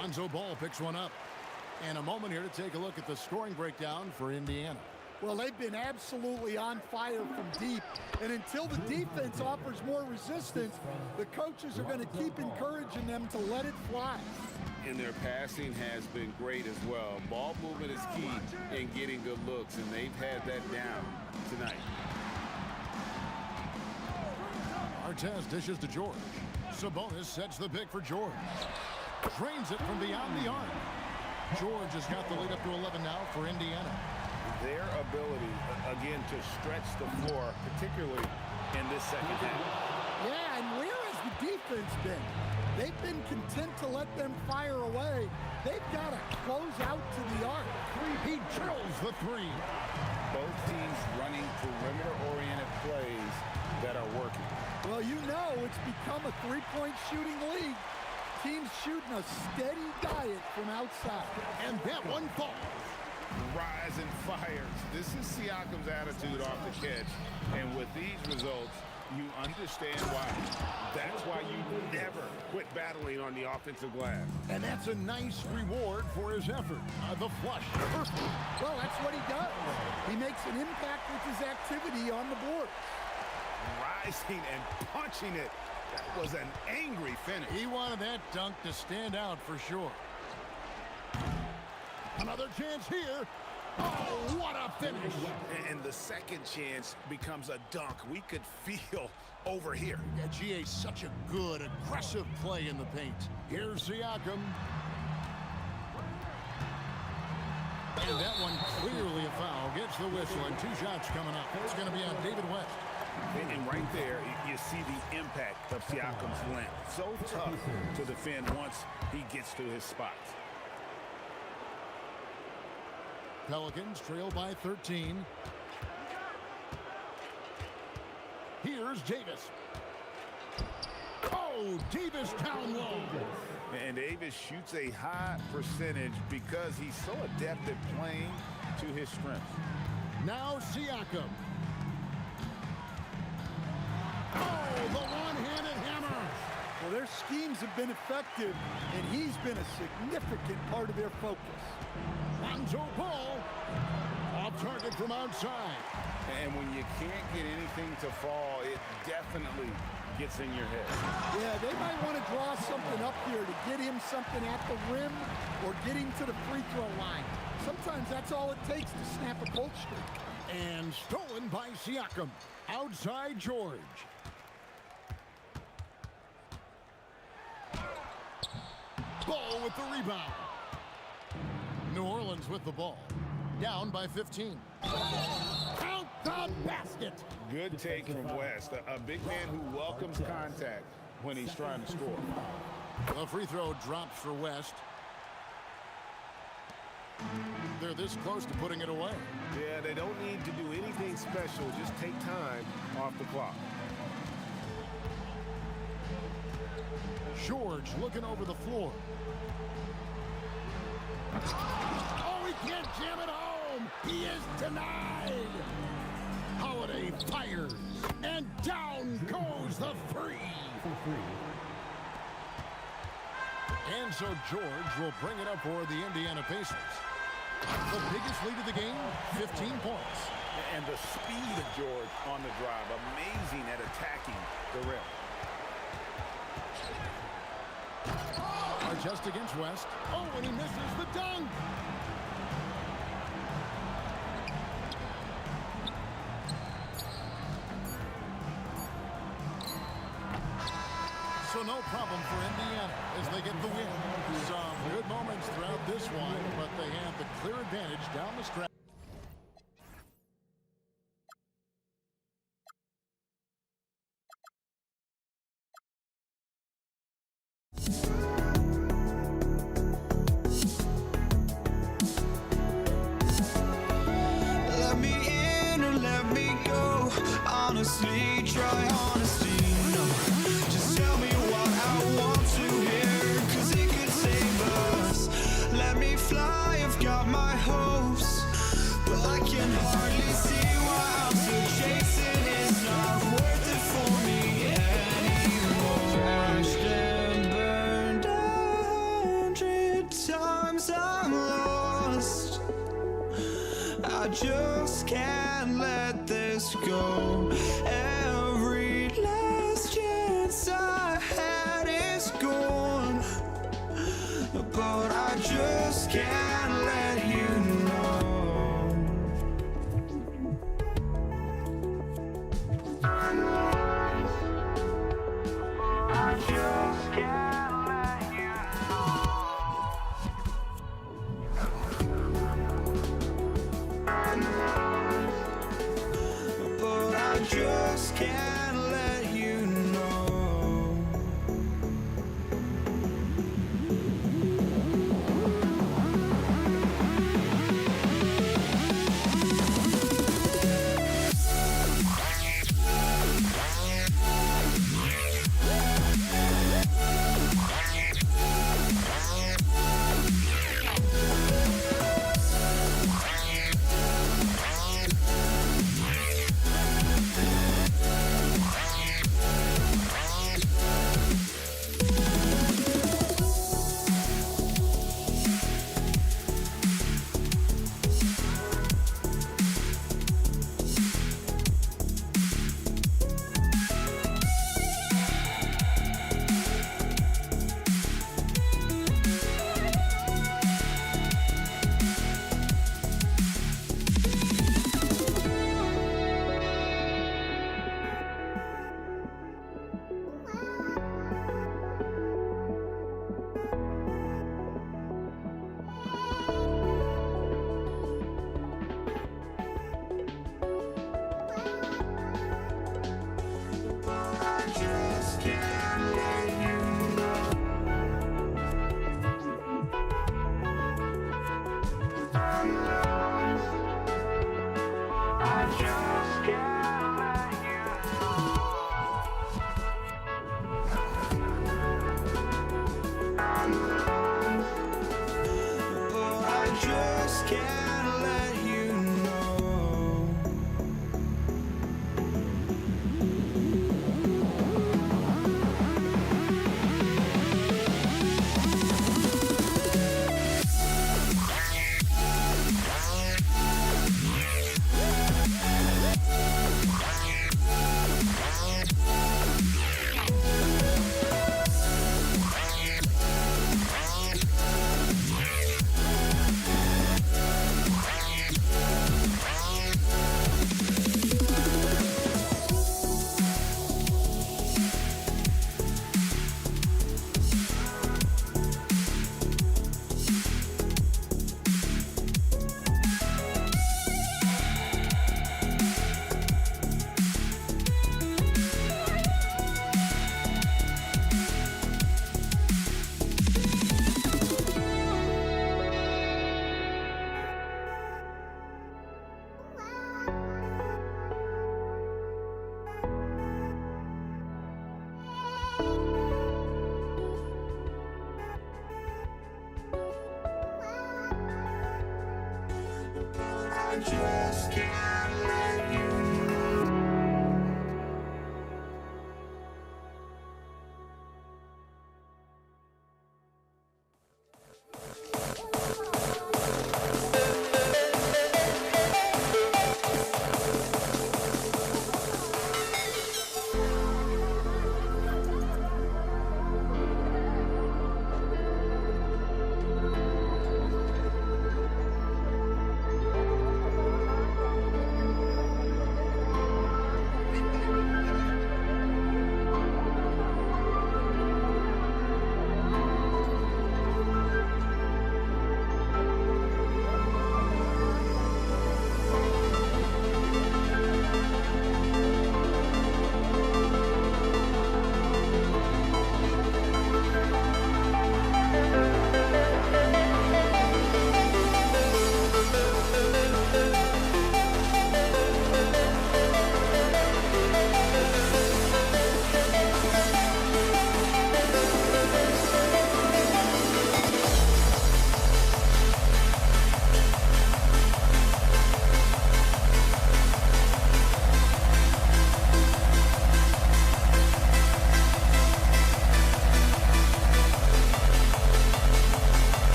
Lonzo Ball picks one up. And a moment here to take a look at the scoring breakdown for Indiana. Well, they've been absolutely on fire from deep. And until the defense offers more resistance, the coaches are going to keep encouraging them to let it fly. And their passing has been great as well. Ball movement is key in getting good looks, and they've had that down tonight. Artest dishes to George. Sabonis sets the pick for George. Drains it from beyond the arc. George has got the lead up to 11 now for Indiana. Their ability, again, to stretch the floor, particularly in this second half. Yeah, and where has the defense been? They've been content to let them fire away. They've got to close out to the arc. He drills the three. Both teams running perimeter-oriented plays that are working. Well, you know it's become a three-point shooting league. Teams shooting a steady diet from outside. And that one falls. Rise and fires. This is Siakam's attitude off the catch. And with these results, you understand why. That's why you never quit battling on the offensive glass. And that's a nice reward for his effort. The flush. Perfect. Well, that's what he does. He makes an impact with his activity on the board. Rising and punching it. That was an angry finish. He wanted that dunk to stand out for sure. Another chance here. Oh, what a finish. And the second chance becomes a dunk. We could feel over here. Yeah, GA, such a good, aggressive play in the paint. Here's Siakam. And that one clearly a foul. Gets the whistle, and 2 shots coming up. It's going to be on David West. And right there, you see the impact of Siakam's length. So tough to defend once he gets to his spots. Pelicans trail by 13. Here's Davis. Oh, Davis down low. And Davis shoots a high percentage because he's so adept at playing to his strengths. Now Siakam. Oh, the one-handed hammer. Well, their schemes have been effective, and he's been a significant part of their focus. Lonzo Ball, off target from outside. And when you can't get anything to fall, it definitely gets in your head. Yeah, they might want to draw something up here to get him something at the rim or get him to the free throw line. Sometimes that's all it takes to snap a cold streak. And stolen by Siakam. Outside George. Ball with the rebound. New Orleans with the ball. Down by 15. Count the basket. Good take from West. A big man who welcomes contact when he's trying to score. The free throw drops for West. They're this close to putting it away. Yeah, they don't need to do anything special. Just take time off the clock. George looking over the floor. Oh, he can't jam it home. He is denied. Holiday fires. And down goes the three. And so George will bring it up for the Indiana Pacers. The biggest lead of the game, 15 points. And the speed of George on the drive, amazing at attacking the rim. Just against West. Oh, and he misses the dunk. So no problem for Indiana as they get the win. Some good moments throughout this one, but they have the clear advantage down the stretch. Let me in or let me go. Honestly, try honesty. No, just tell me what I want to hear, 'cause it could save us. Let me fly, I've got my hopes, but I can hardly see why I'm still chasing. It's not worth it for me anymore. Crashed and burned 100 times, I'm lost. I just can't let this go. Every last chance I had is gone, but I just can't let you know. I just can't let you but I just can't let you know.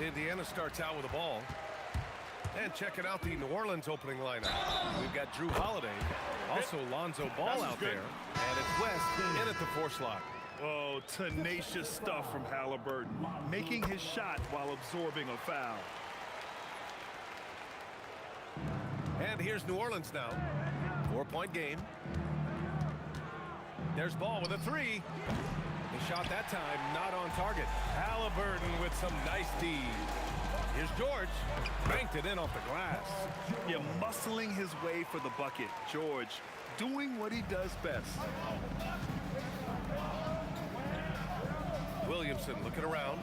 Indiana starts out with the ball. And checking out the New Orleans opening lineup. We've got Drew Holiday, also Lonzo Ball out there, and it's West in at the 4 slot. Oh, tenacious stuff from Halliburton, making his shot while absorbing a foul. And here's New Orleans now. 4-point game. There's Ball with a 3. The shot that time not on target. Halliburton with some nice D. Here's George. Banked it in off the glass. Yeah, muscling his way for the bucket. George doing what he does best. Williamson looking around.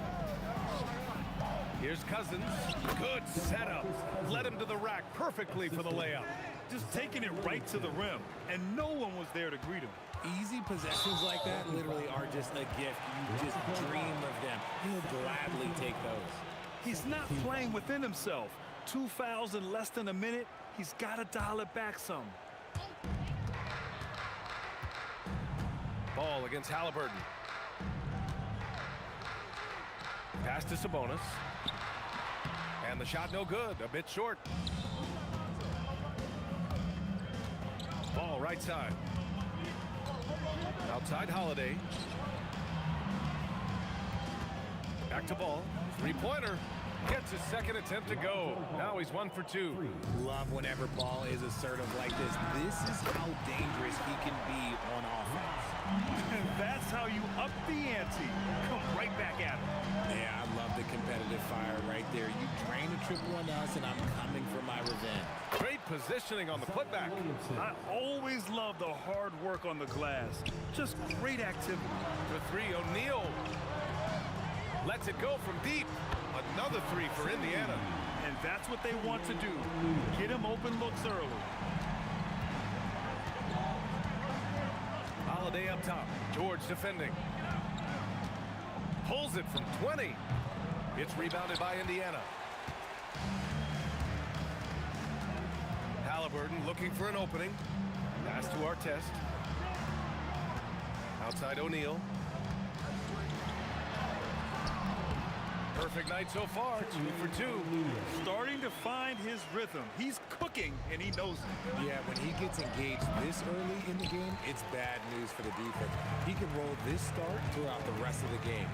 Here's Cousins. Good setup. Led him to the rack perfectly for the layup. Just taking it right to the rim, and no one was there to greet him. Easy possessions like that literally are just a gift. You just dream of them. He'll gladly take those. He's not playing within himself. 2 fouls in less than a minute. He's got to dial it back some. Ball against Halliburton. Pass to Sabonis. And the shot no good, a bit short. Ball right side. Outside Holiday. Back to Ball. 3-pointer. Gets his second attempt to go. Now he's 1 for 2. Love whenever Ball is assertive like this. This is how dangerous he can be on offense. And that's how you up the ante. Come right back at him. Yeah, I love the competitive fire right there. You drain a triple on us, and I'm coming for my revenge. Great positioning on the putback. I always love the hard work on the glass. Just great activity. For 3, O'Neal. Lets it go from deep. Another 3 for Indiana. And that's what they want to do. Get him open looks early. Holiday up top. George defending. Pulls it from 20. It's rebounded by Indiana. Halliburton looking for an opening. Pass to Artest. Outside O'Neal. Perfect night so far, 2 for 2. Starting to find his rhythm. He's cooking, and he knows it. Yeah, when he gets engaged this early in the game, it's bad news for the defense. He can roll this start throughout the rest of the game.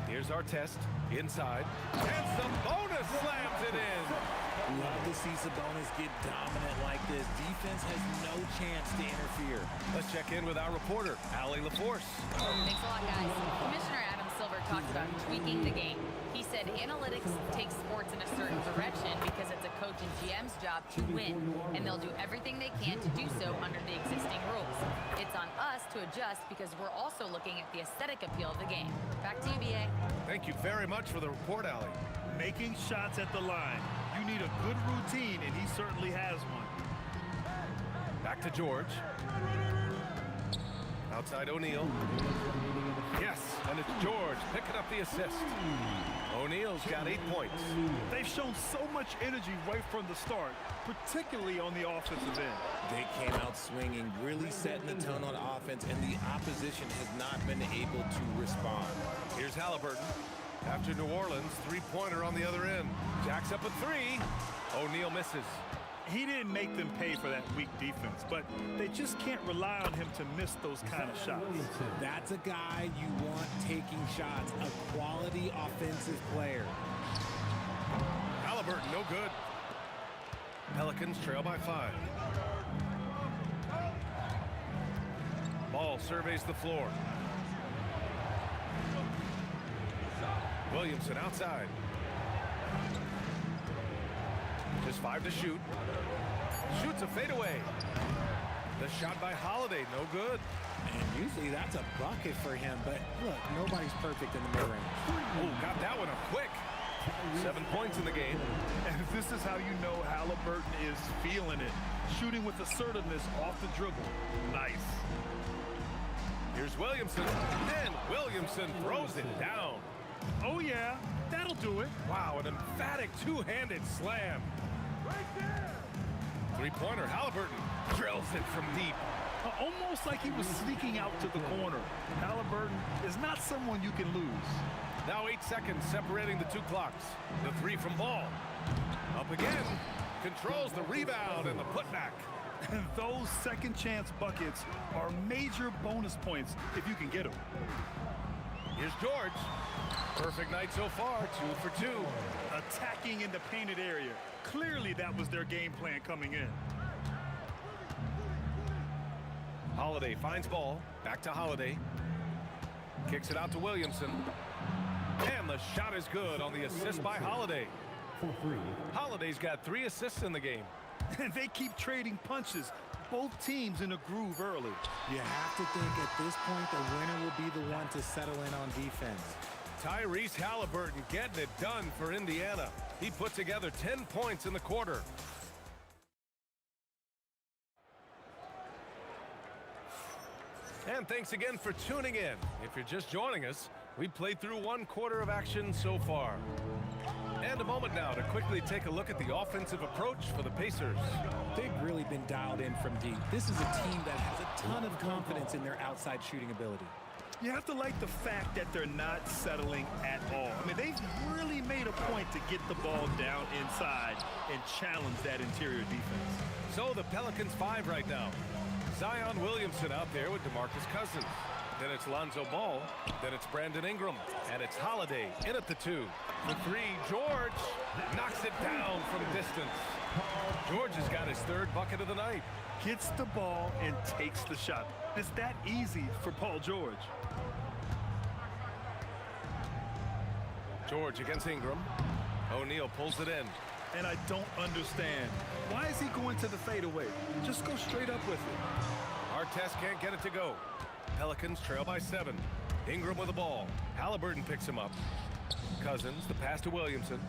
Here's Artest inside. And Sabonis slams it in. Love to see Sabonis get dominant like this. Defense has no chance to interfere. Let's check in with our reporter, Allie LaForce. Thanks a lot, guys. Commissioner Adam Silver talked about tweaking the game. He said analytics takes sports in a certain direction because it's a coach and GM's job to win, and they'll do everything they can to do so under the existing rules. It's on us to adjust because we're also looking at the aesthetic appeal of the game. Back to you, BA. Thank you very much for the report, Allie. Making shots at the line. You need a good routine, and he certainly has one. Back to George. Outside O'Neal. Yes, and it's George picking up the assist. O'Neal's got 8 points. They've shown so much energy right from the start, particularly on the offensive end. They came out swinging, really setting the tone on offense, and the opposition has not been able to respond. Here's Halliburton. After New Orleans, 3-pointer on the other end. Jacks up a 3. O'Neal misses. He didn't make them pay for that weak defense, but they just can't rely on him to miss those kind of shots. That's a guy you want taking shots, a quality offensive player. Halliburton, no good. Pelicans trail by 5. Ball surveys the floor. Williamson outside. Just 5 to shoot. Shoots a fadeaway. The shot by Holiday, no good. And usually that's a bucket for him, but look, nobody's perfect in the mid-range. Oh, got that one up quick. 7 points in the game. And this is how you know Halliburton is feeling it. Shooting with assertiveness off the dribble. Nice. Here's Williamson. And Williamson throws it down. Oh, yeah. That'll do it. Wow, an emphatic two-handed slam. Right there. 3-pointer, Halliburton drills it from deep. Almost like he was sneaking out to the corner. Halliburton is not someone you can lose. Now 8 seconds separating the two clocks. The three from Ball. Up again. Controls the rebound and the putback. And those second chance buckets are major bonus points if you can get them. Here's George. Perfect night so far, 2 for 2. Attacking in the painted area. Clearly that was their game plan coming in. Holiday finds Ball. Back to Holiday. Kicks it out to Williamson. And the shot is good on the assist by Holiday. Holiday's got 3 assists in the game. And they keep trading punches. Both teams in a groove early. You have to think at this point the winner will be the one to settle in on defense. Tyrese Halliburton getting it done for Indiana. He put together 10 points in the quarter. And thanks again for tuning in. If you're just joining us, we played through 1 quarter of action so far. And a moment now to quickly take a look at the offensive approach for the Pacers. They've really been dialed in from deep. This is a team that has a ton of confidence in their outside shooting ability. You have to like the fact that they're not settling at all. I mean, they've really made a point to get the ball down inside and challenge that interior defense. So the Pelicans 5 right now. Zion Williamson out there with DeMarcus Cousins. Then it's Lonzo Ball. Then it's Brandon Ingram. And it's Holiday in at the 2. The 3, George knocks it down from distance. George has got his 3rd bucket of the night. Gets the ball and takes the shot. It's that easy for Paul George. George against Ingram. O'Neal pulls it in. And I don't understand. Why is he going to the fadeaway? Just go straight up with it. Artest can't get it to go. Pelicans trail by 7. Ingram with the ball. Halliburton picks him up. Cousins, the pass to Williamson.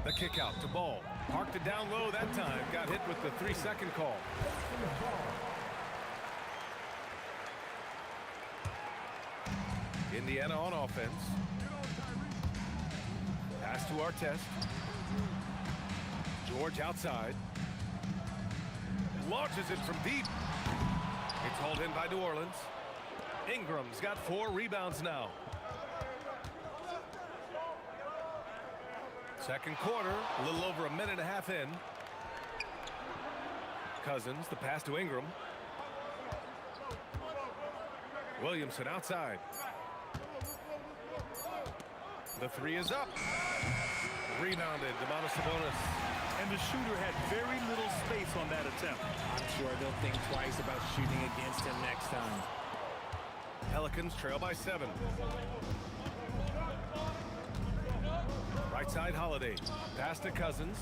The kick out to Ball. Parked it down low that time. Got hit with the 3-second call. Indiana on offense. Pass to Artest. George outside. Launches it from deep. It's hauled in by New Orleans. Ingram's got 4 rebounds now. Second quarter, a little over a minute and a half in. Cousins, the pass to Ingram. Williamson outside. The 3 is up. Rebounded, Domantas Sabonis. And the shooter had very little space on that attempt. I'm sure they'll think twice about shooting against him next time. Pelicans trail by 7. Right side Holiday. Pass to Cousins.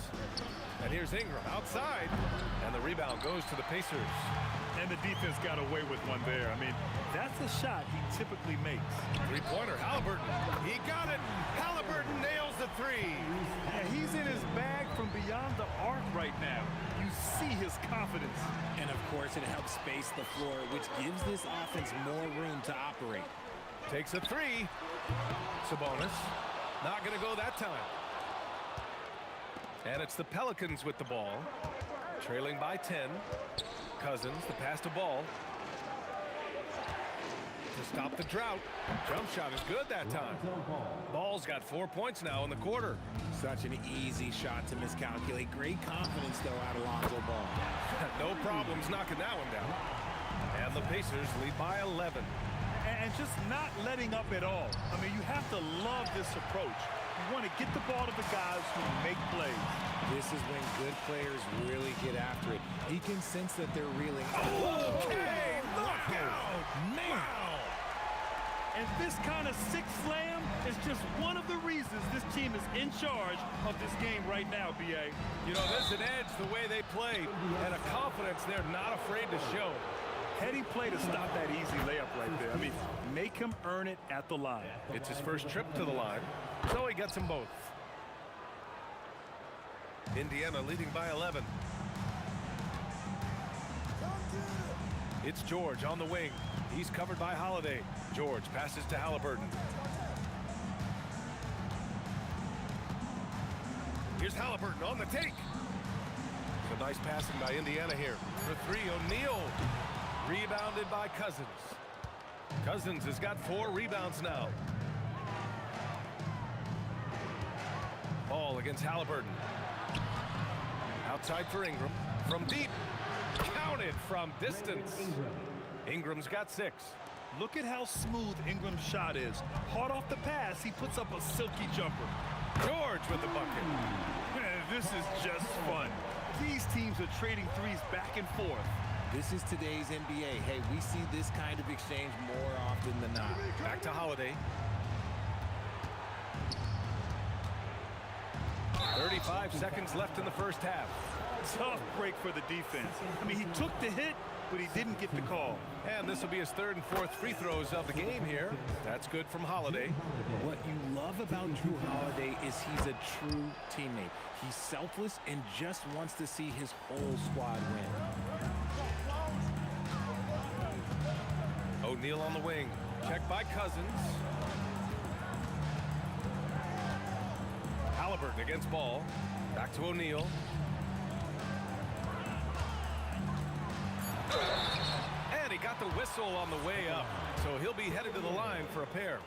And here's Ingram outside. And the rebound goes to the Pacers. And the defense got away with one there. I mean, that's a shot he typically makes. 3-pointer, Halliburton. He got it. Halliburton nails the 3. Yeah, he's in his bag from beyond the arc right now. You see his confidence. And of course, it helps space the floor, which gives this offense more room to operate. Takes a 3. Sabonis. Not going to go that time. And it's the Pelicans with the ball. Trailing by 10. Cousins, the pass to Ball. To stop the drought. Jump shot is good that time. Ball's got 4 points now in the quarter. Such an easy shot to miscalculate. Great confidence, though, out of Lonzo Ball. No problems knocking that one down. And the Pacers lead by 11. And just not letting up at all. I mean, you have to love this approach. You want to get the ball to the guys who make plays. This is when good players really get after it. He can sense that they're reeling. Okay, knockout! Man! Wow! And this kind of sick slam is just one of the reasons this team is in charge of this game right now, B.A. You know, there's an edge the way they play and a confidence they're not afraid to show. Heady play to stop that easy layup right there. I mean, make him earn it at the line. It's his first trip to the line, so he gets them both. Indiana leading by 11. It's George on the wing. He's covered by Holiday. George passes to Halliburton. Here's Halliburton on the take. So nice passing by Indiana here. For 3, O'Neal. Rebounded by Cousins. Cousins has got 4 rebounds now. Ball against Halliburton. Outside for Ingram. From deep. Counted from distance. Ingram's got 6. Look at how smooth Ingram's shot is. Hard off the pass, he puts up a silky jumper. George with the bucket. Man, this is just fun. These teams are trading threes back and forth. This is today's NBA. Hey, we see this kind of exchange more often than not. Back to Holiday. 35 seconds left in the first half. Tough break for the defense. I mean, he took the hit, but he didn't get the call. And this will be his 3rd and 4th free throws of the game here. That's good from Holiday. What you love about Drew Holiday is he's a true teammate. He's selfless and just wants to see his whole squad win. O'Neal on the wing. Checked by Cousins. Halliburton against Ball. Back to O'Neal. And he got the whistle on the way up. So he'll be headed to the line for a pair.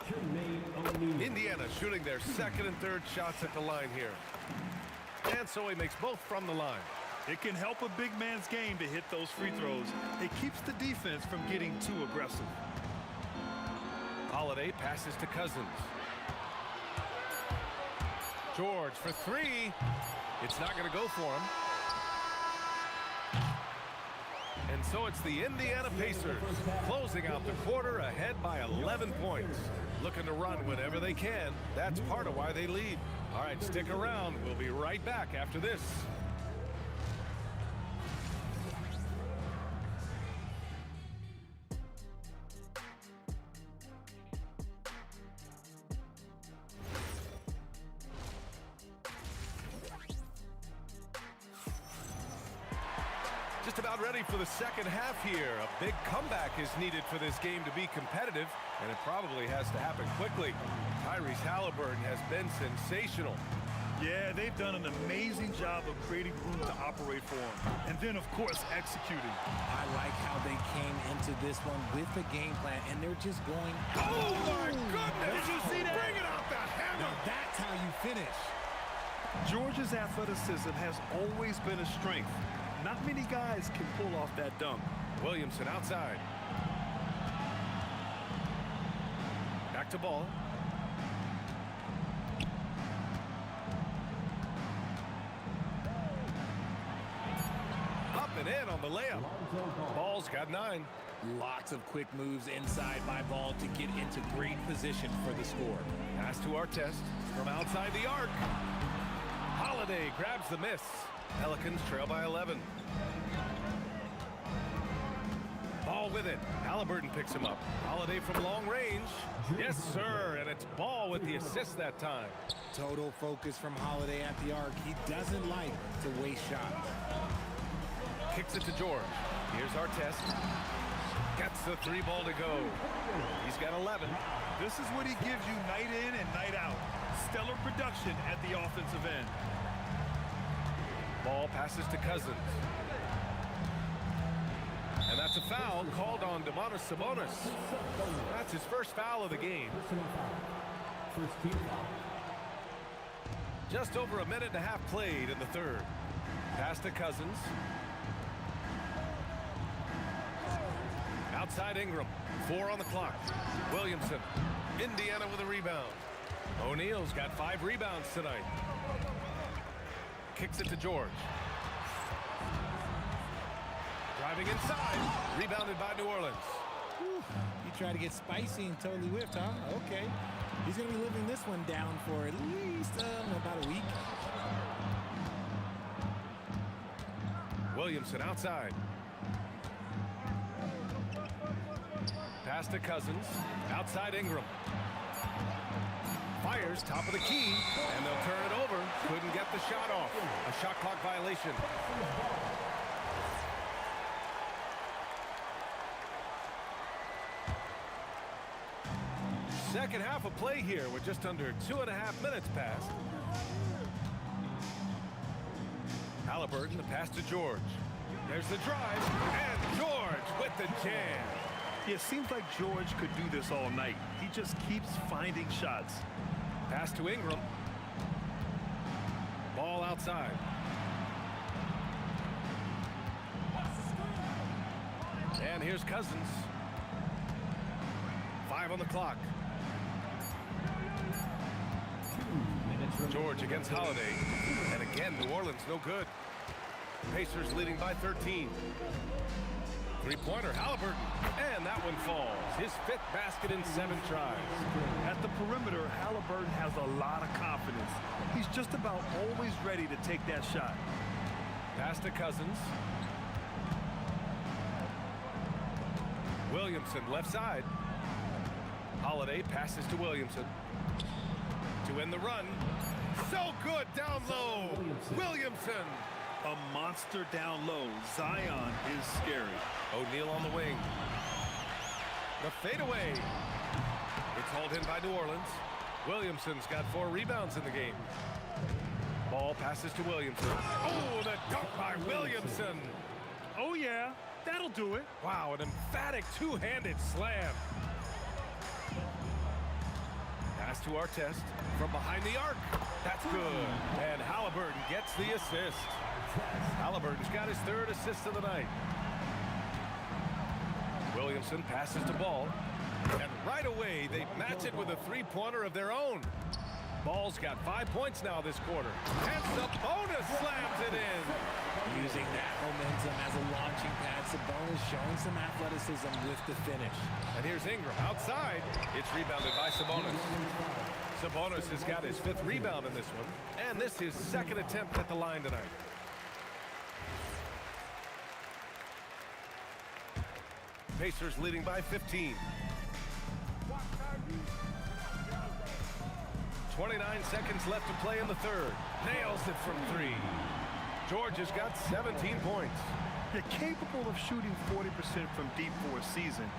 Indiana shooting their 2nd and 3rd shots at the line here. And so he makes both from the line. It can help a big man's game to hit those free throws. It keeps the defense from getting too aggressive. Holiday passes to Cousins. George for 3. It's not going to go for him. And so it's the Indiana Pacers closing out the quarter ahead by 11 points. Looking to run whenever they can. That's part of why they lead. All right, stick around. We'll be right back after this. Just about ready for the second half here. A big comeback is needed for this game to be competitive, and it probably has to happen quickly. Tyrese Halliburton has been sensational. Yeah, they've done an amazing job of creating room to operate for him. And then, of course, executing. I like how they came into this one with the game plan, and they're just going. Oh, my goodness! Did you see that? Bring it out the hammer! Now that's how you finish. Georgia's athleticism has always been a strength. Not many guys can pull off that dunk. Williamson outside. Back to Ball. Up and in on the layup. Ball's got 9. Lots of quick moves inside by Ball to get into great position for the score. Pass to Artest from outside the arc. Holiday grabs the miss. Pelicans trail by 11. Ball with it. Halliburton picks him up. Holiday from long range. Yes, sir. And it's Ball with the assist that time. Total focus from Holiday at the arc. He doesn't like to waste shots. Kicks it to George. Here's Artest. Gets the 3 ball to go. He's got 11. This is what he gives you night in and night out. Stellar production at the offensive end. Ball passes to Cousins. And that's a foul called on Domantas Sabonis. That's his first foul of the game. First team foul. Just over a minute and a half played in the 3rd. Pass to Cousins. Outside Ingram. 4 on the clock. Williamson. Indiana with a rebound. O'Neal's got 5 rebounds tonight. Kicks it to George. Driving inside. Rebounded by New Orleans. He tried to get spicy and totally whiffed, huh? Okay. He's going to be living this one down for at least about a week. Williamson outside. Pass to Cousins. Outside Ingram. Fires, top of the key, and they'll turn it over. Couldn't get the shot off. A shot clock violation. Second half of play here with just under 2.5 minutes passed. Halliburton, the pass to George. There's the drive, and George George with the jam. Yeah, it seems like George could do this all night. He just keeps finding shots. Pass to Ingram. Ball outside. And here's Cousins. 5 on the clock. George against Holiday. And again, New Orleans no good. Pacers leading by 13. Three-pointer, Halliburton. And that one falls. His 5th basket in 7 tries. At the perimeter, Halliburton has a lot of confidence. He's just about always ready to take that shot. Pass to Cousins. Williamson left side. Holiday passes to Williamson. To end the run. So good down low. Williamson. A monster down low. Zion is scary. O'Neal on the wing. The fadeaway. It's hauled in by New Orleans. Williamson's got 4 rebounds in the game. Ball passes to Williamson. Oh, the dunk by Williamson. Oh, yeah. That'll do it. Wow, an emphatic two-handed slam. Pass to Artest from behind the arc. That's good. And Halliburton gets the assist. Halliburton's got his 3rd assist of the night. Williamson passes to Ball. And right away, they match it with a 3-pointer of their own. Ball's got 5 points now this quarter. And Sabonis slams it in. Using that momentum as a launching pad, Sabonis showing some athleticism with the finish. And here's Ingram outside. It's rebounded by Sabonis. Sabonis has got his 5th rebound in this one. And this is 2nd attempt at the line tonight. Pacers leading by 15. 29 seconds left to play in the 3rd. Nails it from 3. George has got 17 points. They're capable of shooting 40% from deep for a season.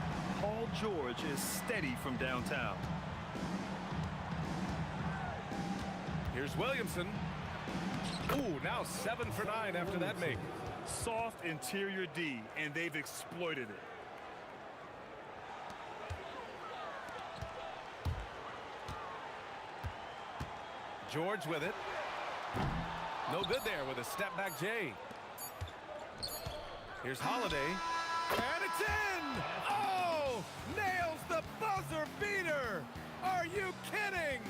Paul George is steady from downtown. Here's Williamson. Ooh, now 7 for 9 after that make. Soft interior D, and they've exploited it. George with it. No good there with a step-back J. Here's Holiday. And it's in! Oh! Nails the buzzer beater! Are you kidding?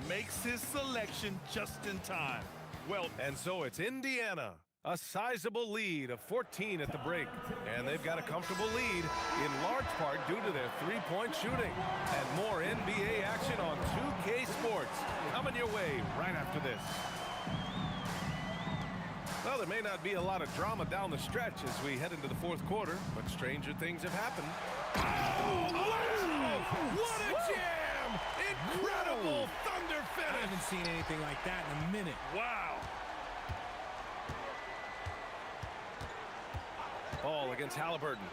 Makes his selection just in time. Well, and so it's Indiana. A sizable lead of 14 at the break. And they've got a comfortable lead in large part due to their 3-point shooting. And more NBA action on 2K Sports coming your way right after this. Well, there may not be a lot of drama down the stretch as we head into the 4th quarter, but stranger things have happened. Oh, wow! What a jam! Incredible thunder finish! I haven't seen anything like that in a minute. Wow! Ball against Halliburton.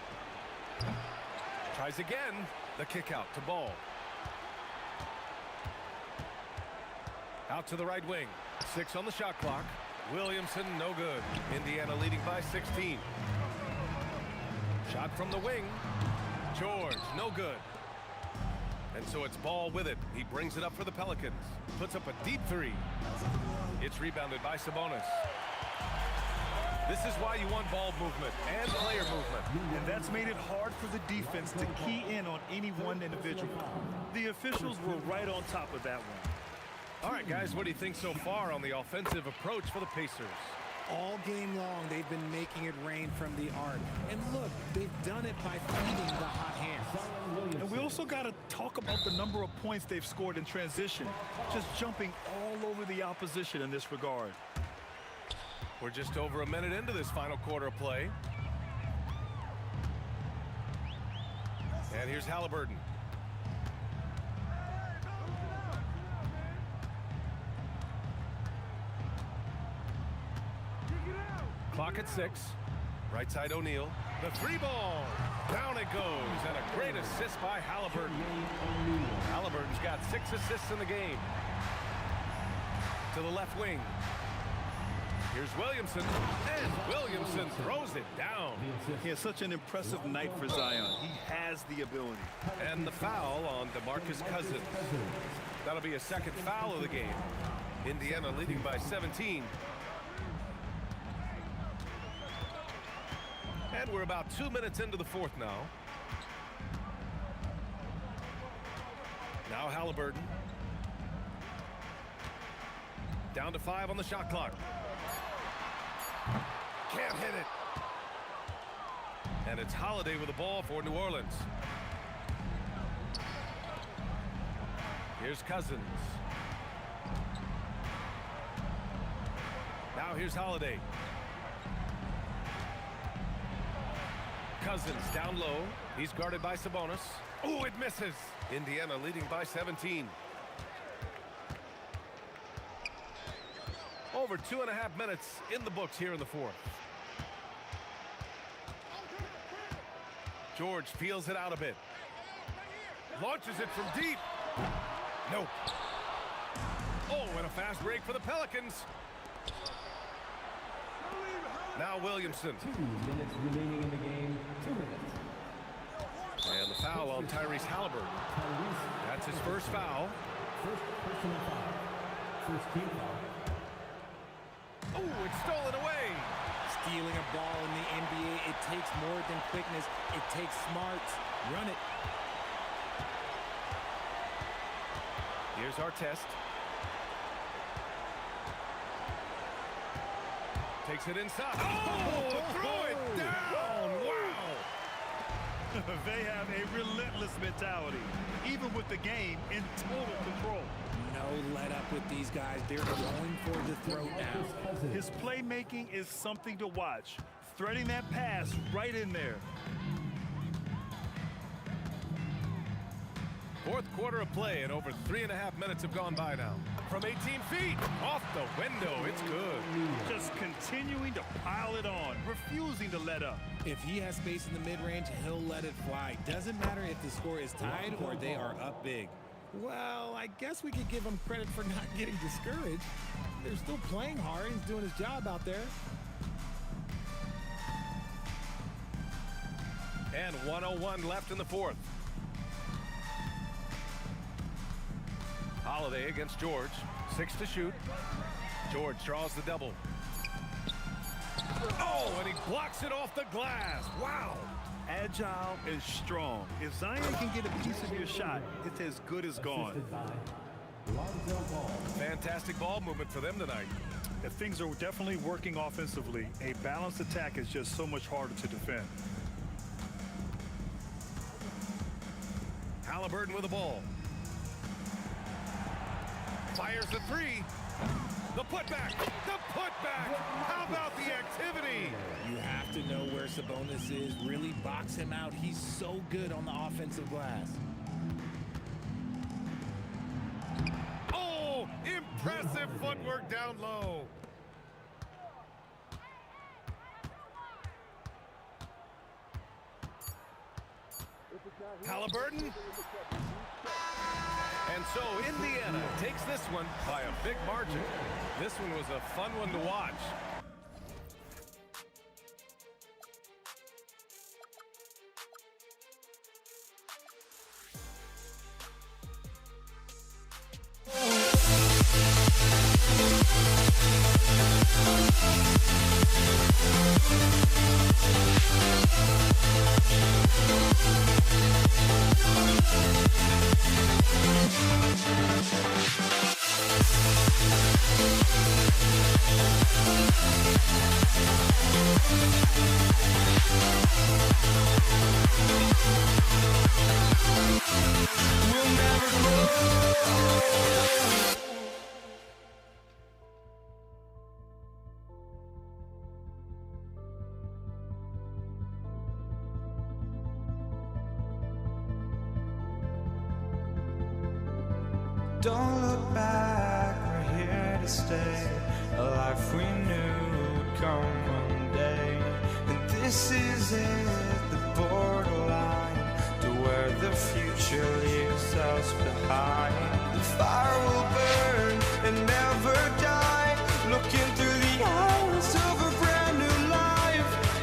Tries again. The kick out to Ball. Out to the right wing. 6 on the shot clock. Williamson, no good. Indiana leading by 16. Shot from the wing. George, no good. And so it's Ball with it. He brings it up for the Pelicans. Puts up a deep 3. It's rebounded by Sabonis. This is why you want ball movement and player movement. And that's made it hard for the defense to key in on any one individual. The officials were right on top of that one. All right, guys, what do you think so far on the offensive approach for the Pacers? All game long, they've been making it rain from the arc. And look, they've done it by feeding the hot hand. And we also got to talk about the number of points they've scored in transition, just jumping all over the opposition in this regard. We're just over a minute into this final quarter of play. And here's Halliburton. Clock at 6. Right side O'Neal. The 3 ball. Down it goes. And a great assist by Halliburton. Halliburton's got 6 assists in the game. To the left wing. Here's Williamson, and Williamson throws it down. He has such an impressive night for Zion. He has the ability. And the foul on DeMarcus Cousins. That'll be a second foul of the game. Indiana leading by 17. And we're about 2 minutes into the fourth now. Now Halliburton. Down to 5 on the shot clock. Can't hit it. And it's Holiday with the ball for New Orleans. Here's Cousins. Now here's Holiday. Cousins down low. He's guarded by Sabonis. Oh, it misses. Indiana leading by 17. Over 2.5 minutes in the books here in the fourth. George feels it out a bit. Launches it from deep. Nope. Oh, and a fast break for the Pelicans. Now Williamson. 2 minutes remaining in the game. 2 minutes. And the foul on Tyrese Halliburton. That's his first foul. First personal foul. First team foul. Oh, it's stolen away. Stealing a ball in the NBA, it takes more than quickness. It takes smarts. Run it. Here's our test. Takes it inside. Oh, throw it down. Wow. They have a relentless mentality, even with the game in total control. No let up with these guys. They're going for the throat now. His playmaking is something to watch. Threading that pass right in there. Fourth quarter of play, and over 3.5 minutes have gone by now. From 18 feet, off the window, it's good. Just continuing to pile it on, refusing to let up. If he has space in the mid-range, he'll let it fly. Doesn't matter if the score is tied or they are up big. Well, I guess we could give him credit for not getting discouraged. They're still playing hard. He's doing his job out there. And 1:01 left in the fourth. Holiday against George. 6 to shoot. George draws the double. Oh, and he blocks it off the glass. Wow. Agile and strong. If Zion can get a piece of your shot, it's as good as gone. Fantastic ball movement for them tonight. If things are definitely working offensively, a balanced attack is just so much harder to defend. Halliburton with the ball. Fires the three. The putback. The putback. How about the activity? You have to know where Sabonis is. Really box him out. He's so good on the offensive glass. Oh, impressive footwork down low. Halliburton. And so Indiana takes this one by a big margin. This one was a fun one to watch. Don't look back, we're here to stay. A life we knew would come one day. And this is it, the borderline to where the future leaves us behind. The fire will burn and never die. Looking through the eyes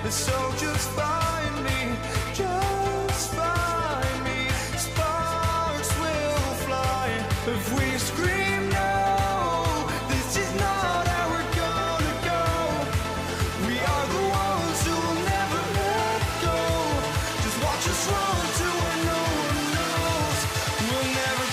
So just find me, just find me. Sparks will fly if we scream no. This is not how we're gonna go. We are the ones who will never let go. Just watch us run to where no one knows. We'll never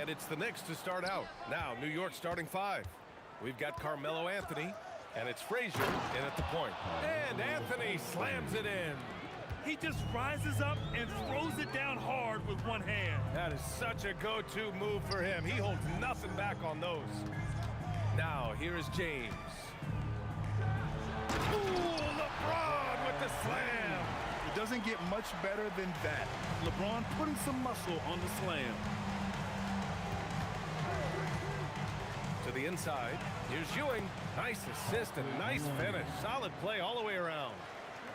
And it's the Knicks to start out. Now, New York starting 5. We've got Carmelo Anthony, and it's Frazier in at the point. And Anthony slams it in. He just rises up and throws it down hard with one hand. That is such a go-to move for him. He holds nothing back on those. Now, here is James. Ooh, LeBron with the slam. It doesn't get much better than that. LeBron putting some muscle on the slam. To the inside. Here's Ewing. Nice assist and nice finish. Solid play all the way around.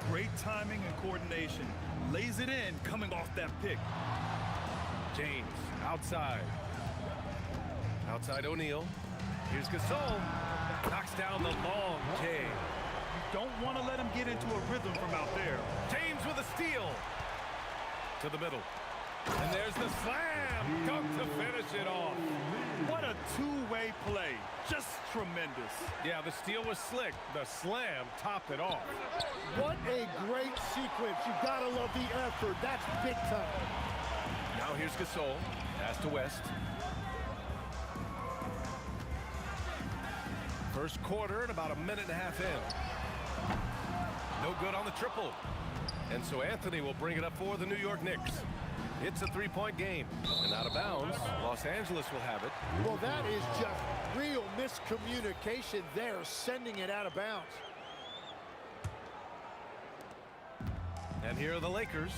Great timing and coordination. Lays it in coming off that pick. James outside. Outside O'Neal. Here's Gasol. Knocks down the long J. You don't want to let him get into a rhythm from out there. James with a steal. To the middle. And there's the slam. Dunk to finish it off. What a two-way play. Just tremendous. Yeah, the steal was slick. The slam topped it off. What a great sequence. You've got to love the effort. That's big time. Now here's Gasol. Pass to West. First quarter and about a minute and a half in. No good on the triple. And so Anthony will bring it up for the New York Knicks. It's a three-point game. And out of bounds, Los Angeles will have it. Well, that is just real miscommunication there, sending it out of bounds. And here are the Lakers.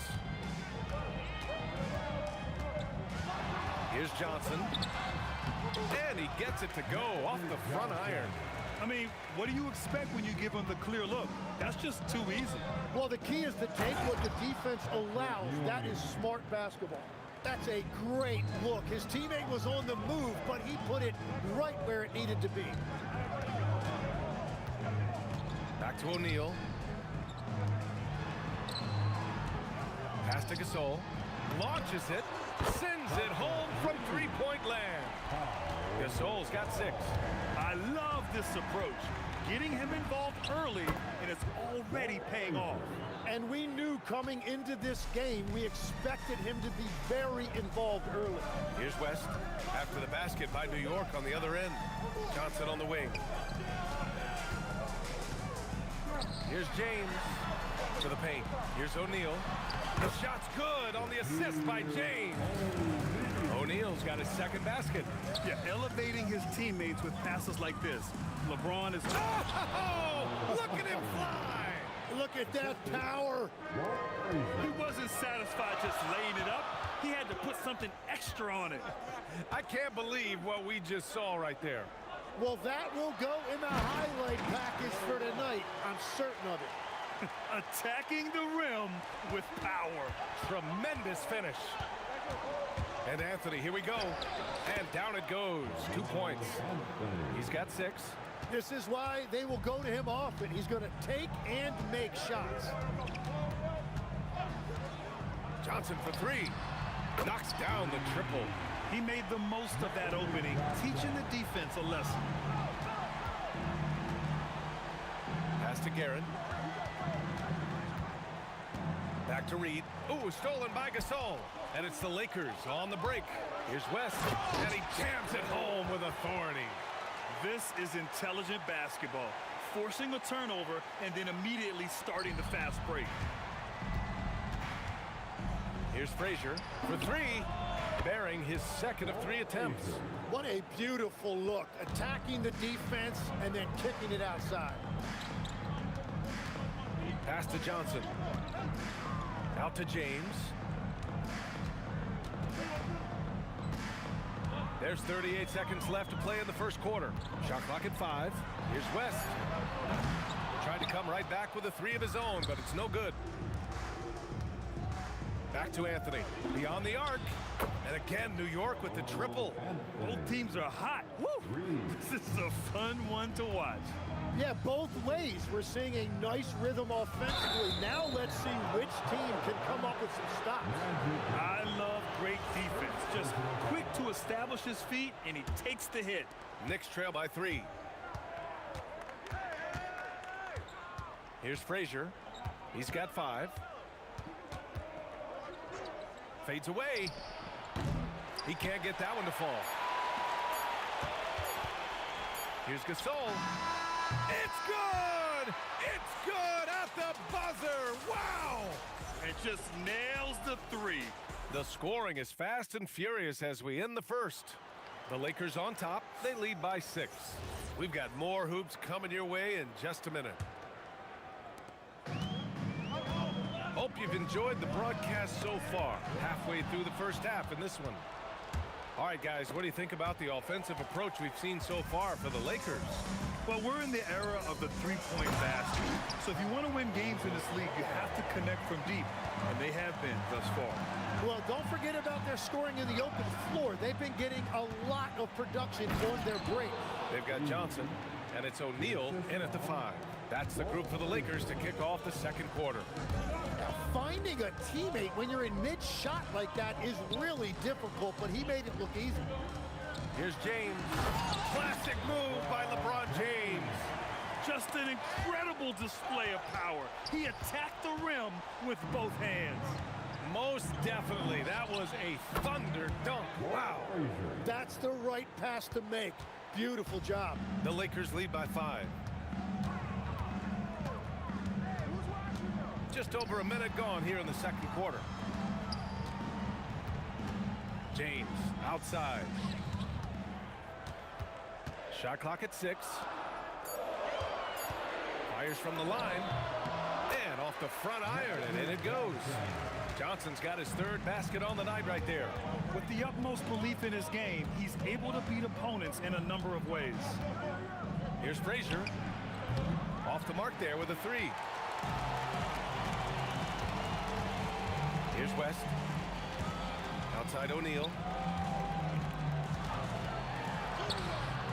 Here's Johnson. And he gets it to go off the front iron. I mean, what do you expect when you give him the clear look? That's just too easy. Well, the key is to take what the defense allows. That is smart basketball. That's a great look. His teammate was on the move, but he put it right where it needed to be. Back to O'Neal. Pass to Gasol. Launches it. Sends it home from three-point land. Gasol's got 6. I love this approach. Getting him involved early, and it's already paying off. And we knew coming into this game, we expected him to be very involved early. Here's West. After the basket by New York on the other end. Johnson on the wing. Here's James to the paint. Here's O'Neal. The shot's good on the assist by James. O'Neal's got his second basket. Yeah, elevating his teammates with passes like this. LeBron is... Oh! Look at him fly! Look at that power. He wasn't satisfied just laying it up. He had to put something extra on it. I can't believe what we just saw right there. Well, that will go in the highlight package for tonight. I'm certain of it. Attacking the rim with power. Tremendous finish. And Anthony, here we go. And down it goes. 2 points. He's got 6. This is why they will go to him often. He's going to take and make shots. Johnson for 3. Knocks down the triple. He made the most of that opening, teaching the defense a lesson. Pass to Guerin. Back to Reed. Ooh, stolen by Gasol. And it's the Lakers on the break. Here's West. And he jams it home with authority. This is intelligent basketball. Forcing a turnover and then immediately starting the fast break. Here's Frazier for 3. Bearing his second of 3 attempts. What a beautiful look. Attacking the defense and then kicking it outside. Pass to Johnson. Out to James. There's 38 seconds left to play in the first quarter. Shot clock at 5. Here's West. Tried to come right back with a 3 of his own, but it's no good. Back to Anthony. Beyond the arc. And again, New York with the triple. Both teams are hot. Woo! This is a fun one to watch. Yeah, both ways. We're seeing a nice rhythm offensively. Now let's see which team can come up with some stops. I love great defense. Just quick to establish his feet, and he takes the hit. Knicks trail by 3. Here's Frazier. He's got 5. Fades away. He can't get that one to fall. Here's Gasol. It's good! It's good at the buzzer! Wow! And just nails the three. The scoring is fast and furious as we end the first. The Lakers on top. They lead by 6. We've got more hoops coming your way in just a minute. Hope you've enjoyed the broadcast so far. Halfway through the first half in this one. All right, guys, what do you think about the offensive approach we've seen so far for the Lakers? Well, we're in the era of the three-point basket. So if you want to win games in this league, you have to connect from deep. And they have been thus far. Well, don't forget about their scoring in the open floor. They've been getting a lot of production on their break. They've got Johnson, and it's O'Neal in at the 5. That's the group for the Lakers to kick off the second quarter. Now, finding a teammate when you're in mid-shot like that is really difficult, but he made it look easy. Here's James. Classic move by LeBron James. Just an incredible display of power. He attacked the rim with both hands. Most definitely. That was a thunder dunk. Wow. That's the right pass to make. Beautiful job. The Lakers lead by 5. Just over a minute gone here in the second quarter. James outside. Shot clock at 6. Fires from the line. And off the front iron, and in it goes. Johnson's got his 3rd basket on the night right there. With the utmost belief in his game, he's able to beat opponents in a number of ways. Here's Frazier. Off the mark there with a 3. Here's West. Outside O'Neal.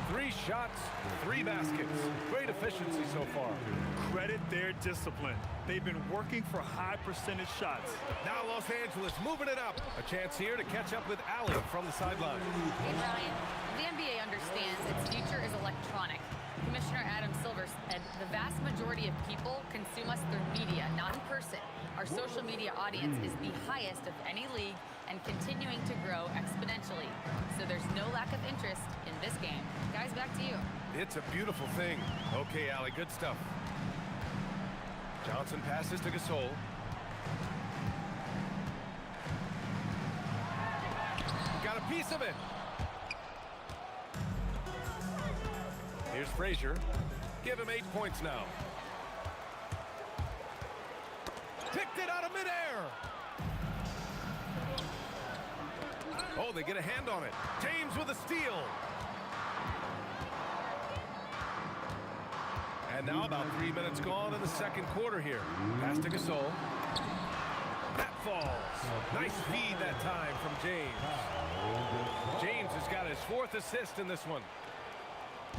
3 shots, 3 baskets. Great efficiency so far. Credit their discipline. They've been working for high percentage shots. Now Los Angeles moving it up. A chance here to catch up with Allie from the sideline. Hey, Brian, the NBA understands its future is electronic. Commissioner Adam Silver said the vast majority of people consume us through media, not in person. Our social media audience is the highest of any league and continuing to grow exponentially. So there's no lack of interest in this game. Guys, back to you. It's a beautiful thing. Okay, Allie, good stuff. Johnson passes to Gasol. Got a piece of it. Here's Frazier. Give him 8 points now. Picked it out of midair. Oh, they get a hand on it. James with a steal. And now about 3 minutes gone in the second quarter here. Pass to Gasol. That falls. Nice feed that time from James. James has got his 4th assist in this one.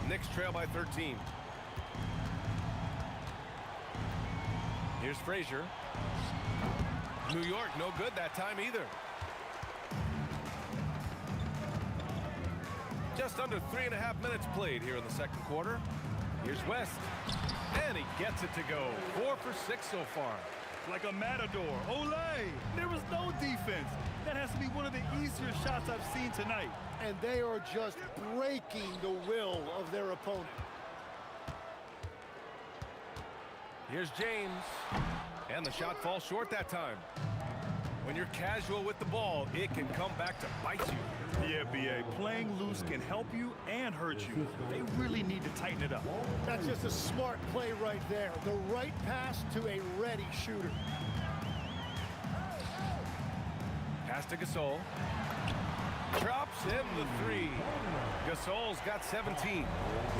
Knicks trail by 13. Here's Frazier. New York, no good that time either. Just under 3.5 minutes played here in the second quarter. Here's West. And he gets it to go. 4 for 6 so far. Like a matador. Olay! There was no defense. That has to be one of the easier shots I've seen tonight. And they are just breaking the will of their opponent. Here's James. And the shot falls short that time. When you're casual with the ball, it can come back to bite you. Yeah, B.A. Playing loose can help you and hurt you. They really need to tighten it up. That's just a smart play right there. The right pass to a ready shooter. Pass to Gasol. Drops in the 3. Gasol's got 17.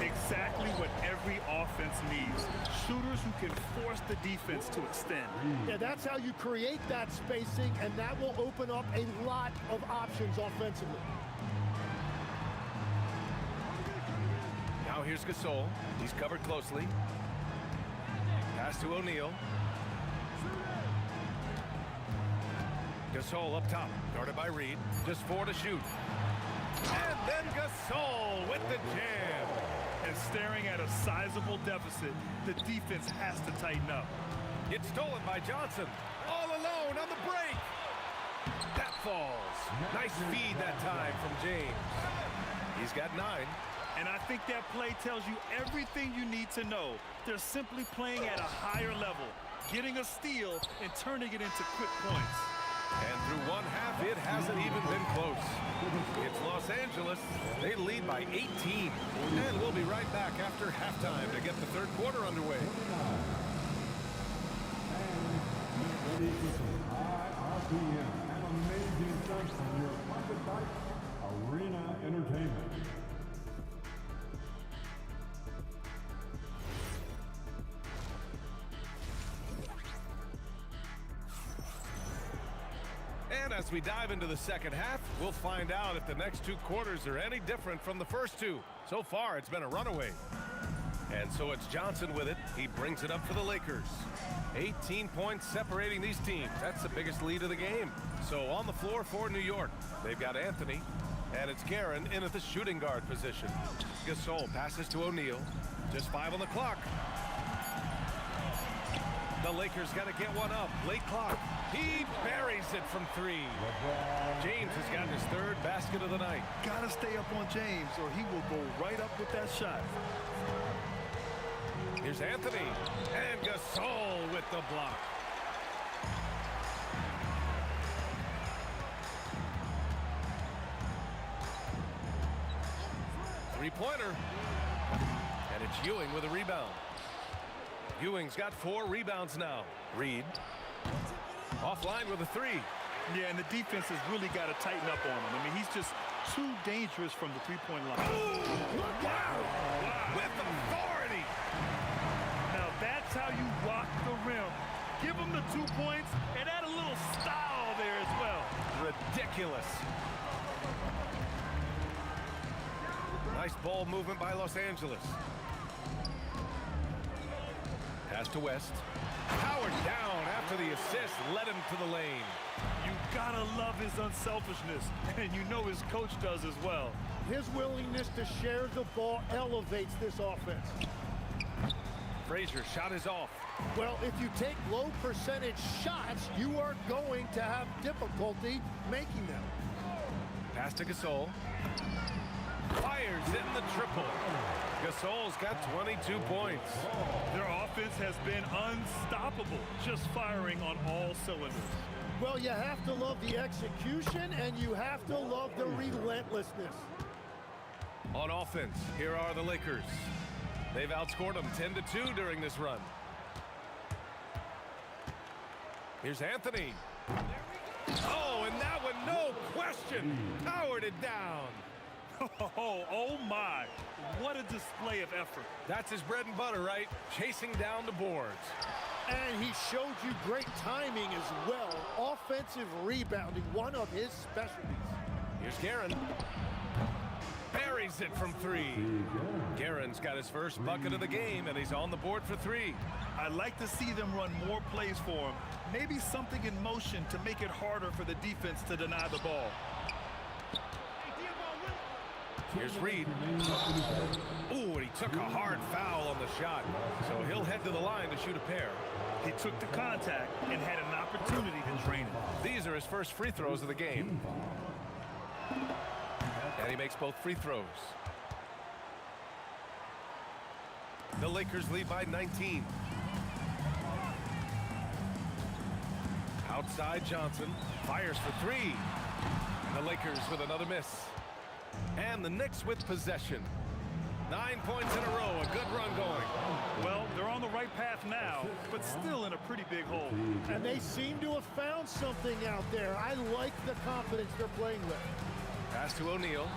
Exactly what every offense needs. Shooters who can force the defense to extend. Yeah, that's how you create that spacing, and that will open up a lot of options offensively. Now here's Gasol. He's covered closely. Pass to O'Neal. Gasol up top, guarded by Reed. Just 4 to shoot. And then Gasol with the jam. And staring at a sizable deficit, the defense has to tighten up. It's stolen by Johnson. All alone on the break. That falls. Nice feed that time from James. He's got 9. And I think that play tells you everything you need to know. They're simply playing at a higher level, getting a steal and turning it into quick points. And through one half, it hasn't even been close. It's Los Angeles. They lead by 18. And we'll be right back after halftime to get the third quarter underway. RPM, an amazing stuff from your pocket bike, Arena Entertainment. And as we dive into the second half, we'll find out if the next 2 quarters are any different from the first 2. So far, it's been a runaway. And so it's Johnson with it. He brings it up for the Lakers. 18 points separating these teams. That's the biggest lead of the game. So on the floor for New York, they've got Anthony, and it's Guerin in at the shooting guard position. Gasol passes to O'Neal. Just 5 on the clock. The Lakers got to get one up. Late clock. He buries it from 3. James has gotten his 3rd basket of the night. Gotta stay up on James or he will go right up with that shot. Here's Anthony. And Gasol with the block. Three-pointer. And it's Ewing with a rebound. Ewing's got 4 rebounds now. Reed. Offline with a 3. Yeah, and the defense has really got to tighten up on him. I mean, he's just too dangerous from the three-point line. Wow. With authority. Now, that's how you rock the rim. Give him the 2 points and add a little style there as well. Ridiculous. Nice ball movement by Los Angeles. Pass to West. Howard down after the assist led him to the lane. You gotta love his unselfishness, and you know his coach does as well. His willingness to share the ball elevates this offense. Frazier shot is off. Well, if you take low percentage shots, you are going to have difficulty making them. Pass to Gasol. Fires in the triple. Gasol's got 22 points. Their offense has been unstoppable, just firing on all cylinders. Well, you have to love the execution, and you have to love the relentlessness. On offense, here are the Lakers. They've outscored them 10-2 during this run. Here's Anthony. Oh, and that one, no question, powered it down. Oh my, what a display of effort. That's his bread and butter, right? Chasing down the boards. And he showed you great timing as well. Offensive rebounding, one of his specialties. Here's Guerin. Buries it from 3. Guerin's got his first bucket of the game, and he's on the board for 3. I'd like to see them run more plays for him. Maybe something in motion to make it harder for the defense to deny the ball. Here's Reed. Ooh, and he took a hard foul on the shot. So he'll head to the line to shoot a pair. He took the contact and had an opportunity to drain it. These are his first free throws of the game. And he makes both free throws. The Lakers lead by 19. Outside Johnson. Fires for 3. The Lakers with another miss. And the Knicks with possession. 9 points in a row, a good run going. Well, they're on the right path now, but still in a pretty big hole. And they seem to have found something out there. I like the confidence they're playing with. Pass to O'Neal.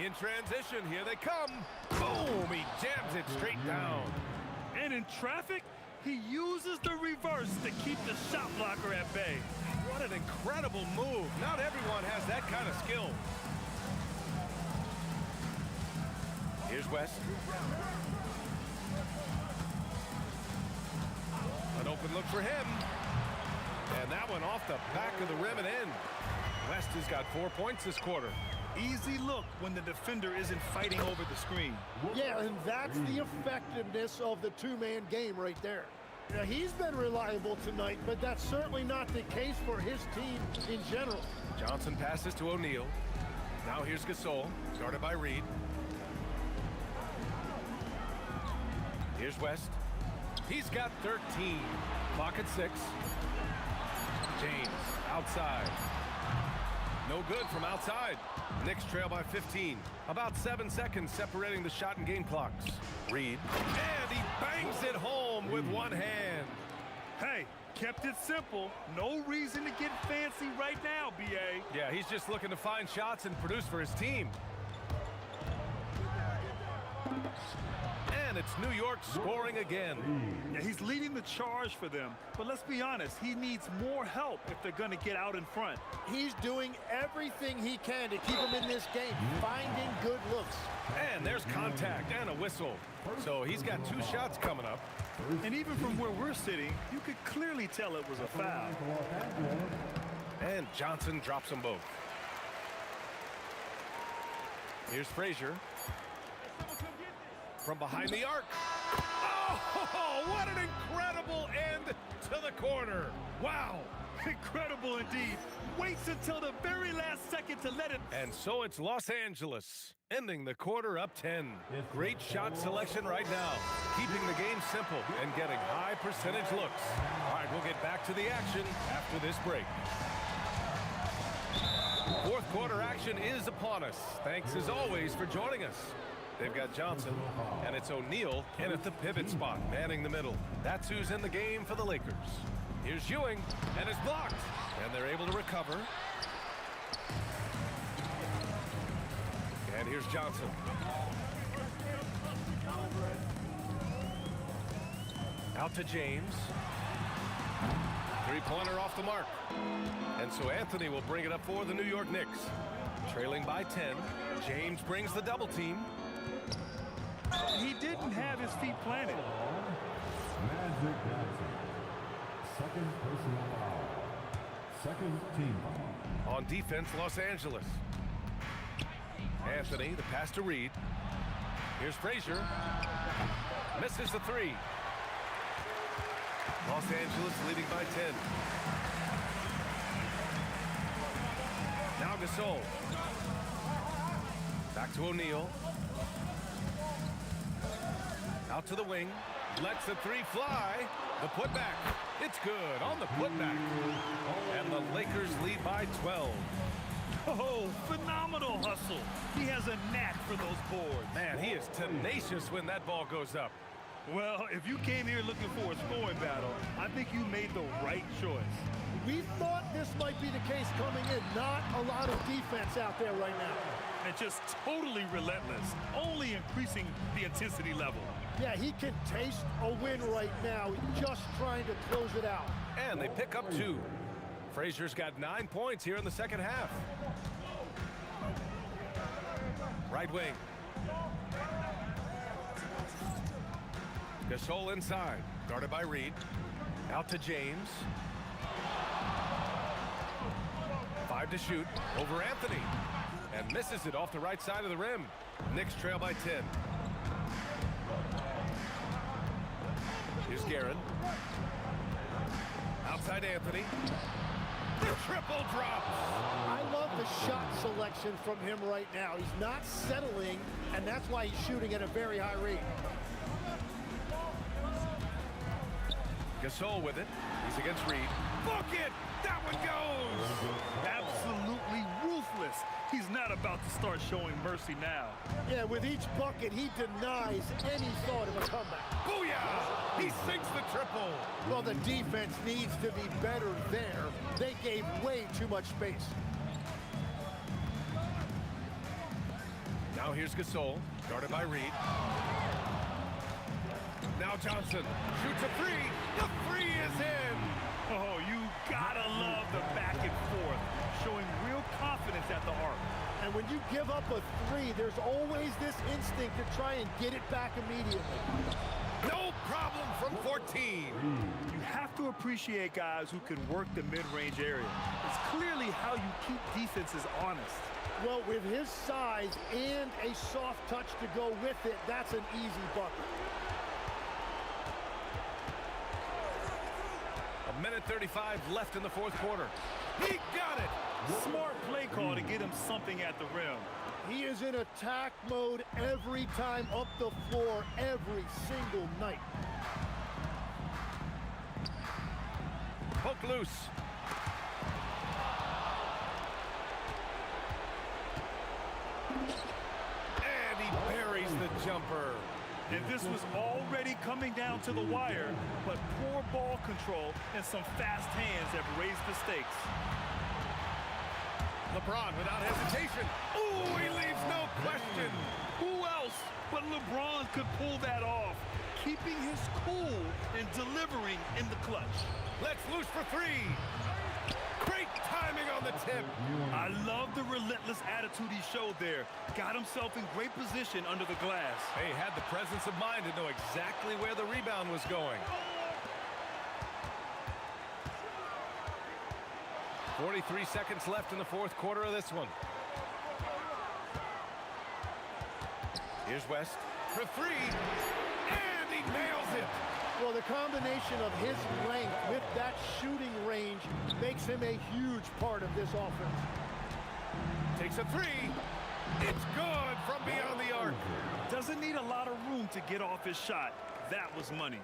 In transition, here they come. Boom, he jams it straight down. And in traffic, he uses the reverse to keep the shot blocker at bay. What an incredible move. Not everyone has that kind of skill. Here's West. An open look for him. And that one off the back of the rim and in. West has got 4 points this quarter. Easy look when the defender isn't fighting over the screen. Yeah, and that's the effectiveness of the two-man game right there. Now, he's been reliable tonight, but that's certainly not the case for his team in general. Johnson passes to O'Neal. Now here's Gasol, guarded by Reed. Here's West. He's got 13. Clock at 6. James, outside. No good from outside. Knicks trail by 15. About 7 seconds separating the shot and game clocks. Reed. And he bangs it home with one hand. Hey, kept it simple. No reason to get fancy right now, B.A. Yeah, he's just looking to find shots and produce for his team. And it's New York scoring again. Yeah, he's leading the charge for them. But let's be honest, he needs more help if they're going to get out in front. He's doing everything he can to keep them in this game, finding good looks. And there's contact and a whistle. So he's got 2 shots coming up. And even from where we're sitting, you could clearly tell it was a foul. And Johnson drops them both. Here's Frazier. From behind the arc. Oh, what an incredible end to the corner. Wow. Incredible indeed. Waits until the very last second to let it. And so it's Los Angeles, ending the quarter up 10. Great shot selection right now, keeping the game simple and getting high percentage looks. All right, we'll get back to the action after this break. Fourth quarter action is upon us. Thanks as always for joining us. They've got Johnson, and it's O'Neal in at the pivot spot, manning the middle. That's who's in the game for the Lakers. Here's Ewing, and it's blocked, and they're able to recover. And here's Johnson. Out to James. Three-pointer off the mark. And so Anthony will bring it up for the New York Knicks. Trailing by 10, James brings the double team. He didn't have his feet planted. Magic Johnson. Second personal foul. Second team foul. On defense, Los Angeles. Anthony, the pass to Reed. Here's Frazier. Misses the 3. Los Angeles leading by 10. Now Gasol. Back to O'Neal. Out to the wing. Lets the 3 fly. The putback. It's good on the putback. And the Lakers lead by 12. Oh, phenomenal hustle. He has a knack for those boards. Man, he is tenacious when that ball goes up. Well, if you came here looking for a scoring battle, I think you made the right choice. We thought this might be the case coming in. Not a lot of defense out there right now. And just totally relentless, only increasing the intensity level. Yeah, he can taste a win right now, just trying to close it out. And they pick up 2. Frazier's got 9 points here in the second half. Right wing. Gasol inside, guarded by Reed. Out to James. 5 to shoot, over Anthony. And misses it off the right side of the rim. Knicks trail by 10. Here's Guerin. Outside Anthony. The triple drops. I love the shot selection from him right now. He's not settling, and that's why he's shooting at a very high rate. Gasol with it. He's against Reed. Book it! That one goes! Absolutely ruthless. He's not about to start showing mercy now. Yeah, with each bucket, he denies any thought of a comeback. Booyah! He sinks the triple. Well, the defense needs to be better there. They gave way too much space. Now here's Gasol, guarded by Reed. Now Johnson shoots a 3. The 3 is in. Oh, you gotta love the back and forth, showing real confidence at the arc. And when you give up a 3, there's always this instinct to try and get it back immediately. No problem from 14. You have to appreciate guys who can work the mid-range area. It's clearly how you keep defenses honest. Well, with his size and a soft touch to go with it, that's an easy bucket. 2:35 left in the fourth quarter. He got it! Smart play call to get him something at the rim. He is in attack mode every time up the floor, every single night. Poke loose. And he buries the jumper. And this was already coming down to the wire, but poor ball control and some fast hands have raised the stakes. LeBron without hesitation. Ooh, he leaves no question. Who else but LeBron could pull that off, keeping his cool and delivering in the clutch. Let's loose for three. Great timing on the tip. I love the relentless attitude he showed there. Got himself in great position under the glass. He had the presence of mind to know exactly where the rebound was going. 43 seconds left in the fourth quarter of this one. Here's West for three, and he nails it. Well, the combination of his length with that shooting range makes him a huge part of this offense. Takes a three. It's good from beyond the arc. Doesn't need a lot of room to get off his shot. That was money.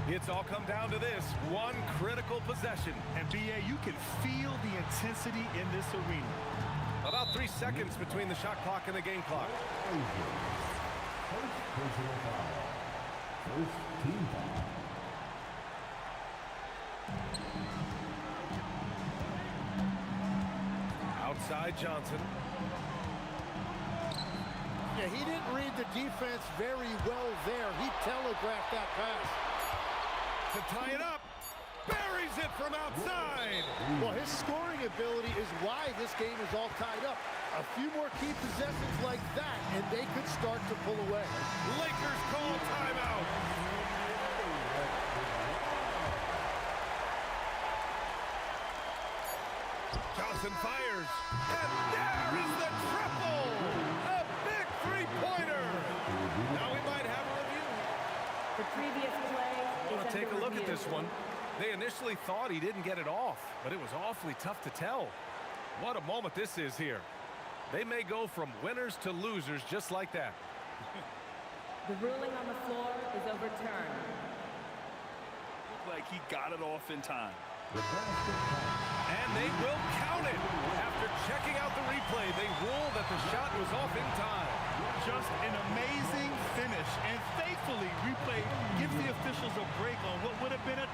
It's all come down to this one critical possession. And BA, you can feel the intensity in this arena. About 3 seconds between the shot clock and the game clock. First personal foul. First team foul. Outside Johnson. Yeah, he didn't read the defense very well there. He telegraphed that pass. To tie it up. Buries it from outside. Well, his scoring ability is why this game is all tied up. A few more key possessions like that, and they could start to pull away. Lakers call timeout. Johnson fires. And there is the triple. A big three-pointer. Now we might have a review. The previous play is Well, take a under look at review. this one. They initially thought he didn't get it off, but it was awfully tough to tell. What a moment this is here. They may go from winners to losers just like that. The ruling on the floor is overturned. Looked like he got it off in time. And they will count it. After checking out the replay, they rule that the shot was off in time. Just an amazing finish. And thankfully, replay gives the officials a break on what would have been a...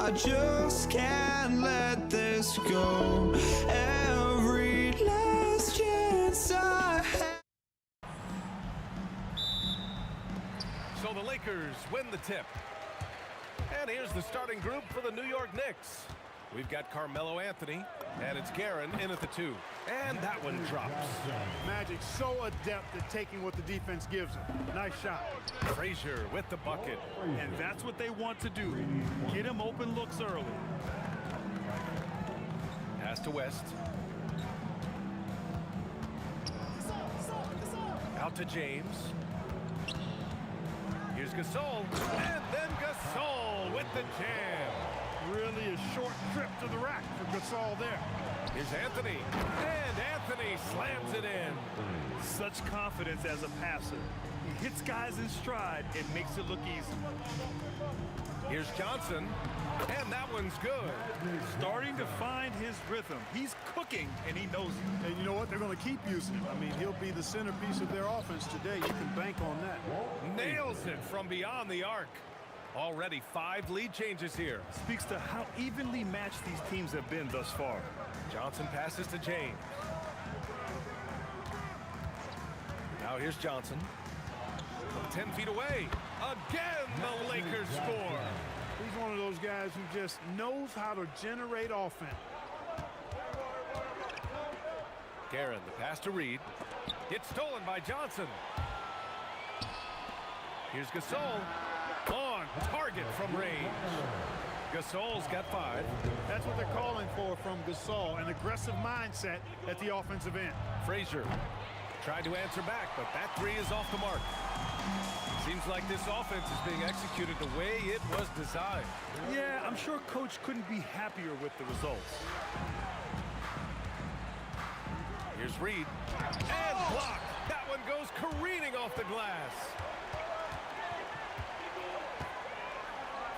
I just can't let this go. Every last chance I have. So the Lakers win the tip. And here's the starting group for the New York Knicks. We've got Carmelo Anthony, and it's Guerin in at the 2. And that one drops. Magic so adept at taking what the defense gives him. Nice shot. Frazier with the bucket. And that's what they want to do. Get him open looks early. Pass to West. Out to James. Here's Gasol. And then Gasol with the jam. Really a short trip to the rack for Gasol there. Here's Anthony. And Anthony slams it in. Such confidence as a passer. He hits guys in stride and makes it look easy. Here's Johnson. And that one's good. Starting to find his rhythm. He's cooking, and he knows it. And you know what? They're going to keep using him. I mean, he'll be the centerpiece of their offense today. You can bank on that. Nails it from beyond the arc. Already 5 lead changes here. Speaks to how evenly matched these teams have been thus far. Johnson passes to James. Now here's Johnson. 10 feet away. Again, the Lakers score. He's one of those guys who just knows how to generate offense. Guerin, the pass to Reed. It's stolen by Johnson. Here's Gasol. On target from range. Gasol's got 5. That's what they're calling for from Gasol, an aggressive mindset at the offensive end. Frazier tried to answer back, but that 3 is off the mark. Seems like this offense is being executed the way it was designed. Yeah, I'm sure Coach couldn't be happier with the results. Here's Reed. And blocked. That one goes careening off the glass.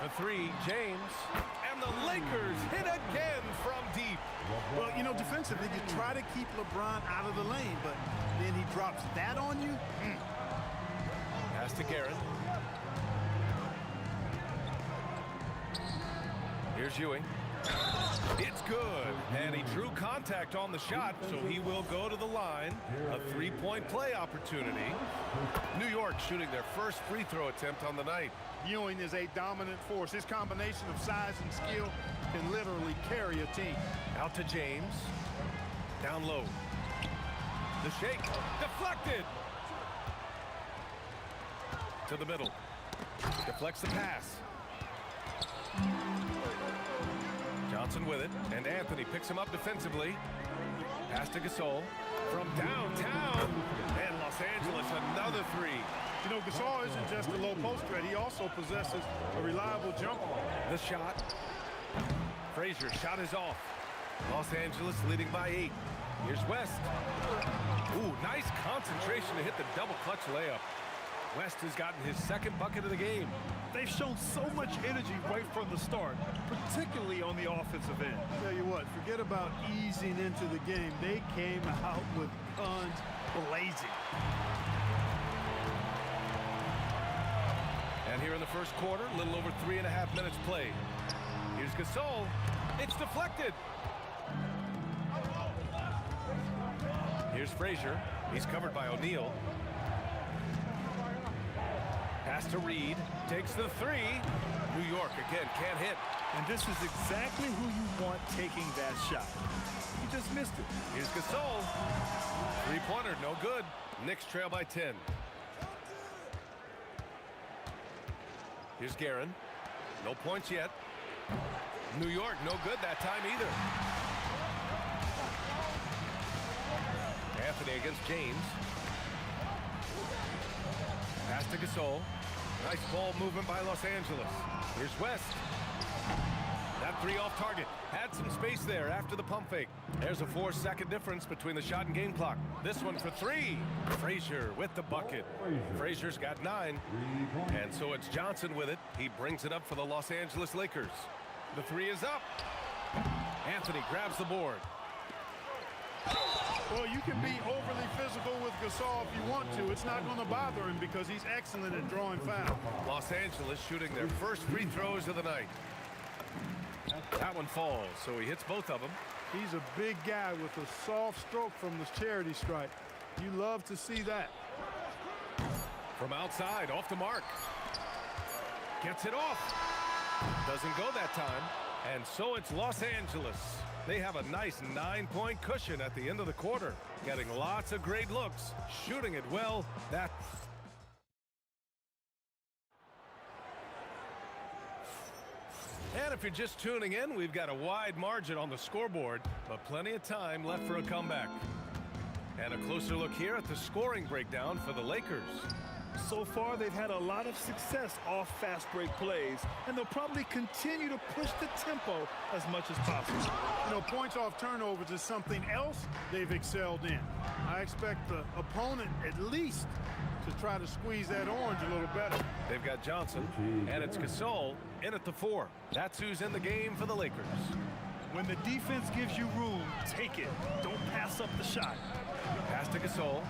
The 3, James. And the Lakers hit again from deep. Well, you know, defensively, you try to keep LeBron out of the lane, but then he drops that on you. Pass to Guerin. Here's Ewing. It's good. And he drew contact on the shot, so he will go to the line. A 3-point play opportunity. New York shooting their first free throw attempt on the night. Ewing is a dominant force. His combination of size and skill can literally carry a team. Out to James. Down low. The shake. Deflected. To the middle. Deflects the pass. Johnson with it. And Anthony picks him up defensively. Pass to Gasol. From downtown. And Los Angeles, another 3. You know, Gasol isn't just a low post threat. He also possesses a reliable jumper. The shot. Frazier, shot is off. Los Angeles leading by 8. Here's West. Ooh, nice concentration to hit the double clutch layup. West has gotten his 2nd bucket of the game. They've shown so much energy right from the start, particularly on the offensive end. Tell you what, forget about easing into the game. They came out with guns blazing. And here in the first quarter, a little over 3.5 minutes played. Here's Gasol. It's deflected. Here's Frazier. He's covered by O'Neal. Pass to Reed. Takes the 3. New York again can't hit. And this is exactly who you want taking that shot. He just missed it. Here's Gasol. 3-pointer, no good. Knicks trail by 10. Here's Guerin. No points yet. New York, no good that time either. Anthony against James. Pass to Gasol. Nice ball movement by Los Angeles. Here's West. That 3 off target. Had some space there after the pump fake. There's a 4-second difference between the shot and game clock. This one for 3. Frazier with the bucket. Frazier's got 9. And so it's Johnson with it. He brings it up for the Los Angeles Lakers. The 3 is up. Anthony grabs the board. Well, you can be overly physical with Gasol if you want to. It's not going to bother him because he's excellent at drawing fouls. Los Angeles shooting their first free throws of the night. That one falls, so he hits both of them. He's a big guy with a soft stroke from the charity stripe. You love to see that. From outside, off the mark. Gets it off. Doesn't go that time. And so it's Los Angeles. They have a nice 9-point cushion at the end of the quarter. Getting lots of great looks. Shooting it well. And if you're just tuning in, we've got a wide margin on the scoreboard, but plenty of time left for a comeback. And a closer look here at the scoring breakdown for the Lakers. So far, they've had a lot of success off fast break plays, and they'll probably continue to push the tempo as much as possible. You know, points off turnovers is something else they've excelled in. I expect the opponent at least to try to squeeze that orange a little better. They've got Johnson, and it's Gasol in at the 4. That's who's in the game for the Lakers. When the defense gives you room, take it. Don't pass up the shot. Pass to Gasol.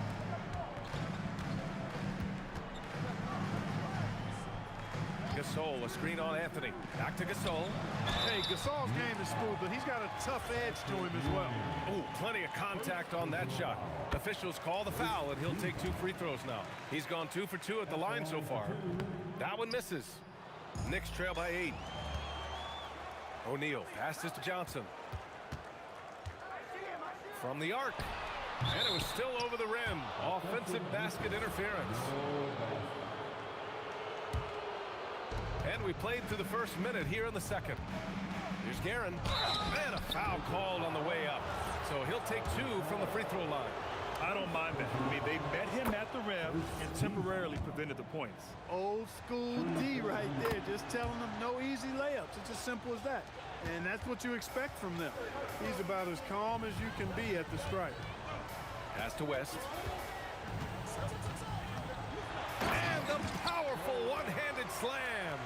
Gasol, a screen on Anthony. Back to Gasol. Hey, Gasol's game is smooth, but he's got a tough edge to him as well. Oh, plenty of contact on that shot. Officials call the foul, and he'll take 2 free throws now. He's gone 2 for 2 at the line so far. That one misses. Knicks trail by 8. O'Neal passes to Johnson. From the arc. And it was still over the rim. Offensive basket interference. And we played through the first minute here in the second. Here's Guerin. And a foul called on the way up. So he'll take 2 from the free throw line. I don't mind that. I mean, they met him at the rim and temporarily prevented the points. Old school D right there, just telling them no easy layups. It's as simple as that. And that's what you expect from them. He's about as calm as you can be at the stripe. Pass to West. And the powerful one-handed slam.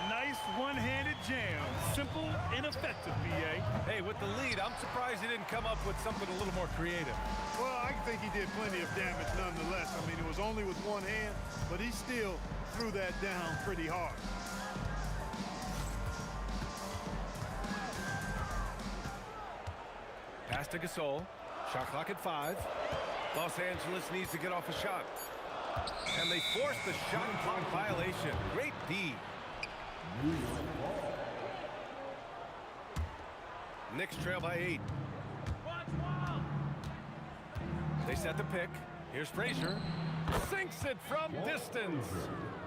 Nice one-handed jam. Simple and effective, B.A. Hey, with the lead, I'm surprised he didn't come up with something a little more creative. Well, I think he did plenty of damage nonetheless. I mean, it was only with one hand, but he still threw that down pretty hard. Pass to Gasol. Shot clock at 5. Los Angeles needs to get off a shot. And they force the shot clock violation. Great D. Knicks trail by 8. They set the pick. Here's Frazier. Sinks it from distance.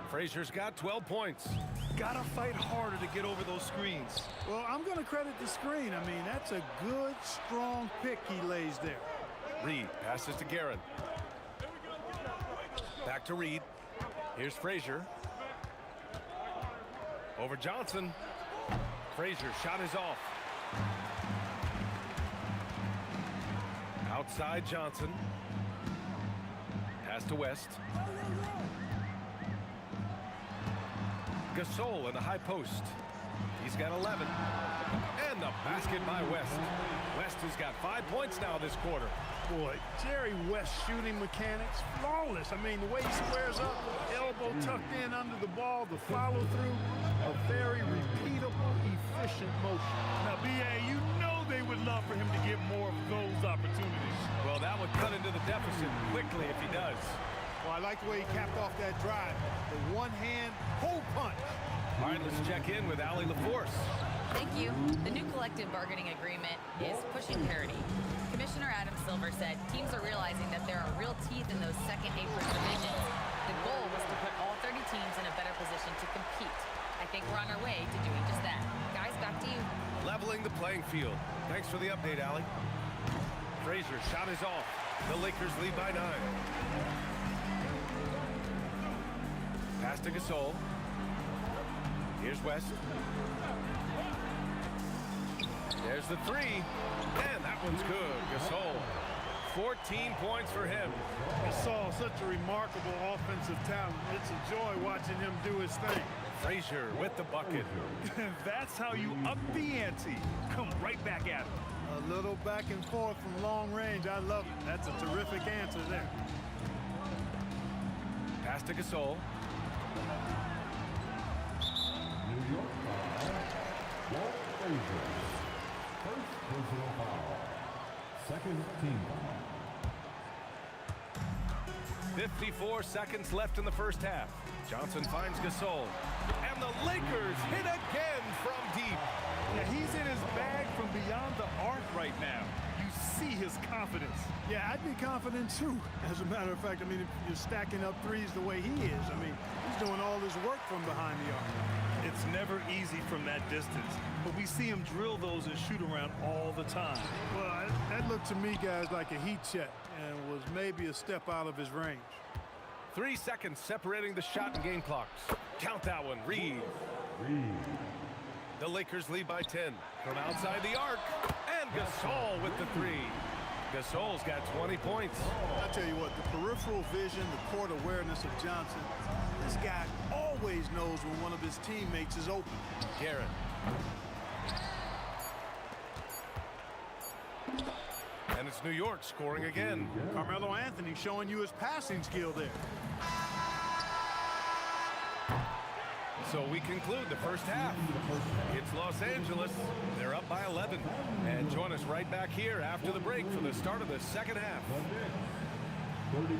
Frazier's got 12 points. Gotta fight harder to get over those screens. Well, I'm going to credit the screen. I mean, that's a good, strong pick he lays there. Reed passes to Guerin. Back to Reed. Here's Frazier. Over Johnson. Frazier shot is off. Outside Johnson. Pass to West. Gasol in the high post. He's got 11. And the basket by West. West has got 5 points now this quarter. Boy, Jerry West's shooting mechanics, flawless. I mean, the way he squares up, elbow tucked in under the ball, the follow through, a very repeatable, efficient motion. Now, B.A., you know they would love for him to get more of those opportunities. Well, that would cut into the deficit quickly if he does. Well, I like the way he capped off that drive. The one-hand hole punch. All right, let's check in with Allie LaForce. Thank you. The new collective bargaining agreement is pushing parity. Commissioner Adam Silver said teams are realizing that there are real teeth in those second apron divisions. The goal was to put all 30 teams in a better position to compete. I think we're on our way to doing just that. Guys, back to you. Leveling the playing field. Thanks for the update, Allie. Frazier shot is off. The Lakers lead by 9. Pass to Gasol. Here's West. There's the 3. And that one's good. Gasol. 14 points for him. Gasol, such a remarkable offensive talent. It's a joy watching him do his thing. Frazier with the bucket. That's how you up the ante. Come right back at him. A little back and forth from long range. I love it. That's a terrific answer there. Pass to Gasol. Frazier. First personal foul. Second team foul. 54 seconds left in the first half. Johnson finds Gasol. And the Lakers hit again from deep. Yeah, he's in his bag from beyond the arc right now. You see his confidence. Yeah, I'd be confident too. As a matter of fact, I mean, if you're stacking up threes the way he is, I mean, he's doing all his work from behind the arc. It's never easy from that distance, but we see him drill those and shoot around all the time. Well, that looked to me, guys, like a heat check and was maybe a step out of his range. 3 seconds separating the shot and game clocks. Count that one, Reed. The Lakers lead by 10 from outside the arc. And Gasol with the three. Gasol's got 20 points. I tell you what, the peripheral vision, the court awareness of Johnson, this guy always knows when one of his teammates is open. Garrett. And it's New York scoring again. Carmelo Anthony showing you his passing skill there. So we conclude the first half. It's Los Angeles. They're up by 11. And join us right back here after the break for the start of the second half. 32.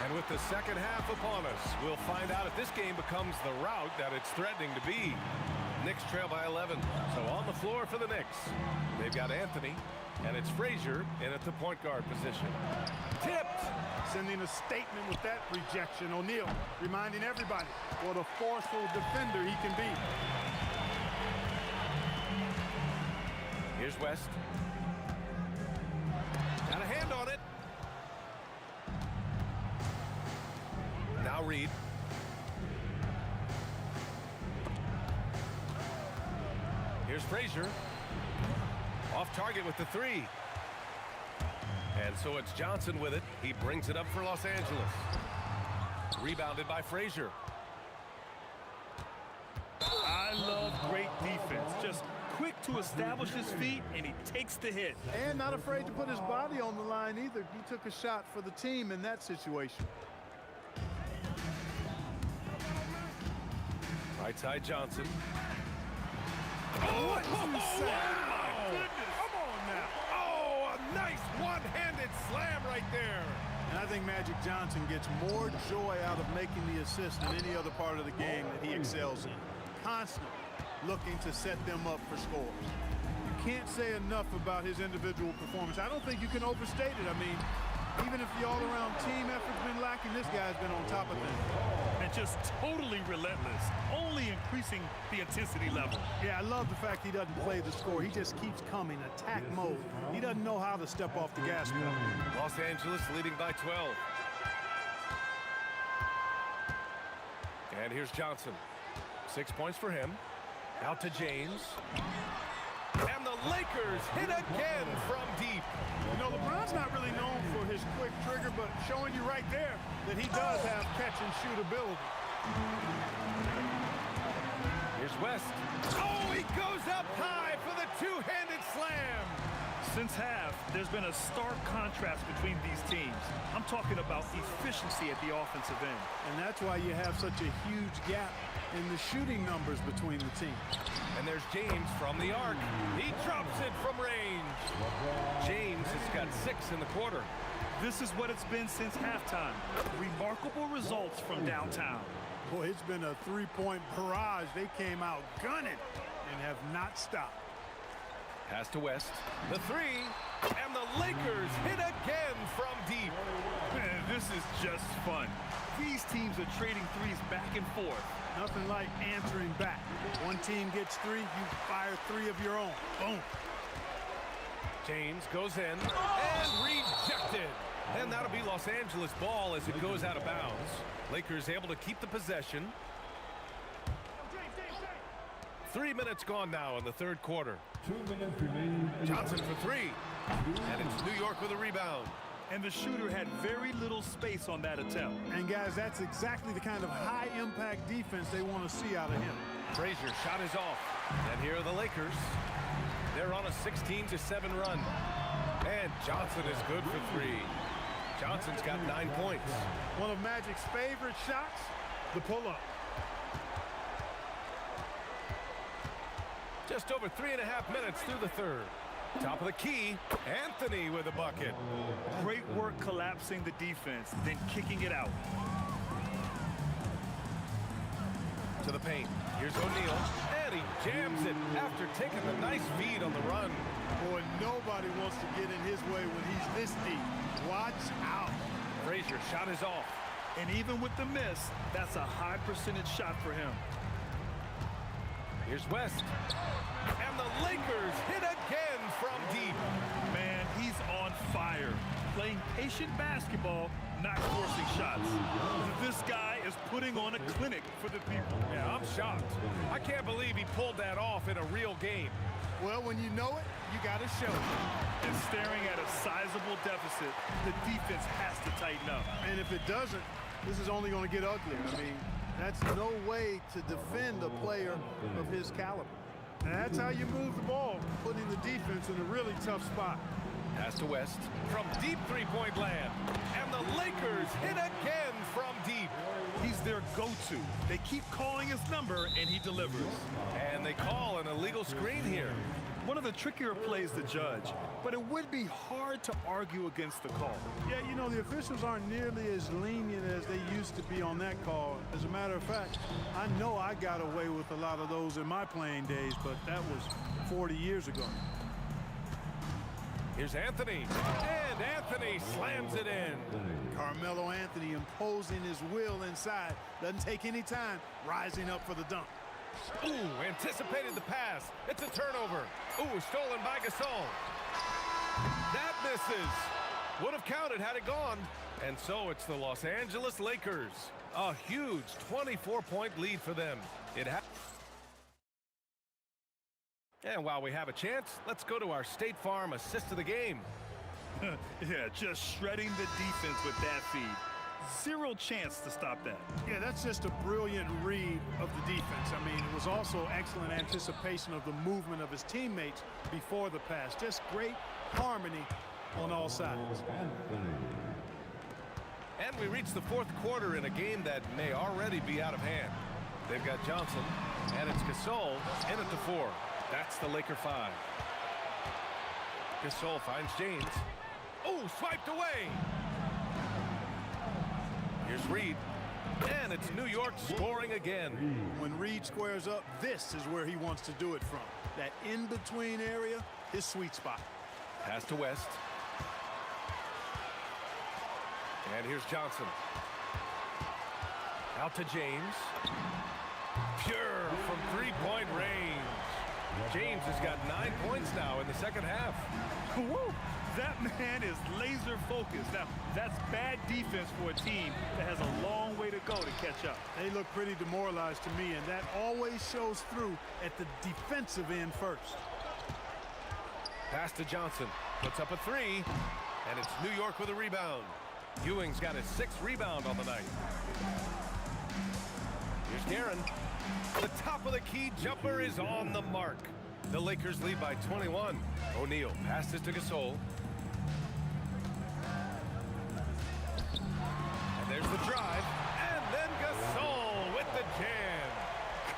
And with the second half upon us, we'll find out if this game becomes the rout that it's threatening to be. Knicks trail by 11. So on the floor for the Knicks, they've got Anthony, and it's Frazier in at the point guard position. Tipped! Sending a statement with that rejection. O'Neal reminding everybody what a forceful defender he can be. Here's West. Got a hand on it. Now Reed. Here's Frazier. Off target with the three. And so it's Johnson with it. He brings it up for Los Angeles. Rebounded by Frazier. I love great defense. Just quick to establish his feet, and he takes the hit. And not afraid to put his body on the line either. He took a shot for the team in that situation. Right side Johnson. Oh, what you say? Wow! Come on now. Oh, a nice one-handed slam right there. And I think Magic Johnson gets more joy out of making the assist than any other part of the game that he excels in. Constantly looking to set them up for scores. You can't say enough about his individual performance. I don't think you can overstate it. I mean, even if the all-around team effort's been lacking, this guy's been on top of things. And just totally relentless, only increasing the intensity level. Yeah, I love the fact he doesn't play the score. He just keeps coming, attack mode. He doesn't know how to step off the gas pedal. Los Angeles leading by 12. And here's Johnson. 6 points for him. Out to James. And the Lakers hit again from deep. You know, LeBron's not really known for his quick trigger, but showing you right there that he does have catch-and-shoot ability. Here's West. Oh, he goes up high for the two-handed slam. Since half, there's been a stark contrast between these teams. I'm talking about efficiency at the offensive end. And that's why you have such a huge gap in the shooting numbers between the teams. And there's James from the arc. He drops it from range. James has got 6 in the quarter. This is what it's been since halftime. Remarkable results from downtown. Boy, it's been a three-point barrage. They came out gunning and have not stopped. Pass to West. The three. And the Lakers hit again from deep. Man, this is just fun. These teams are trading threes back and forth. Nothing like answering back. One team gets 3, you fire 3 of your own. Boom. James goes in and rejected. And that'll be Los Angeles ball as it goes out of bounds. Lakers able to keep the possession. 3 minutes gone now in the third quarter. 2 minutes remaining. Johnson for 3. And it's New York with a rebound. and the shooter had very little space on that attempt. And guys, that's exactly the kind of high-impact defense they want to see out of him. Frazier shot is off. And here are the Lakers. They're on a 16-7 run. And Johnson is good for 3. Johnson's got 9 points. One of Magic's favorite shots, the pull-up. Just over 3.5 minutes through the third. Top of the key, Anthony with a bucket. Great work collapsing the defense, then kicking it out. To the paint. Here's O'Neal, and he jams it after taking the nice feed on the run. Boy, nobody wants to get in his way when he's this deep. Watch out. Frazier shot is off. And even with the miss, that's a high percentage shot for him. Here's West. And the Lakers hit again from deep. Man, he's on fire. Playing patient basketball, not forcing shots. This guy is putting on a clinic for the people. Yeah, I'm shocked. I can't believe he pulled that off in a real game. Well, when you know it, you got to show it. And staring at a sizable deficit, the defense has to tighten up. And if it doesn't, this is only going to get uglier. I mean, that's no way to defend a player of his caliber. And that's how you move the ball, putting the defense in a really tough spot. Pass to West from deep three-point land. And the Lakers hit again from deep. He's their go-to. They keep calling his number, and he delivers. And they call an illegal screen here. One of the trickier plays to judge, but it would be hard to argue against the call. Yeah, you know, the officials aren't nearly as lenient as they used to be on that call. As a matter of fact, I know I got away with a lot of those in my playing days, but that was 40 years ago. Here's Anthony, and Anthony slams it in. Carmelo Anthony imposing his will inside. Doesn't take any time, rising up for the dunk. Ooh, anticipated the pass. It's a turnover. Ooh, stolen by Gasol. That misses. Would have counted had it gone. And so it's the Los Angeles Lakers. A huge 24-point lead for them. And while we have a chance, let's go to our State Farm assist of the game. Yeah, just shredding the defense with that feed. Zero chance to stop that. Yeah, that's just a brilliant read of the defense. I mean, it was also excellent anticipation of the movement of his teammates before the pass. Just great harmony on all sides. And we reach the fourth quarter in a game that may already be out of hand. They've got Johnson, and it's Gasol in at the 4. That's the Laker 5. Gasol finds James. Oh, swiped away. Here's Reed. And it's New York scoring again. When Reed squares up, this is where he wants to do it from. That in-between area, his sweet spot. Pass to West. And here's Johnson. Out to James. Pure from three-point range. James has got 9 points now in the second half. Woo! That man is laser focused. Now, that's bad defense for a team that has a long way to go to catch up. They look pretty demoralized to me, and that always shows through at the defensive end first. Pass to Johnson. Puts up a 3, and it's New York with a rebound. Ewing's got his 6th rebound on the night. Here's Guerin. The top of the key jumper is on the mark. The Lakers lead by 21. O'Neal passes to Gasol. And there's the drive. And then Gasol with the jam.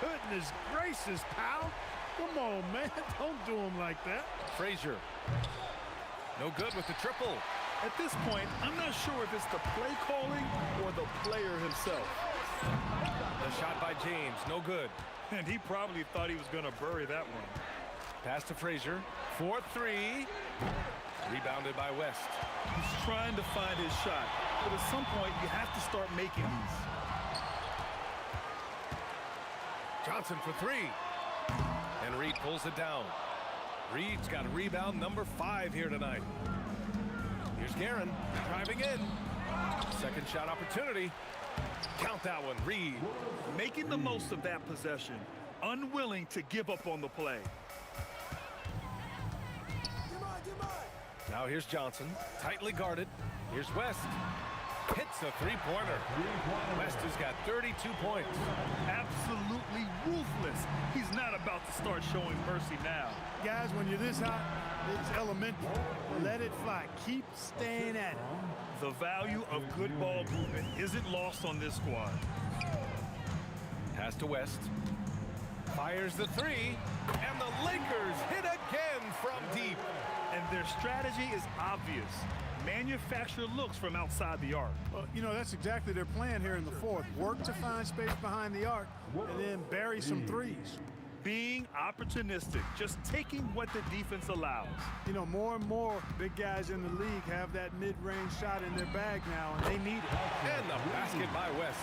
Goodness gracious, pal. Come on, man. Don't do him like that. Frazier. No good with the triple. At this point, I'm not sure if it's the play calling or the player himself. The shot by James, no good. And he probably thought he was going to bury that one. Pass to Frazier. 4-3. Rebounded by West. He's trying to find his shot. But at some point, you have to start making these. Johnson for 3. And Reed pulls it down. Reed's got rebound number 5 here tonight. Here's Guerin driving in. Second shot opportunity. Count that one, Reed. Making the most of that possession. Unwilling to give up on the play. Now here's Johnson, tightly guarded. Here's West. Hits a three-pointer. West has got 32 points. Absolutely ruthless. He's not about to start showing mercy now. Guys, when you're this hot, it's elemental. Let it fly. Keep staying at it. The value of good ball movement isn't lost on this squad. Pass to West. Fires the three. And the Lakers hit again from deep. And their strategy is obvious. Manufacture looks from outside the arc. You know, that's exactly their plan here in the fourth. Work to find space behind the arc and then bury some threes. Being opportunistic, just taking what the defense allows. You know, more and more big guys in the league have that mid-range shot in their bag now, and they need it. And the basket by West.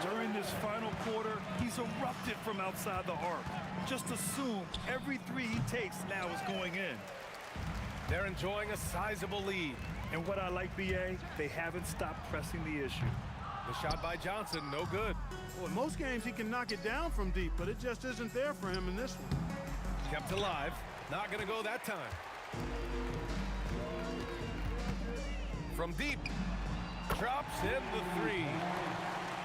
During this final quarter, he's erupted from outside the arc. Just assume every three he takes now is going in. They're enjoying a sizable lead. And what I like, BA, they haven't stopped pressing the issue. The shot by Johnson, no good. Well, in most games, he can knock it down from deep, but it just isn't there for him in this one. Kept alive. Not going to go that time. From deep. Drops in the three.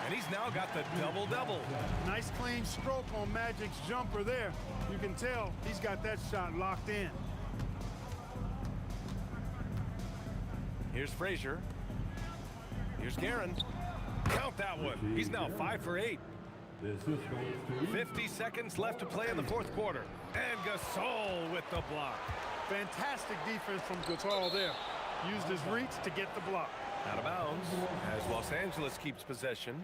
And he's now got the double-double. Nice clean stroke on Magic's jumper there. You can tell he's got that shot locked in. Here's Frazier. Here's Guerin. Count that one. He's now 5 for 8. 50 seconds left to play in the fourth quarter. And Gasol with the block. Fantastic defense from Gasol there. Used his reach to get the block. Out of bounds as Los Angeles keeps possession.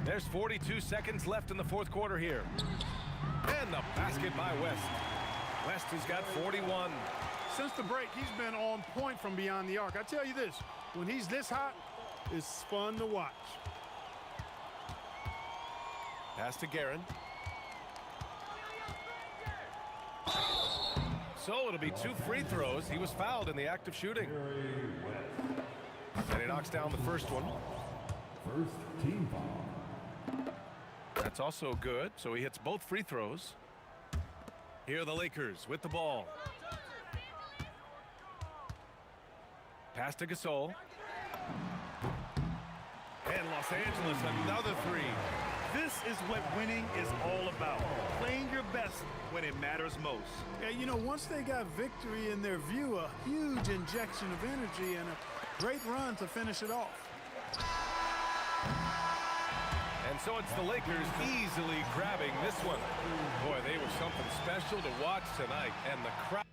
There's 42 seconds left in the fourth quarter here. And the basket by West. West has got 41. Since the break, he's been on point from beyond the arc. I tell you this, when he's this hot, it's fun to watch. Pass to Guerin. So it'll be 2 free throws. He was fouled in the act of shooting. And he knocks down the first one. First team foul. That's also good. So he hits both free throws. Here are the Lakers with the ball. Pass to Gasol. And Los Angeles, another three. This is what winning is all about. Playing your best when it matters most. Yeah, you know, once they got victory in their view, a huge injection of energy and a great run to finish it off. And so it's the Lakers easily grabbing this one. Boy, they were something special to watch tonight. And the crowd.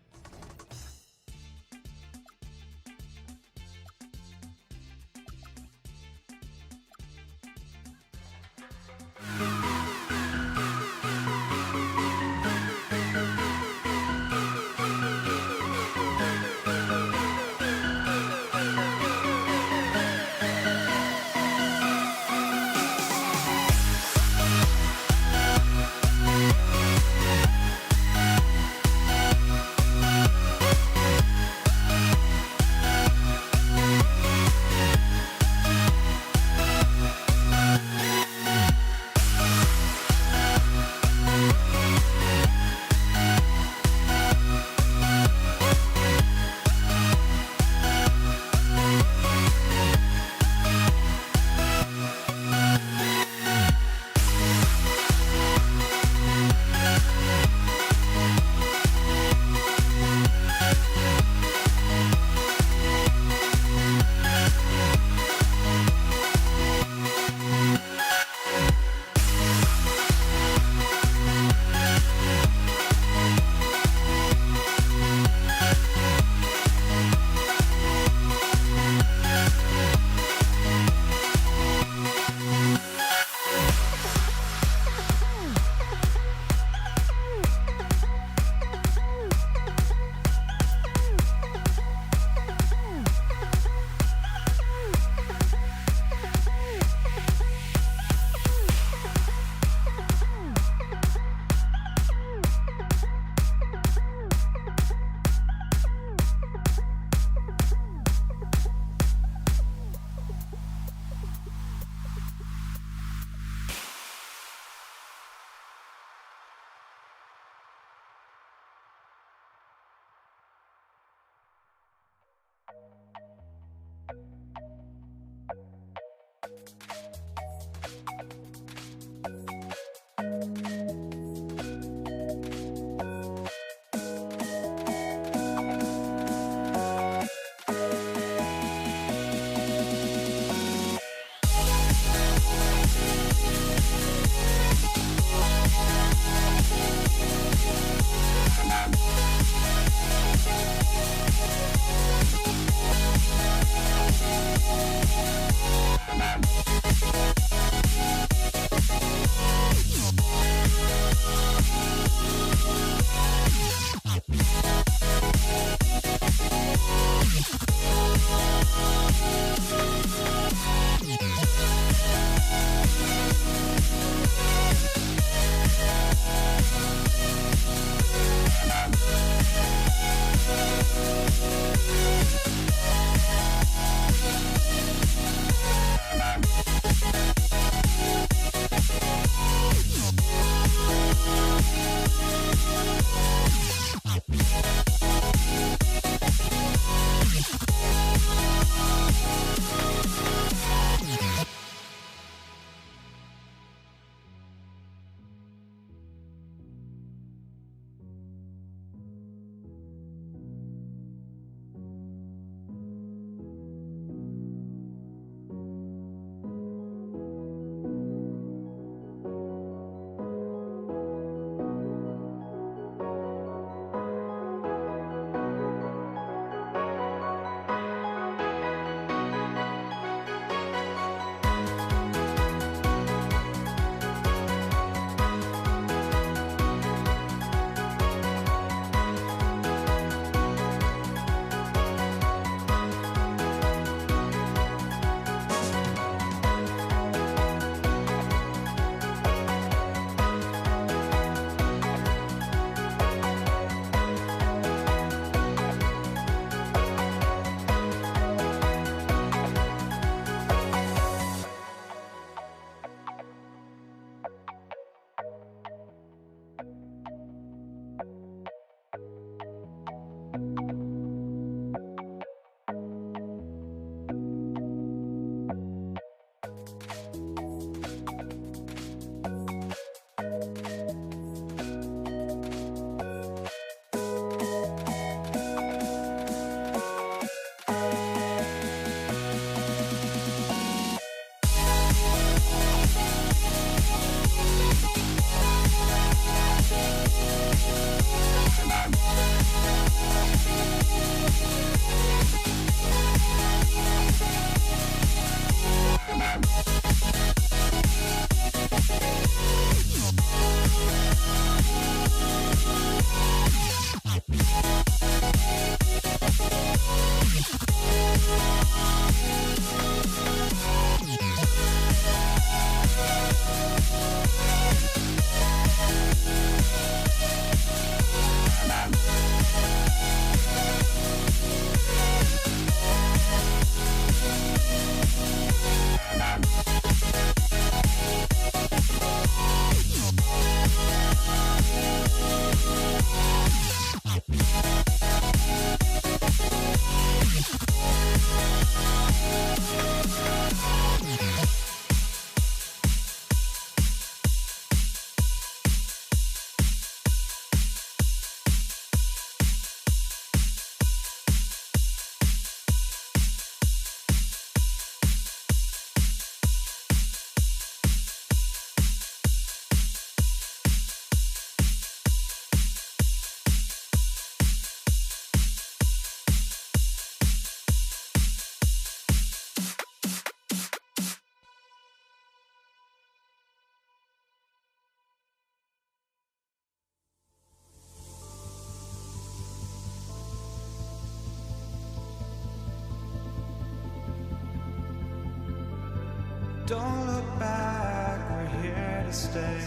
Don't look back, we're here to stay.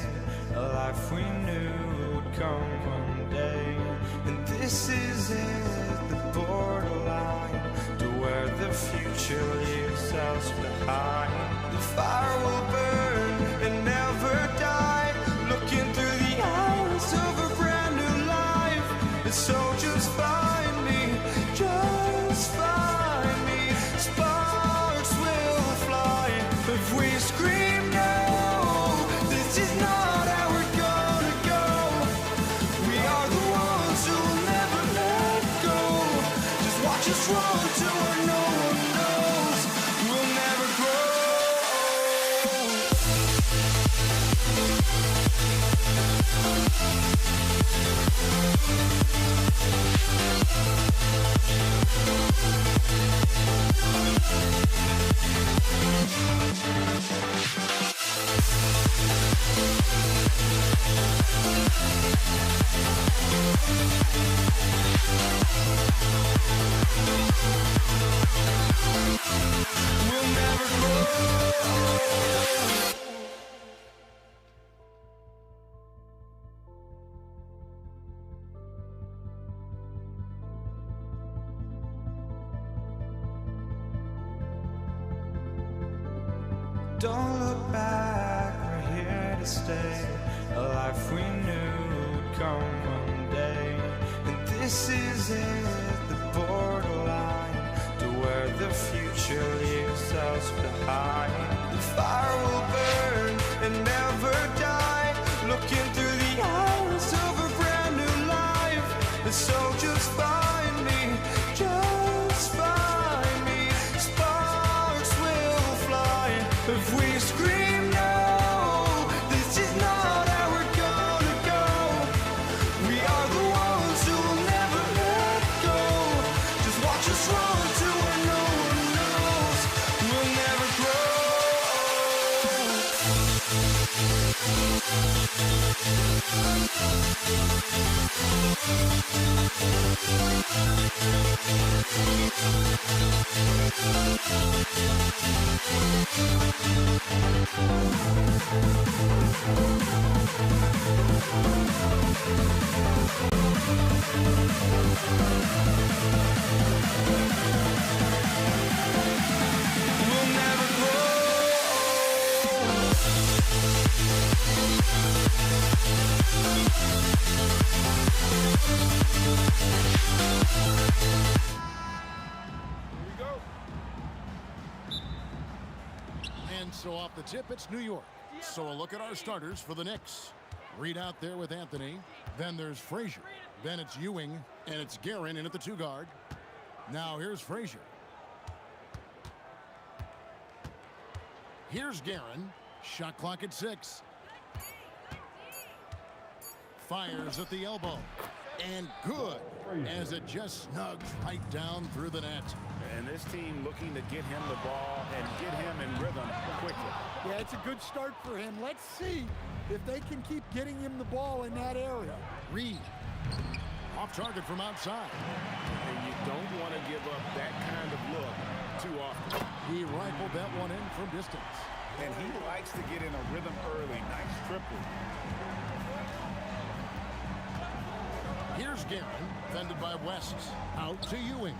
A life we knew would come one day. And this is it, the borderline to where the future leaves us behind. The fire will burn and never die. Looking through the eyes of a brand new life. And so just find me, just find me. Sparks will fly if we scream no. This is not how we're gonna go. We are the ones who will never let go. Just watch us run to where no one knows. We'll never grow. We'll never grow. Don't look back, we're here to stay. A life we knew would come one day. And this is it, the borderline to where the future leaves us behind. The fire will burn and never die. Looking through the eyes of a brand new life. And so just find me, just find me. Sparks will fly if we scream no. This is not how we're gonna go. We are the ones who will never let go. Just watch us run to where no one knows. We'll never grow. We'll never grow. And so off the tip, it's New York. So a look at our starters for the Knicks. Reed out there with Anthony. Then there's Frazier. Then it's Ewing. And it's Guerin in at the 2 guard. Now here's Frazier. Here's Guerin. Shot clock at 6. Fires at the elbow. And good, as it just snugs right down through the net. And this team looking to get him the ball and get him in rhythm quickly. Yeah, it's a good start for him. Let's see if they can keep getting him the ball in that area. Reed. Off target from outside. And you don't want to give up that kind of look too often. He rifled that one in from distance. And he likes to get in a rhythm early. Nice triple. Here's Guerin, fended by West. Out to Ewing.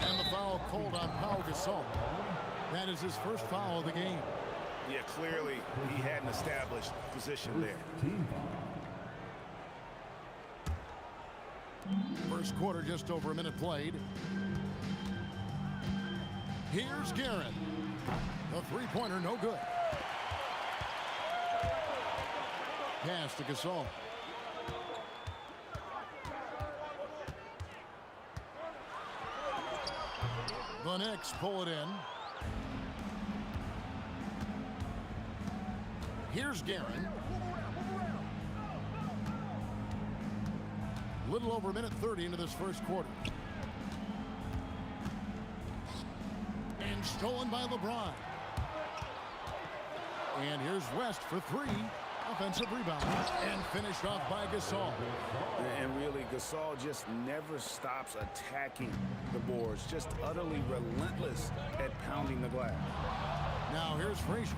And the foul called on Pau Gasol. That is his first foul of the game. Yeah, clearly he had an established position there. First quarter, just over a minute played. Here's Guerin. The three-pointer, no good. Pass to Gasol. The Knicks pull it in. Here's Guerin. Little over a minute 30 into this first quarter. And stolen by LeBron. And here's West for 3. Offensive rebound and finished off by Gasol. And really, Gasol just never stops attacking the boards, just utterly relentless at pounding the glass. Now here's Frazier.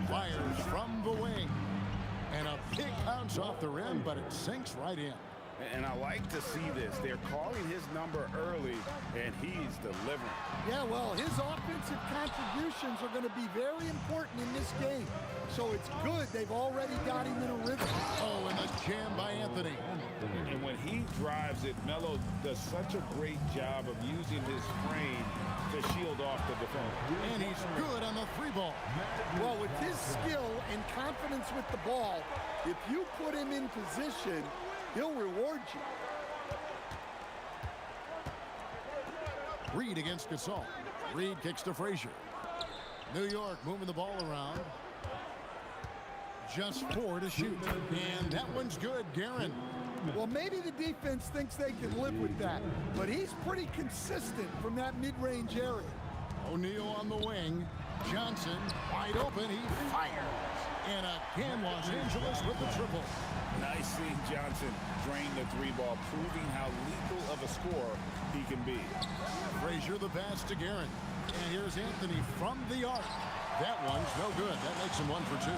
Fires from the wing. And a big bounce off the rim, but it sinks right in. And I like to see this. They're calling his number early, and he's delivering. Yeah, well, his offensive contributions are going to be very important in this game. So it's good they've already got him in a rhythm. Oh, and the jam by Anthony. And when he drives it, Melo does such a great job of using his frame to shield off the defender. And he's good on the three ball. Well, with his skill and confidence with the ball, if you put him in position, he'll reward you. Reed against Gasol. Reed kicks to Frazier. New York moving the ball around. Just 4 to shoot. And that one's good, Guerin. Well, maybe the defense thinks they can live with that, but he's pretty consistent from that mid-range area. O'Neal on the wing. Johnson wide open. He fires. And again, Los Angeles with the triple. Nice seeing Johnson drain the three ball, proving how lethal of a scorer he can be. Frazier the pass to Guerin. And here's Anthony from the arc. That one's no good. That makes him 1 for 2.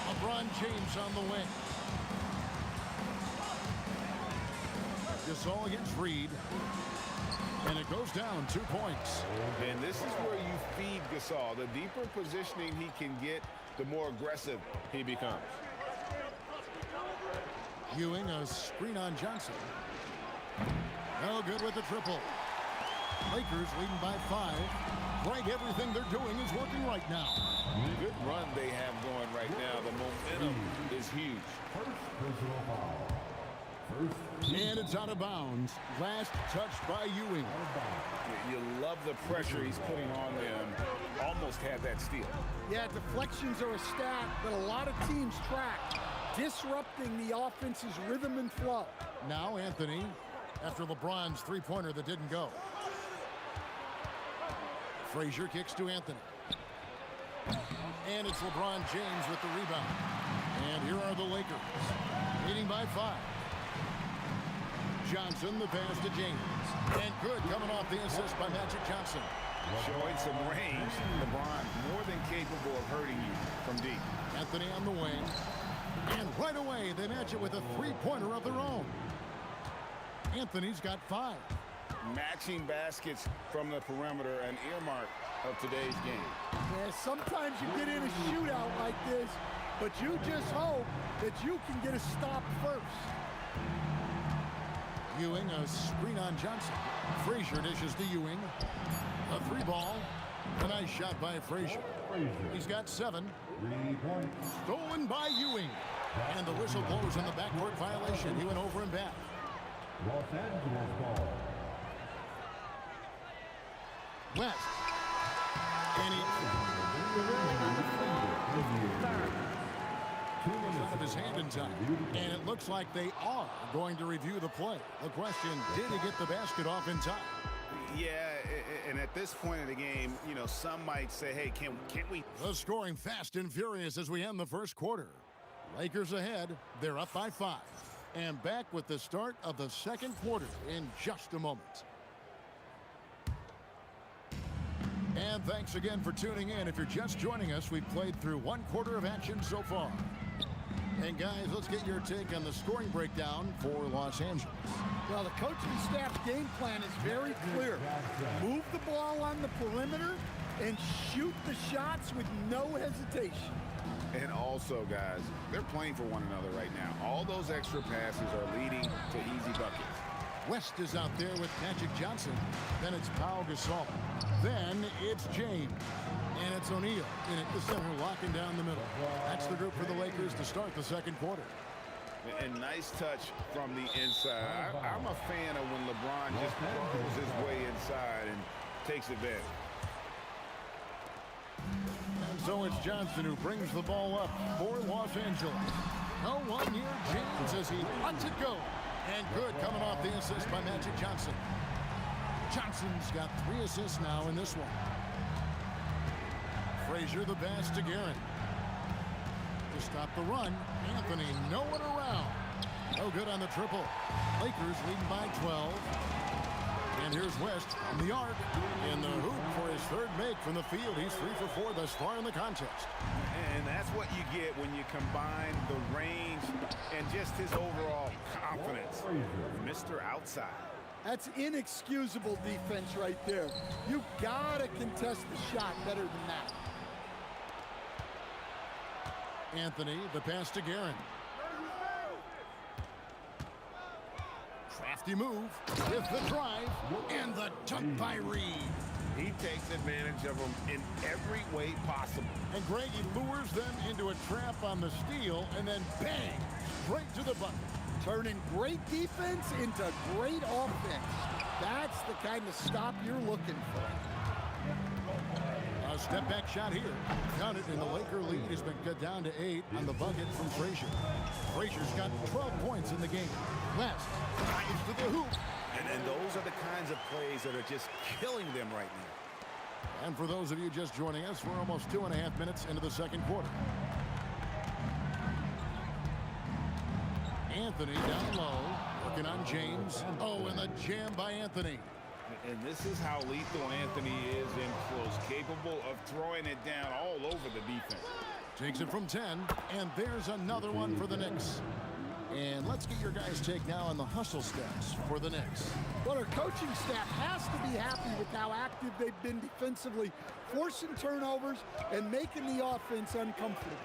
LeBron James on the wing. Gasol against Reed. And it goes down 2 points. And this is where you feed Gasol. The deeper positioning he can get, the more aggressive he becomes. Ewing a screen on Johnson. No good with the triple. Lakers leading by 5. Greg, everything they're doing is working right now. Good run they have going right now. The momentum is huge. And it's out of bounds. Last touched by Ewing. You love the pressure he's putting on them. Almost had that steal. Yeah, deflections are a stat that a lot of teams track, disrupting the offense's rhythm and flow. Now Anthony, after LeBron's three-pointer that didn't go. Frazier kicks to Anthony. And it's LeBron James with the rebound. And here are the Lakers, leading by 5. Johnson, the pass to James. And good, coming off the assist by Magic Johnson. Showing some range. LeBron more than capable of hurting you from deep. Anthony on the wing. And right away, they match it with a three-pointer of their own. Anthony's got 5. Matching baskets from the perimeter, an earmark of today's game. Yeah, sometimes you get in a shootout like this, but you just hope that you can get a stop first. Ewing, a screen on Johnson. Frazier dishes to Ewing. A 3-ball. A nice shot by Frazier. He's got 7. Stolen by Ewing. And the whistle blows on the backcourt violation. He went over and back. Los Angeles ball. West. And he out of his hand in time. And it looks like they are going to review the play. The question, did he get the basket off in time? Yeah, and at this point in the game, you know, some might say, hey, can't we? The scoring fast and furious as we end the first quarter. Lakers ahead. They're up by 5. And back with the start of the second quarter in just a moment. And thanks again for tuning in. If you're just joining us, we've played through 1 quarter of action so far. And guys, let's get your take on the scoring breakdown for Los Angeles. Well, the coaching staff's game plan is very clear. Move the ball on the perimeter and shoot the shots with no hesitation. And also, guys, they're playing for one another right now. All those extra passes are leading to easy buckets. West is out there with Magic Johnson. Then it's Pau Gasol. Then it's James. And it's O'Neal in at the center, locking down the middle. That's the group for the Lakers to start the second quarter. And nice touch from the inside. I'm a fan of when LeBron just throws his way inside and takes advantage. And so it's Johnson who brings the ball up for Los Angeles. No one near James as he lets it go. And good, coming off the assist by Magic Johnson. Johnson's got 3 assists now in this one. Frazier the pass to Guerin. To stop the run, Anthony no one around. No good on the triple. Lakers leading by 12. And here's West on the arc. In the hoop for his third make from the field. He's 3 for 4 thus far in the contest. And that's what you get when you combine the range and just his overall confidence. Mr. Outside. That's inexcusable defense right there. You gotta contest the shot better than that. Anthony, the pass to Guerin. Crafty move with the drive and the dunk by Reed. He takes advantage of them in every way possible. And Greg, he lures them into a trap on the steal and then bang, straight to the bucket. Turning great defense into great offense. That's the kind of stop you're looking for. A step back shot here. Count it, and the Laker lead has been cut down to 8 on the bucket from Frazier. Frazier's got 12 points in the game. West drives to the hoop. And those are the kinds of plays that are just killing them right now. And for those of you just joining us, we're almost 2.5 minutes into the second quarter. Anthony down low, working on James. Oh, and the jam by Anthony. And this is how lethal Anthony is in close, capable of throwing it down all over the defense. Takes it from 10, and there's another one for the Knicks. And let's get your guys' take now on the hustle stats for the Knicks. Well, our coaching staff has to be happy with how active they've been defensively, forcing turnovers and making the offense uncomfortable.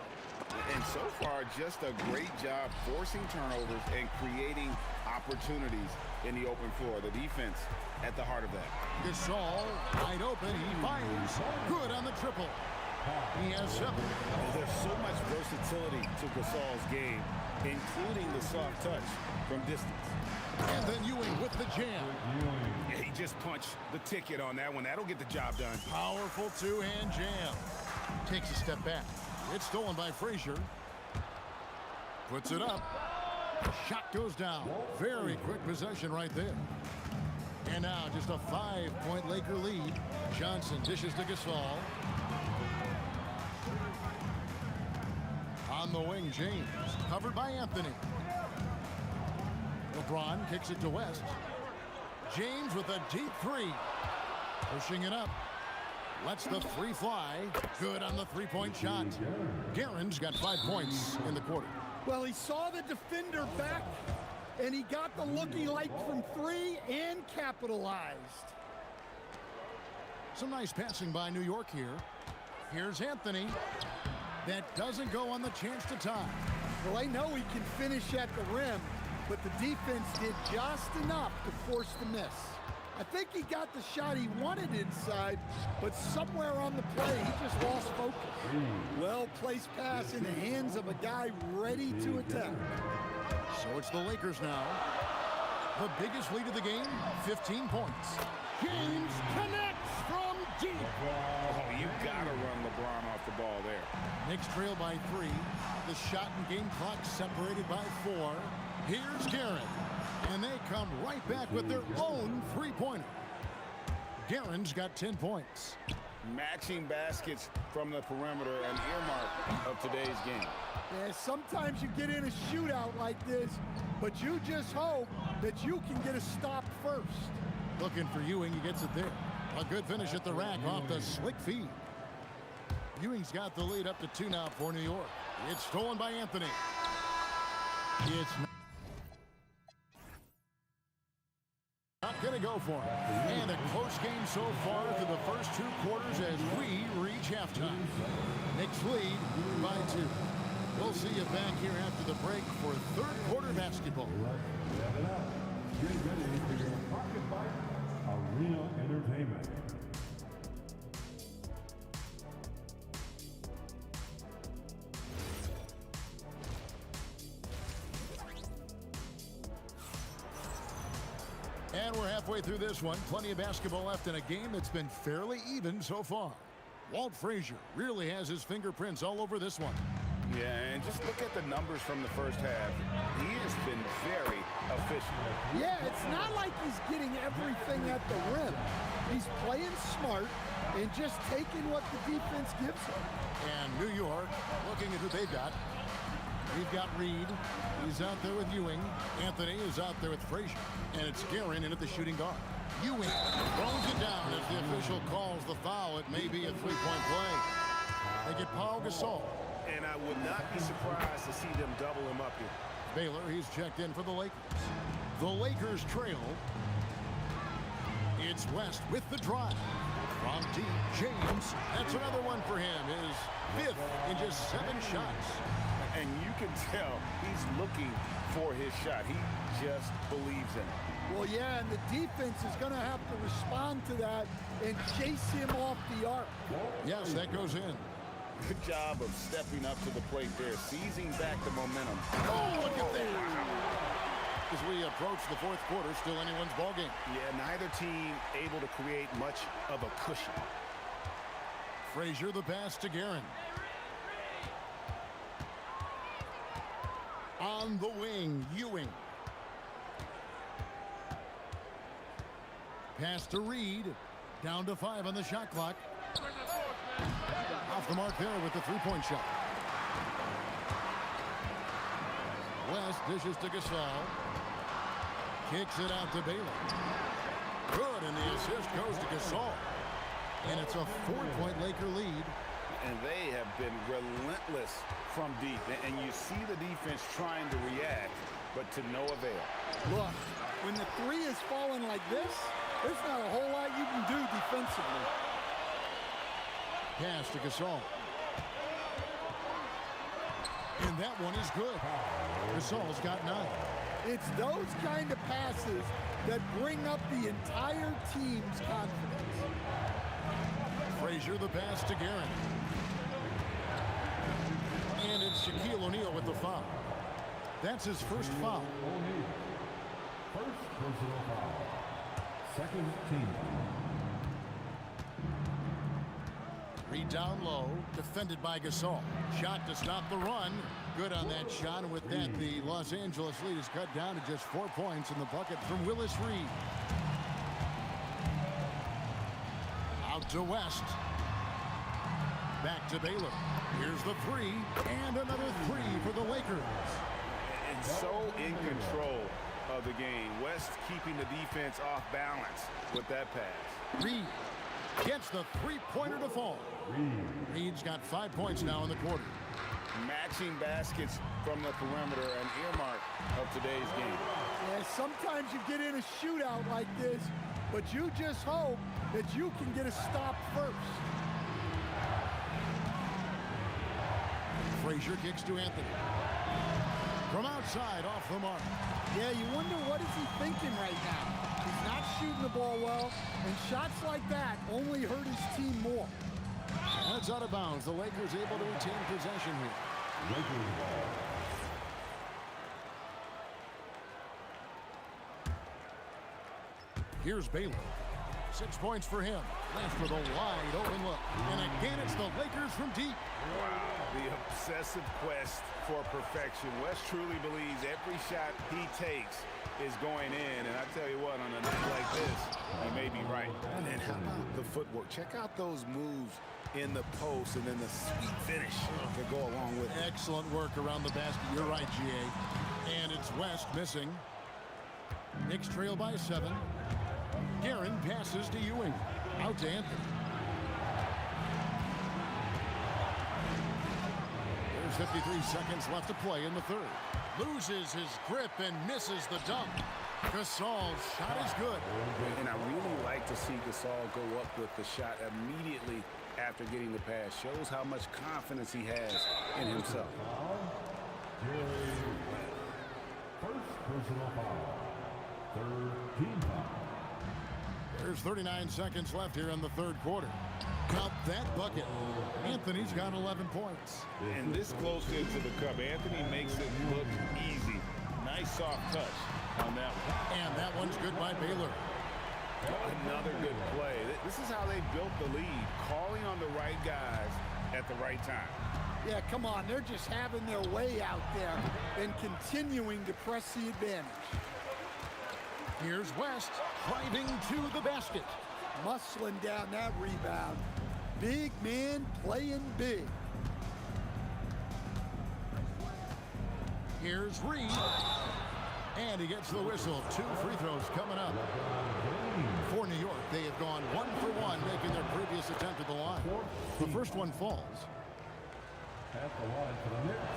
And so far, just a great job forcing turnovers and creating opportunities in the open floor. The defense at the heart of that. Gasol wide open. He fires. Good on the triple. He has 7. There's so much versatility to Gasol's game, including the soft touch from distance. And then Ewing with the jam. Yeah, he just punched the ticket on that one. That'll get the job done. Powerful two-hand jam. Takes a step back. It's stolen by Frazier. Puts it up. Shot goes down. Very quick possession right there. And now just a 5-point Laker lead. Johnson dishes to Gasol. On the wing, James. Covered by Anthony. LeBron kicks it to West. James with a deep 3. Pushing it up. Lets the 3 fly. Good on the 3-point shot. Guerin's got 5 points in the quarter. Well, he saw the defender back, and he got the look he liked from 3 and capitalized. Some nice passing by New York here. Here's Anthony. That doesn't go on the chance to tie. Well, I know he can finish at the rim, but the defense did just enough to force the miss. I think he got the shot he wanted inside, but somewhere on the play, he just lost focus. Well-placed pass in the hands of a guy ready to attack. So it's the Lakers now. The biggest lead of the game, 15 points. James connects from deep. Oh, you gotta run LeBron off the ball there. Knicks trail by 3. The shot and game clock separated by 4. Here's Guerin. And they come right back with their own 3-pointer. Guerin's got 10 points. Matching baskets from the perimeter, an earmark of today's game. Yeah, sometimes you get in a shootout like this, but you just hope that you can get a stop first. Looking for Ewing, he gets it there. A good finish at the rack off the slick feed. Ewing's got the lead up to 2 now for New York. It's stolen by Anthony. It's not going to go for him. And a close game so far through the first 2 quarters as we reach halftime. Knicks lead by 2. We'll see you back here after the break for third quarter basketball. Get ready for your Pocket Bite Arena Entertainment. And we're halfway through this one. Plenty of basketball left in a game that's been fairly even so far. Walt Frazier really has his fingerprints all over this one. Yeah, and just look at the numbers from the first half. He has been very efficient. Yeah, it's not like he's getting everything at the rim. He's playing smart, and just taking what the defense gives them. And New York, looking at who they've got. We've got Reed. He's out there with Ewing. Anthony is out there with Frazier. And it's Guerin in at the shooting guard. Ewing throws it down as the official calls the foul. It may be a three-point play. They get Paul Gasol. And I would not be surprised to see them double him up here. Baylor, he's checked in for the Lakers. The Lakers trail. It's West with the drive. From deep, James. That's another one for him. His fifth in just 7 shots. And you can tell he's looking for his shot. He just believes in it. Well, yeah, and the defense is going to have to respond to that and chase him off the arc. Yes, that goes in. Good job of stepping up to the plate there, seizing back the momentum. Oh, look at that. As we approach the fourth quarter, still anyone's ballgame. Yeah, neither team able to create much of a cushion. Frazier, the pass to Guerin. On the wing, Ewing. Pass to Reed. Down to 5 on the shot clock. Off the mark there with the three-point shot. West dishes to Gasol. Kicks it out to Baylor. Good, and the assist goes to Gasol. And it's a 4-point Laker lead. And they have been relentless from deep. And you see the defense trying to react, but to no avail. Look, when the three is falling like this, there's not a whole lot you can do defensively. Pass to Gasol. And that one is good. Gasol's got 9. It's those kind of passes that bring up the entire team's confidence. Frazier, the pass to Guerin. And it's Shaquille O'Neal with the foul. That's his first foul. First personal foul. Second team. Reed down low, defended by Gasol. Shot to stop the run. Good on that shot, and with that, the Los Angeles lead is cut down to just 4 points in the bucket from Willis Reed. Out to West. Back to Baylor. Here's the 3, and another 3 for the Lakers. And so in control of the game. West keeping the defense off balance with that pass. Reed gets the three-pointer to fall. Reed's got 5 points now in the quarter. Matching baskets from the perimeter, an earmark of today's game. Yeah, sometimes you get in a shootout like this, but you just hope that you can get a stop first. Frazier kicks to Anthony. From outside, off the mark. Yeah, you wonder what is he thinking right now. He's not shooting the ball well, and shots like that only hurt his team more. That's out of bounds. The Lakers able to retain possession here. Lakers ball. Here's Baylor. 6 points for him. Left with a wide open look. And again, it's the Lakers from deep. Wow, the obsessive quest for perfection. West truly believes every shot he takes is going in. And I tell you what, on a night like this, he may be right. And how about the footwork? Check out those moves in the post and then the sweet finish to go along with it. Excellent work around the basket. You're right, GA. And it's West missing. Knicks trail by 7. Guerin passes to Ewing. Out to Anthony. There's 53 seconds left to play in the third. Loses his grip and misses the dunk. Gasol's shot is good. And I really like to see Gasol go up with the shot immediately after getting the pass. Shows how much confidence he has in himself. First personal foul. Third team foul. There's 39 seconds left here in the third quarter. Count that bucket. Anthony's got 11 points. And this close into the cup, Anthony makes it look easy. Nice soft touch on that one. And that one's good by Baylor. Another good play. This is how they built the lead, calling on the right guys at the right time. Yeah, come on. They're just having their way out there and continuing to press the advantage. Here's West driving to the basket. muscling down that rebound. Big man playing big. Here's Reed. And he gets the whistle. 2 free throws coming up. For New York, they have gone 1 for 1, making their previous attempt at the line. The first one falls. At the line for the Knicks.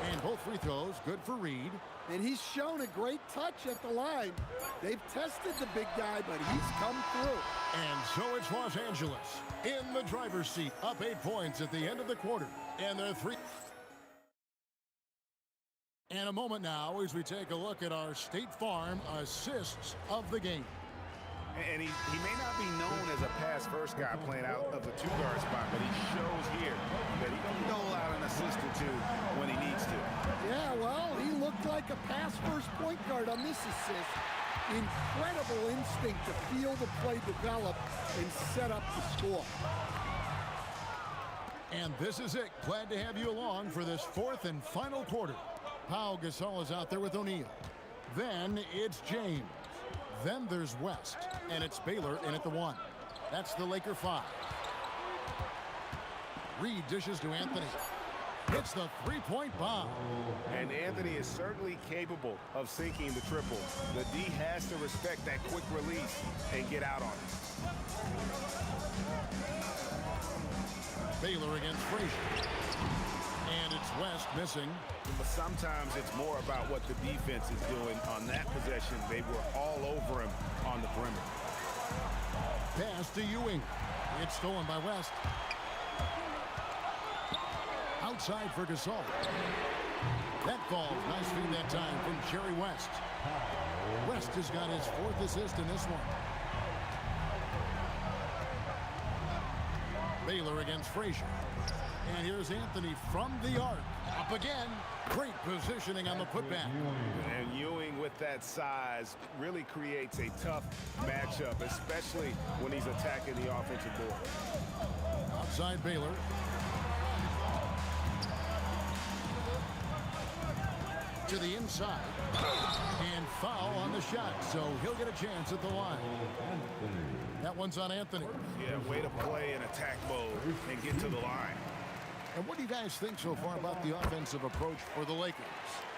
And both free throws good for Reed. And he's shown a great touch at the line. They've tested the big guy, but he's come through. And so it's Los Angeles in the driver's seat, up 8 points at the end of the quarter. And they're 3. And a moment now as we take a look at our State Farm assists of the game. And he may not be known as a pass-first guy playing out of the 2-guard spot, but he shows here that he can dole out an assist or 2 when he needs to. Yeah, well, he looked like a pass-first point guard on this assist. Incredible instinct to feel the play develop and set up the score. And this is it. Glad to have you along for this 4th and final quarter. Pau Gasol is out there with O'Neal. Then it's James. Then there's West, and it's Baylor in at the 1. That's the Laker 5. Reed dishes to Anthony. Hits the 3-point bomb. And Anthony is certainly capable of sinking the triple. The D has to respect that quick release and get out on it. Baylor against Frazier. And it's West missing. But sometimes it's more about what the defense is doing on that possession. They were all over him on the perimeter. Pass to Ewing. It's stolen by West. Outside for Gasol. That falls. Nice feed that time from Jerry West. West has got his 4th assist in this one. Baylor against Frazier. And here's Anthony from the arc. Up again. Great positioning on the putback. And Ewing with that size really creates a tough matchup, especially when he's attacking the offensive board. Outside Baylor. To the inside. And foul on the shot, so he'll get a chance at the line. That one's on Anthony. Yeah, way to play in attack mode and get to the line. And what do you guys think so far about the offensive approach for the Lakers?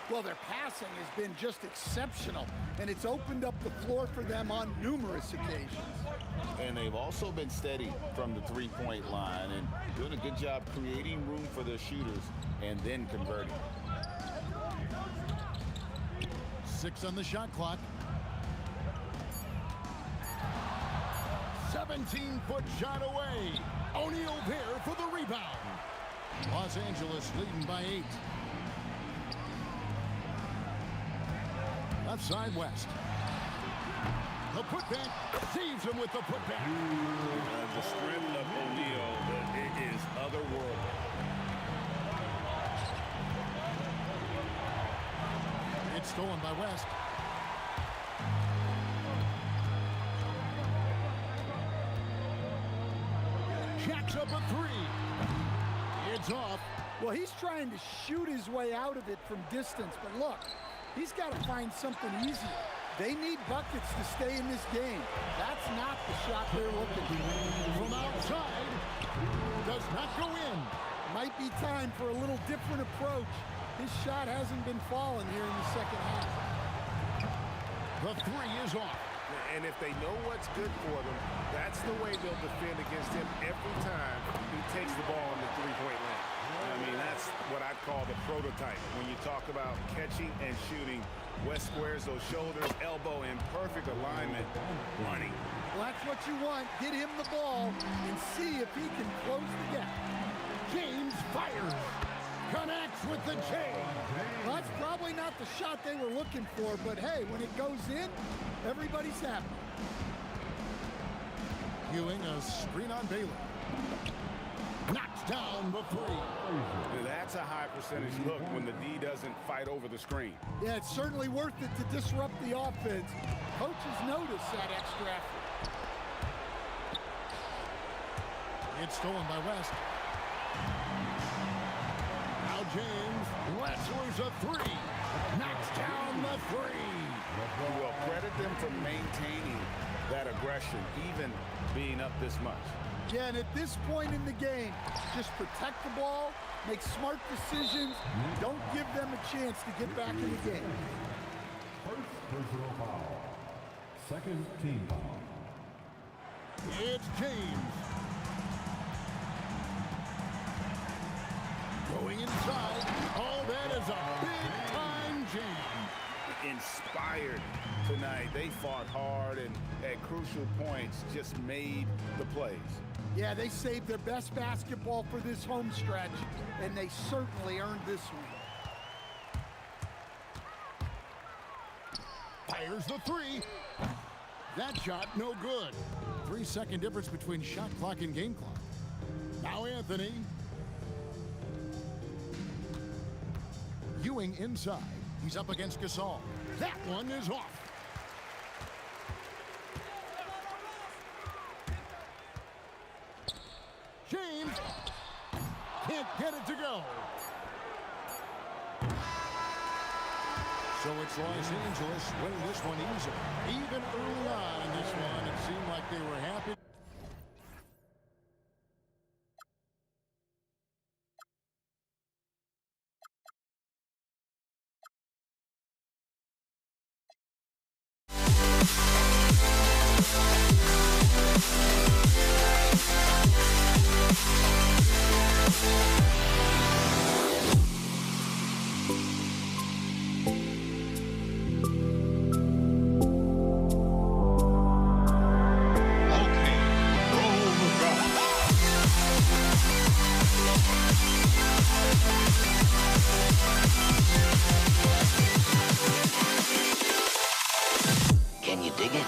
Well, their passing has been just exceptional, and it's opened up the floor for them on numerous occasions. And they've also been steady from the 3-point line and doing a good job creating room for their shooters and then converting. 6 on the shot clock. 17-foot shot away. O'Neal there for the rebound. Los Angeles leading by 8. Left side West. The putback saves him with the putback. The strength of O'Neal, it is otherworldly. It's stolen by West. Jacks up a 3. It's off. Well, he's trying to shoot his way out of it from distance, but look, he's got to find something easier. They need buckets to stay in this game. That's not the shot they're looking for. From outside, does not go in. Might be time for a little different approach. His shot hasn't been falling here in the second half. The 3 is off. And if they know what's good for them, that's the way they'll defend against him every time he takes the ball in the 3-point line. I mean, that's what I'd call the prototype. When you talk about catching and shooting, West squares those shoulders, elbow in perfect alignment, money. Well, that's what you want. Get him the ball and see if he can close the gap. James fires. Connects with the J. Well, that's probably not the shot they were looking for, but hey, when it goes in, everybody's happy. Ewing a screen on Baylor. Knocks down the 3. That's a high percentage look when the D doesn't fight over the screen. Yeah, it's certainly worth it to disrupt the offense. Coaches notice that extra effort. It's stolen by West. Now James wrestles a 3. Knocks down the 3. You will credit them for maintaining that aggression, even being up this much. Yeah, and at this point in the game, just protect the ball, make smart decisions, don't give them a chance to get back in the game. First personal foul. Second team foul. It's James. Going inside. Oh, that is a big-time jam. Inspired tonight. They fought hard and at crucial points just made the plays. Yeah, they saved their best basketball for this home stretch, and they certainly earned this one. Fires the three. That shot, no good. 3-second difference between shot clock and game clock. Now Anthony. Ewing inside. He's up against Gasol. That one is off. James can't get it to go. So it's Los Angeles winning this one easily. Even early on in this one, it seemed like they were happy. Can you dig it?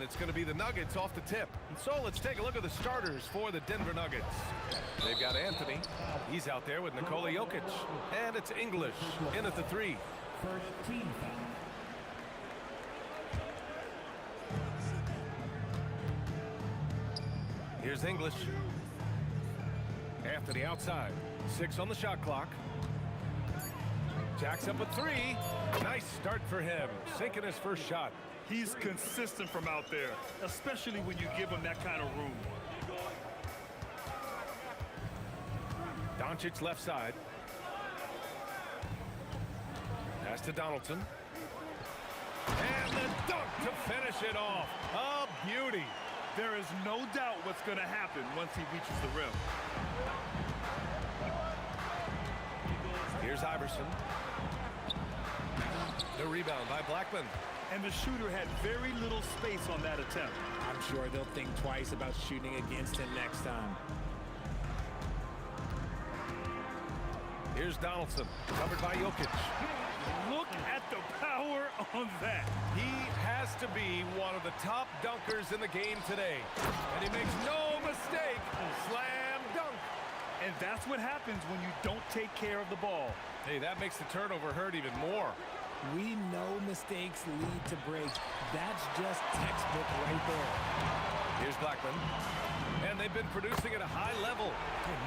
And it's going to be the Nuggets off the tip. And so let's take a look at the starters for the Denver Nuggets. They've got Anthony. He's out there with Nikola Jokic. And it's English in at the 3. First team foul. Here's English. Anthony outside. 6 on the shot clock. Jacks up a 3. Nice start for him. Sinking his first shot. He's consistent from out there, especially when you give him that kind of room. Doncic left side. Pass to Donaldson. And the dunk to finish it off. A beauty. There is no doubt what's going to happen once he reaches the rim. Here's Iverson. The rebound by Blackman. And the shooter had very little space on that attempt. I'm sure they'll think twice about shooting against him next time. Here's Donaldson, covered by Jokic. Look at the power on that. He has to be one of the top dunkers in the game today. And he makes no mistake. Slam dunk. And that's what happens when you don't take care of the ball. Hey, that makes the turnover hurt even more. We know mistakes lead to breaks. That's just textbook right there. Here's Blackman. And they've been producing at a high level.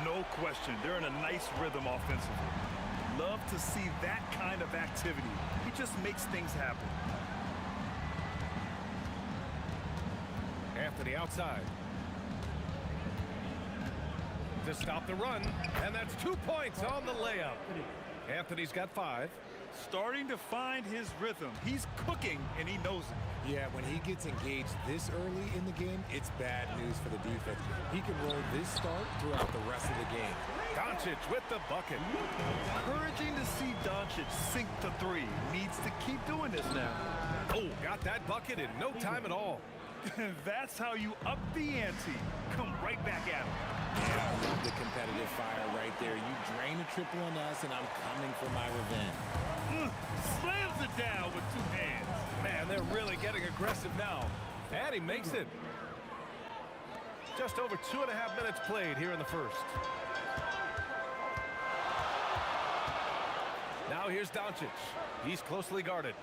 No question. They're in a nice rhythm offensively. Love to see that kind of activity. He just makes things happen. Anthony outside. To stop the run. And that's 2 points on the layup. Anthony's got 5. Starting to find his rhythm. He's cooking, and he knows it. Yeah, when he gets engaged this early in the game, it's bad news for the defense. He can roll this start throughout the rest of the game. Doncic with the bucket. Encouraging to see Doncic sink to 3. Needs to keep doing this now. Oh, got that bucket in no time at all. That's how you up the ante. Come right back at him. Yeah, I love the competitive fire right there. You drain a triple on us, and I'm coming for my revenge. Slams it down with 2 hands. Man, they're really getting aggressive now. And he makes it. Just over 2.5 minutes played here in the first. Now here's Doncic. He's closely guarded.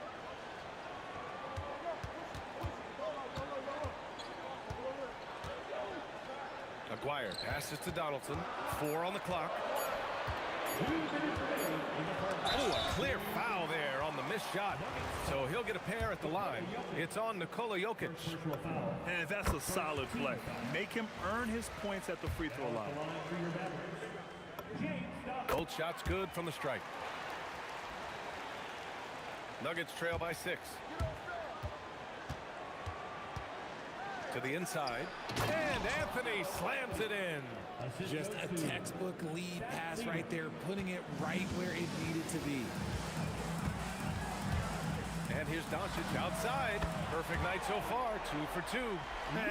Aguirre passes to Donaldson. 4 on the clock. Oh, a clear foul there on the missed shot. So he'll get a pair at the line. It's on Nikola Jokic. And that's a solid play. Make him earn his points at the free throw line. Both shots good from the strike. Nuggets trail by 6. To the inside. And Anthony slams it in. Just a textbook lead pass right there, putting it right where it needed to be. And here's Doncic outside. Perfect night so far, 2 for 2.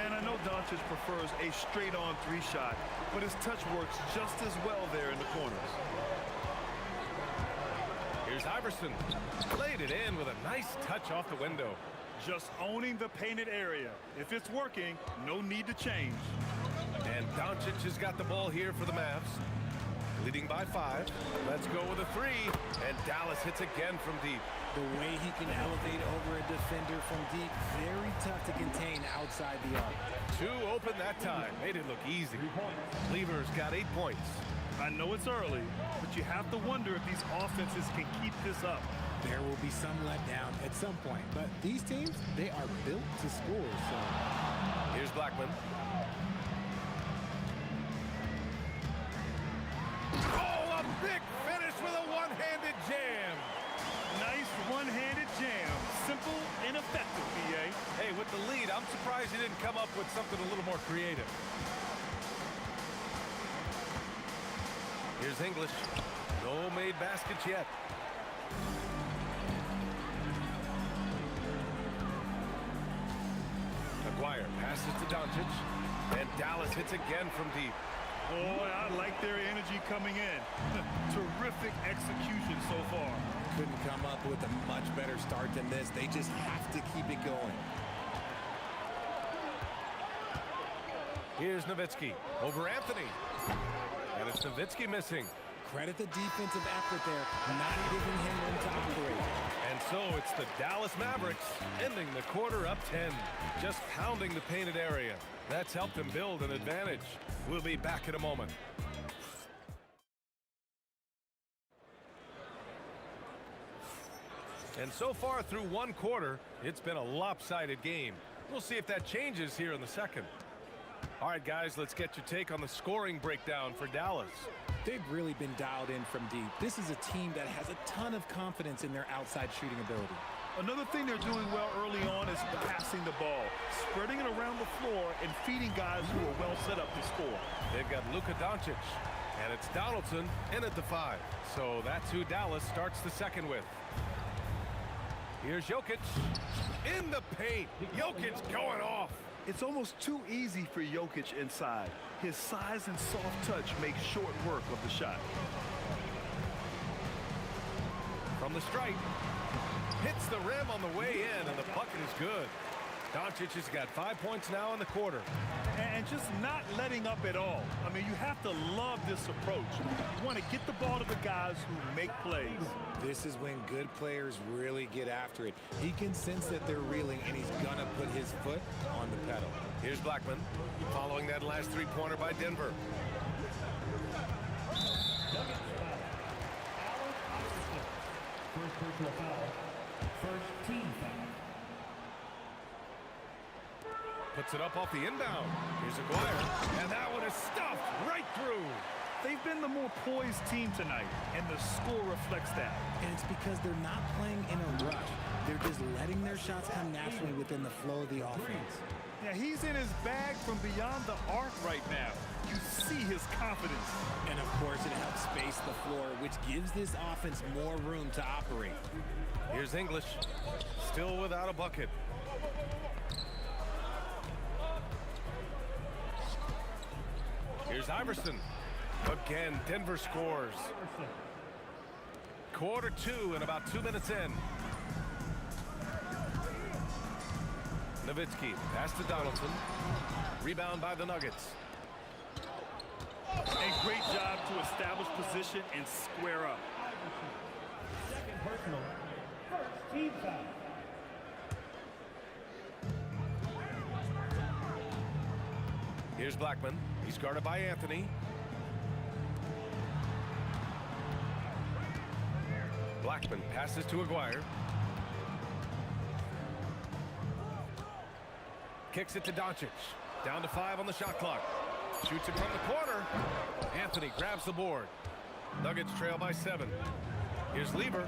And I know Doncic prefers a straight-on 3 shot, but his touch works just as well there in the corners. Here's Iverson. Laid it in with a nice touch off the window. Just owning the painted area. If it's working, no need to change. And Doncic has got the ball here for the Mavs. Leading by 5. Let's go with a 3. And Dallas hits again from deep. The way he can elevate over a defender from deep, very tough to contain outside the arc. 2 open that time. Made it look easy. Cleaver's got 8 points. I know it's early, but you have to wonder if these offenses can keep this up. There will be some letdown at some point, but these teams, they are built to score, so. Here's Blackman. Oh, a big finish with a one-handed jam. Nice one-handed jam. Simple and effective, BA. Hey, with the lead, I'm surprised he didn't come up with something a little more creative. Here's English. No made baskets yet. Aguirre passes to Doncic. And Dallas hits again from deep. Boy, I like their energy coming in. Terrific execution so far. Couldn't come up with a much better start than this. They just have to keep it going. Here's Nowitzki over Anthony. And it's Nowitzki missing. Credit the defensive effort there, not giving him room to operate. And so it's the Dallas Mavericks ending the quarter up 10. Just pounding the painted area. That's helped them build an advantage. We'll be back in a moment. And so far through one quarter, it's been a lopsided game. We'll see if that changes here in the second. All right, guys, let's get your take on the scoring breakdown for Dallas. They've really been dialed in from deep. This is a team that has a ton of confidence in their outside shooting ability. Another thing they're doing well early on is passing the ball, spreading it around the floor and feeding guys who are well set up to score. They've got Luka Doncic, and it's Donaldson in at the 5. So that's who Dallas starts the second with. Here's Jokic in the paint. Jokic going off. It's almost too easy for Jokic inside. His size and soft touch make short work of the shot. From the stripe, hits the rim on the way in, and the bucket is good. Doncic has got 5 points now in the quarter. And just not letting up at all. I mean, you have to love this approach. You want to get the ball to the guys who make plays. This is when good players really get after it. He can sense that they're reeling, and he's going to put his foot on the pedal. Here's Blackman, following that last three-pointer by Denver. First personal foul. First team foul. Puts it up off the inbound. Here's Aguirre, and that one is stuffed right through. They've been the more poised team tonight, and the score reflects that. And it's because they're not playing in a rush. They're just letting their shots come naturally within the flow of the offense. Yeah, he's in his bag from beyond the arc right now. You see his confidence. And of course, it helps space the floor, which gives this offense more room to operate. Here's English, still without a bucket. Here's Iverson. Again, Denver scores. Quarter 2 and about 2 minutes in. Nowitzki, pass to Donaldson. Rebound by the Nuggets. A great job to establish position and square up. Second personal. First team foul. Here's Blackman. He's guarded by Anthony. Blackman passes to Aguirre. Kicks it to Doncic. Down to 5 on the shot clock. Shoots it from the corner. Anthony grabs the board. Nuggets trail by 7. Here's Lever.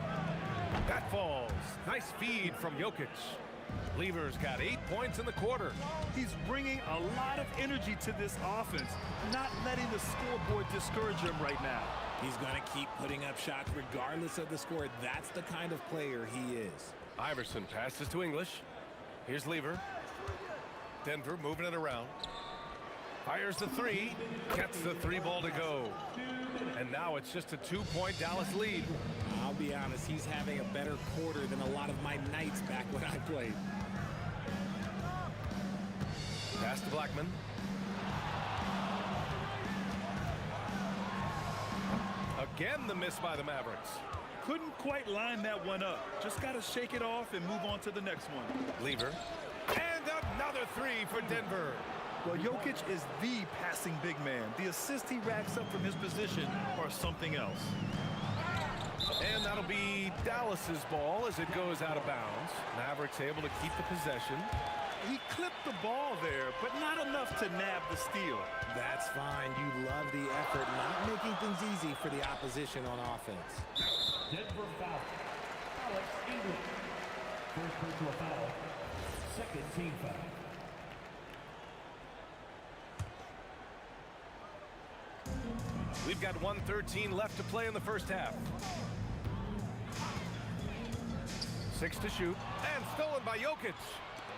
That falls. Nice feed from Jokic. Lever's got 8 points in the quarter. He's bringing a lot of energy to this offense, not letting the scoreboard discourage him right now. He's going to keep putting up shots regardless of the score. That's the kind of player he is. Iverson passes to English. Here's Lever. Denver moving it around. Fires the 3. Gets the 3 ball to go. And now it's just a 2-point Dallas lead. I'll be honest, he's having a better quarter than a lot of my nights back when I played. Pass to Blackman. Again, the miss by the Mavericks. Couldn't quite line that one up. Just got to shake it off and move on to the next one. Lever. And another 3 for Denver. Well, Jokic is the passing big man. The assists he racks up from his position are something else. And that'll be Dallas's ball as it goes out of bounds. Mavericks able to keep the possession. He clipped the ball there, but not enough to nab the steal. That's fine. You love the effort, not making things easy for the opposition on offense. Denver foul. Alex English. First personal foul. Second team foul. We've got 1:13 left to play in the first half. 6 to shoot, and stolen by Jokic.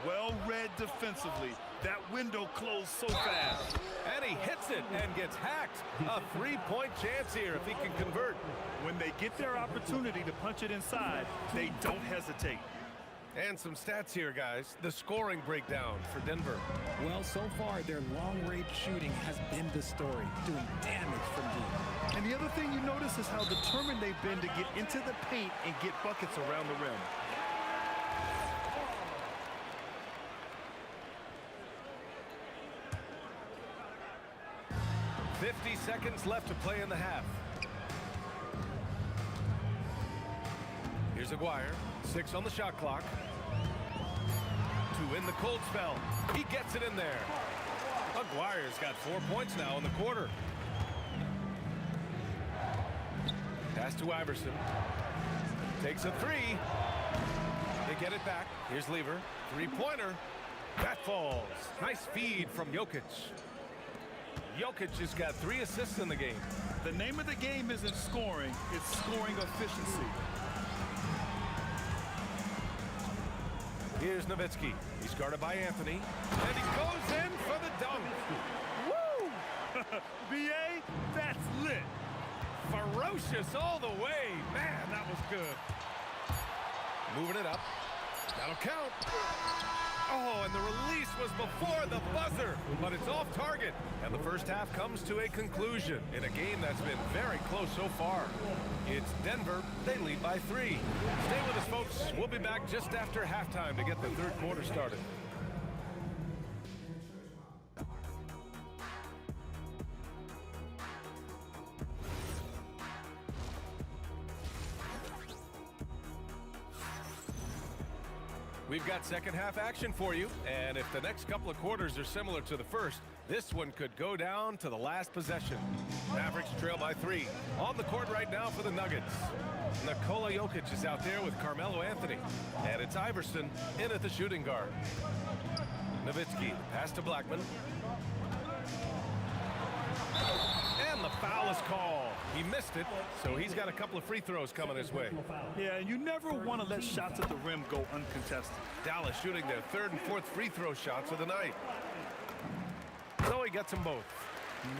Well read defensively. That window closed so fast. And he hits it and gets hacked. A 3-point chance here if he can convert. When they get their opportunity to punch it inside, they don't hesitate. And some stats here, guys. The scoring breakdown for Denver. Well, so far, their long-range shooting has been the story, doing damage from deep. And the other thing you notice is how determined they've been to get into the paint and get buckets around the rim. .50 seconds left to play in the half. Here's Aguirre. 6 on the shot clock. 2 in the cold spell. He gets it in there. Aguirre's got 4 points now in the quarter. Pass to Iverson. Takes a 3. They get it back. Here's Lever. 3-pointer. That falls. Nice feed from Jokic. Jokic has got 3 assists in the game. The name of the game isn't scoring, it's scoring efficiency. Here's Nowitzki. He's guarded by Anthony. And he goes in for the dunk. Woo! BA, that's lit. Ferocious all the way. Man, that was good. Moving it up. That'll count. Oh, and the release was before the buzzer, but it's off target. And the first half comes to a conclusion in a game that's been very close so far. It's Denver. They lead by 3. Stay with us, folks. We'll be back just after halftime to get the third quarter started. We've got second half action for you, and if the next couple of quarters are similar to the first, this one could go down to the last possession. Mavericks trail by 3. On the court right now for the Nuggets. Nikola Jokic is out there with Carmelo Anthony, and it's Iverson in at the shooting guard. Nowitzki, pass to Blackman. And the foul is called. He missed it, so he's got a couple of free throws coming his way. Yeah, you never want to let shots at the rim go uncontested. Dallas shooting their 3rd and 4th free throw shots of the night. So he gets them both.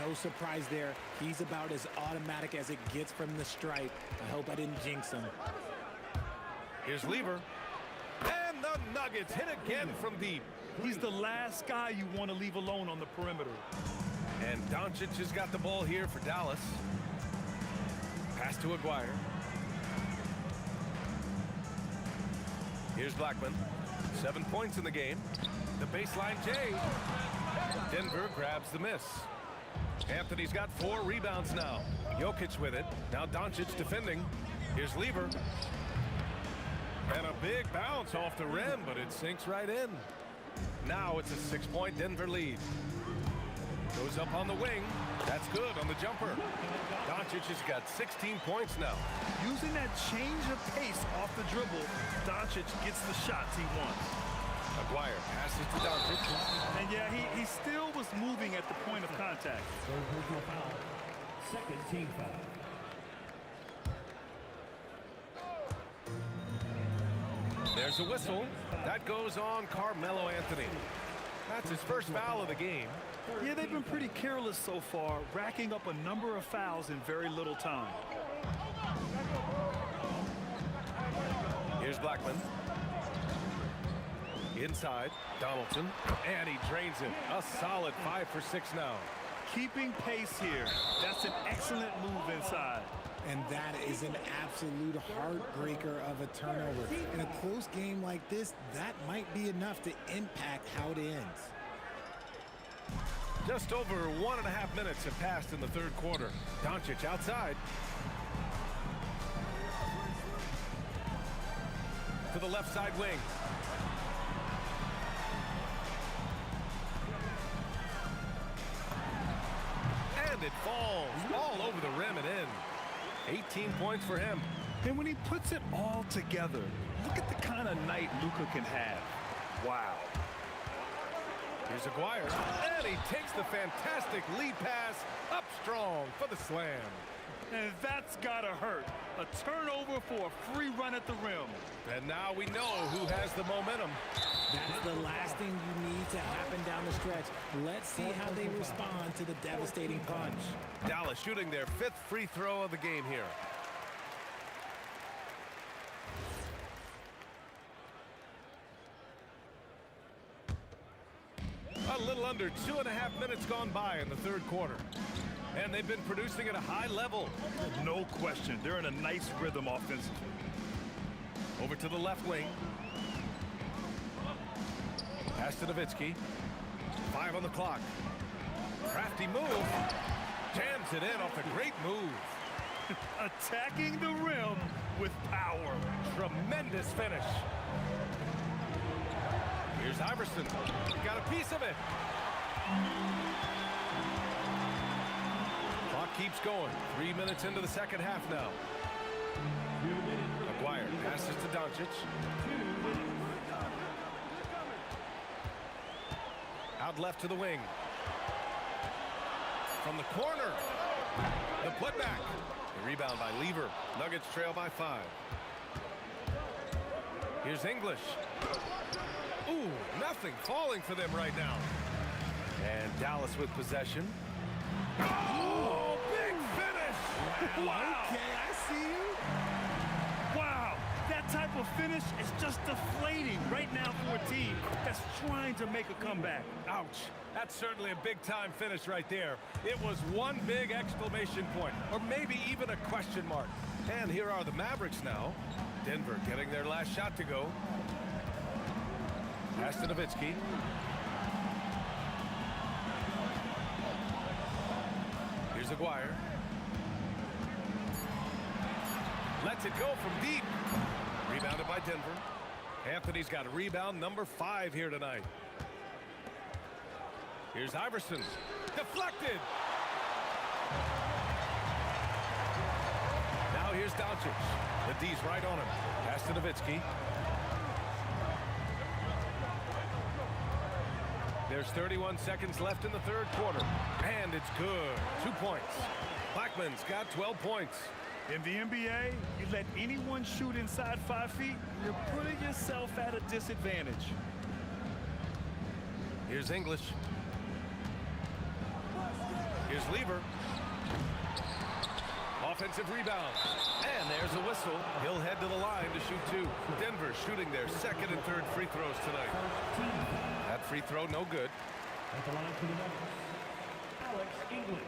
No surprise there. He's about as automatic as it gets from the stripe. I hope I didn't jinx him. Here's Lever. And the Nuggets hit again from deep. He's the last guy you want to leave alone on the perimeter. And Doncic has got the ball here for Dallas. Pass to Aguirre. Here's Blackman. 7 points in the game. The baseline J. Denver grabs the miss. Anthony's got 4 rebounds now. Jokic with it. Now Doncic defending. Here's Lever. And a big bounce off the rim, but it sinks right in. Now it's a 6-point Denver lead. Goes up on the wing. That's good on the jumper. Doncic has got 16 points now. Using that change of pace off the dribble, Doncic gets the shots he wants. Aguirre passes to Doncic. And yeah, he still was moving at the point of contact. Second team foul. There's a whistle. That goes on Carmelo Anthony. That's his first foul of the game. Yeah, they've been pretty careless so far, racking up a number of fouls in very little time. Here's Blackman. Inside, Donaldson, and he drains it. A solid 5 for 6 now. Keeping pace here. That's an excellent move inside. And that is an absolute heartbreaker of a turnover. In a close game like this, that might be enough to impact how it ends. Just over 1.5 minutes have passed in the third quarter. Doncic outside. To the left side wing. And it falls all over the rim and in. 18 points for him. And when he puts it all together, look at the kind of night Luka can have. Wow. Here's Aguirre, and he takes the fantastic lead pass up strong for the slam. And that's gotta hurt. A turnover for a free run at the rim. And now we know who has the momentum. That's the last thing you need to happen down the stretch. Let's see how they respond to the devastating punch. Dallas shooting their 5th free throw of the game here. little under 2.5 minutes gone by in the third quarter. And they've been producing at a high level. No question. They're in a nice rhythm offensively. Over to the left wing. Pass to Nowitzki. 5 on the clock. Crafty move. Jams it in off the great move. Attacking the rim with power. Tremendous finish. Here's Iverson. Got a piece of it. Clock keeps going. 3 minutes into the second half now. McGuire passes to Doncic. Out left to the wing. From the corner. The putback. The rebound by Lever. Nuggets trail by 5. Here's English. Ooh, nothing falling for them right now. And Dallas with possession. Oh, big finish! Wow. Okay, I see you. Wow, that type of finish is just deflating right now for a team that's trying to make a comeback. Ouch. That's certainly a big-time finish right there. It was one big exclamation point, or maybe even a question mark. And here are the Mavericks now. Denver getting their last shot to go. Pass to Nowitzki. Here's Aguirre. Lets it go from deep. Rebounded by Denver. Anthony's got a rebound number 5 here tonight. Here's Iverson. Deflected. Now here's Doncic. The D's right on him. Pass to Nowitzki. There's 31 seconds left in the third quarter. And it's good. 2 points. Blackman's got 12 points. In the NBA, you let anyone shoot inside 5 feet, you're putting yourself at a disadvantage. Here's English. Here's Lever. Offensive rebound. And there's a whistle. He'll head to the line to shoot 2. Denver shooting their second and third free throws tonight. That free throw no good. At the line for the Nuggets, Alex English.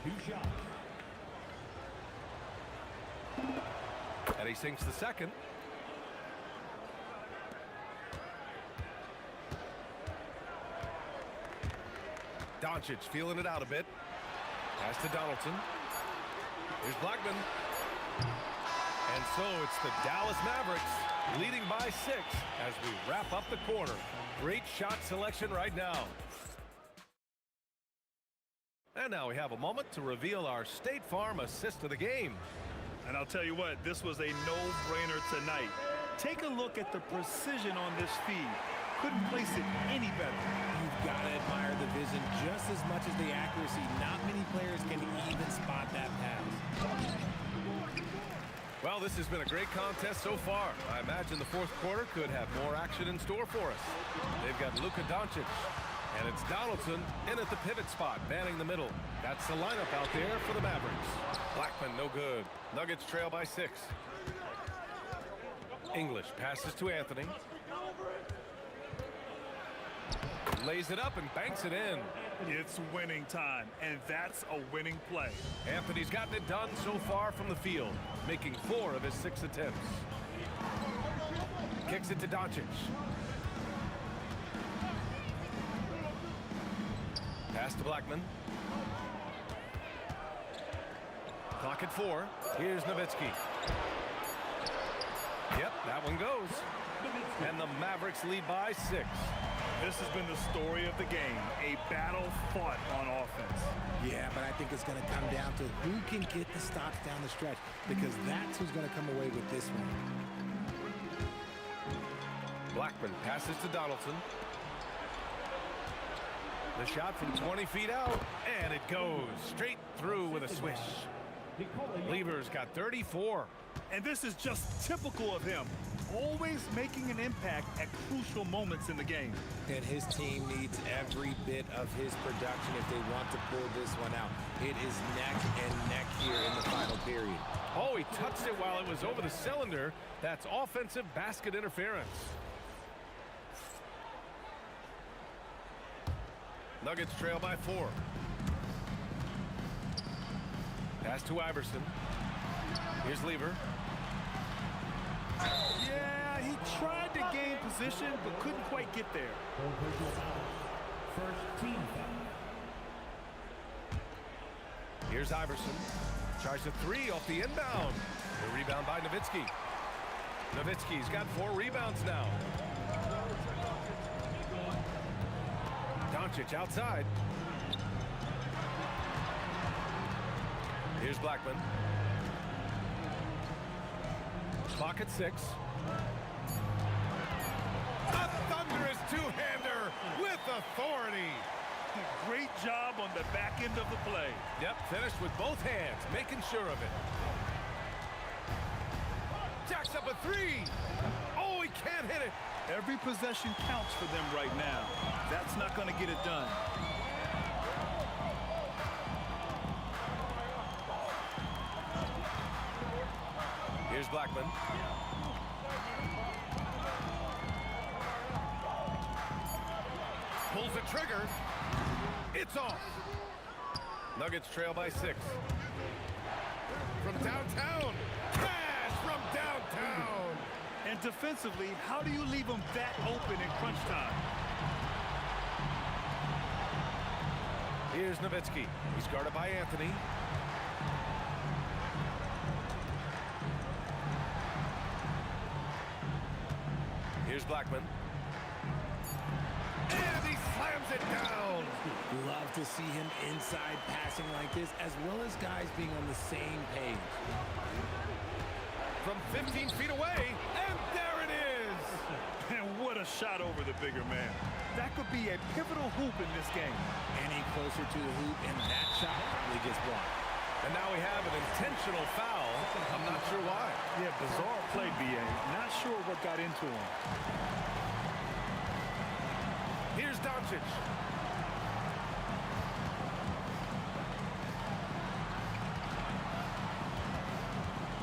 2 shots. And he sinks the second. Doncic feeling it out a bit. Pass to Donaldson. Here's Blackman. And so it's the Dallas Mavericks leading by 6 as we wrap up the quarter. Great shot selection right now. And now we have a moment to reveal our State Farm assist of the game. And I'll tell you what, this was a no-brainer tonight. Take a look at the precision on this feed. Couldn't place it any better. You've got to admire the vision just as much as the accuracy. Not many players can even spot that pass. Well, this has been a great contest so far. I imagine the fourth quarter could have more action in store for us. They've got Luka Doncic, and it's Donaldson in at the pivot spot, manning the middle. That's the lineup out there for the Mavericks. Blackman, no good. Nuggets trail by 6. English passes to Anthony. Lays it up and banks it in. It's winning time, and that's a winning play. Anthony's gotten it done so far from the field, making 4 of his 6 attempts. Kicks it to Doncic. Pass to Blackman. Clock at 4. Here's Nowitzki. Yep, that one goes. And the Mavericks lead by 6. This has been the story of the game, a battle fought on offense. Yeah, but I think it's going to come down to who can get the stops down the stretch, because that's who's going to come away with this one. Blackman passes to Donaldson. The shot from 20 feet out, and it goes straight through with a swish. Lever's got 34. And this is just typical of him, always making an impact at crucial moments in the game. And his team needs every bit of his production if they want to pull this one out. It is neck and neck here in the final period. Oh, he touched it while it was over the cylinder. That's offensive basket interference. Nuggets trail by 4. Pass to Iverson. Here's Lever. Yeah, he tried to gain position, but couldn't quite get there. First team foul. Here's Iverson. Tries a 3 off the inbound. The rebound by Nowitzki. Nowitzki's got 4 rebounds now. Doncic outside. Here's Blackman. Clock at 6. A thunderous two-hander with authority. Great job on the back end of the play. Yep, finished with both hands, making sure of it. Jacks up a 3. Oh, he can't hit it. Every possession counts for them right now. That's not going to get it done. Here's Blackman. Pulls the trigger. It's off. Nuggets trail by 6. From downtown. Cash from downtown. And defensively, how do you leave them that open in crunch time? Here's Nowitzki. He's guarded by Anthony. Here's Blackman. And he slams it down. Love to see him inside passing like this, as well as guys being on the same page. From 15 feet away, and there it is. And what a shot over the bigger man. That could be a pivotal hoop in this game. Any closer to the hoop, and that shot probably gets blocked. And now we have an intentional foul. I'm not sure why. Yeah, bizarre play, B.A. Not sure what got into him. Here's Doncic.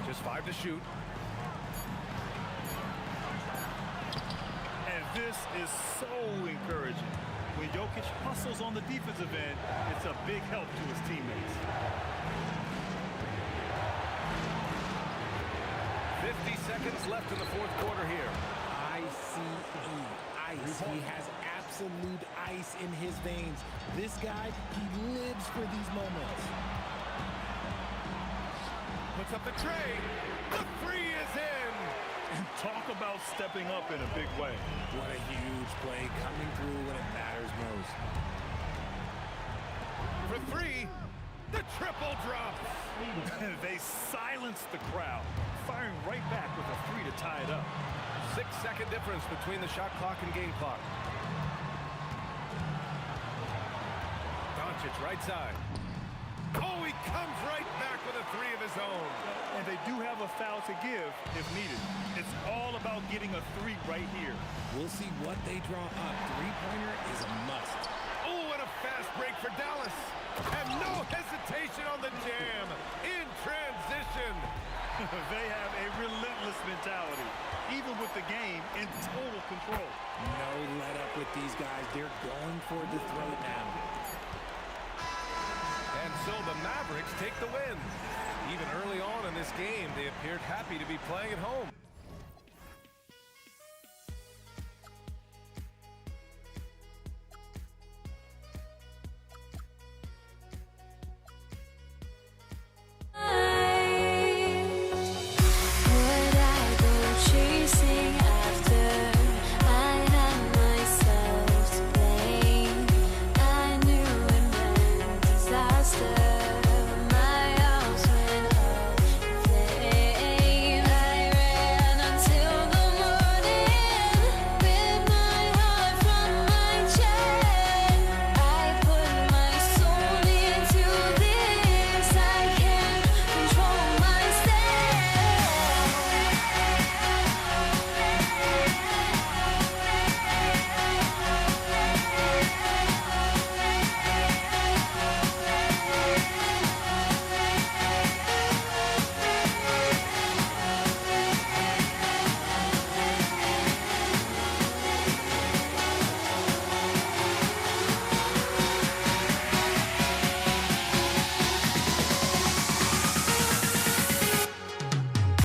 Just 5 to shoot. And this is so encouraging. When Jokic hustles on the defensive end, it's a big help to his teammates. 50 seconds left in the 4th quarter here. ICE. Ice. He has absolute ice in his veins. This guy, he lives for these moments. Puts up the tray. The 3 is in. And talk about stepping up in a big way. What a huge play coming through when it matters most. For 3, the triple drops. They silenced the crowd, firing right back with a 3 to tie it up. 6-second difference between the shot clock and game clock. Doncic right side. Oh, he comes right back with a 3 of his own. And they do have a foul to give if needed. It's all about getting a 3 right here. We'll see what they draw up. Three-pointer is a must. Oh, and a fast break for Dallas. And no hesitation on the jam. In transition. They have a relentless mentality, even with the game in total control. No let up with these guys. They're going for the throat now. And so the Mavericks take the win. Even early on in this game, they appeared happy to be playing at home.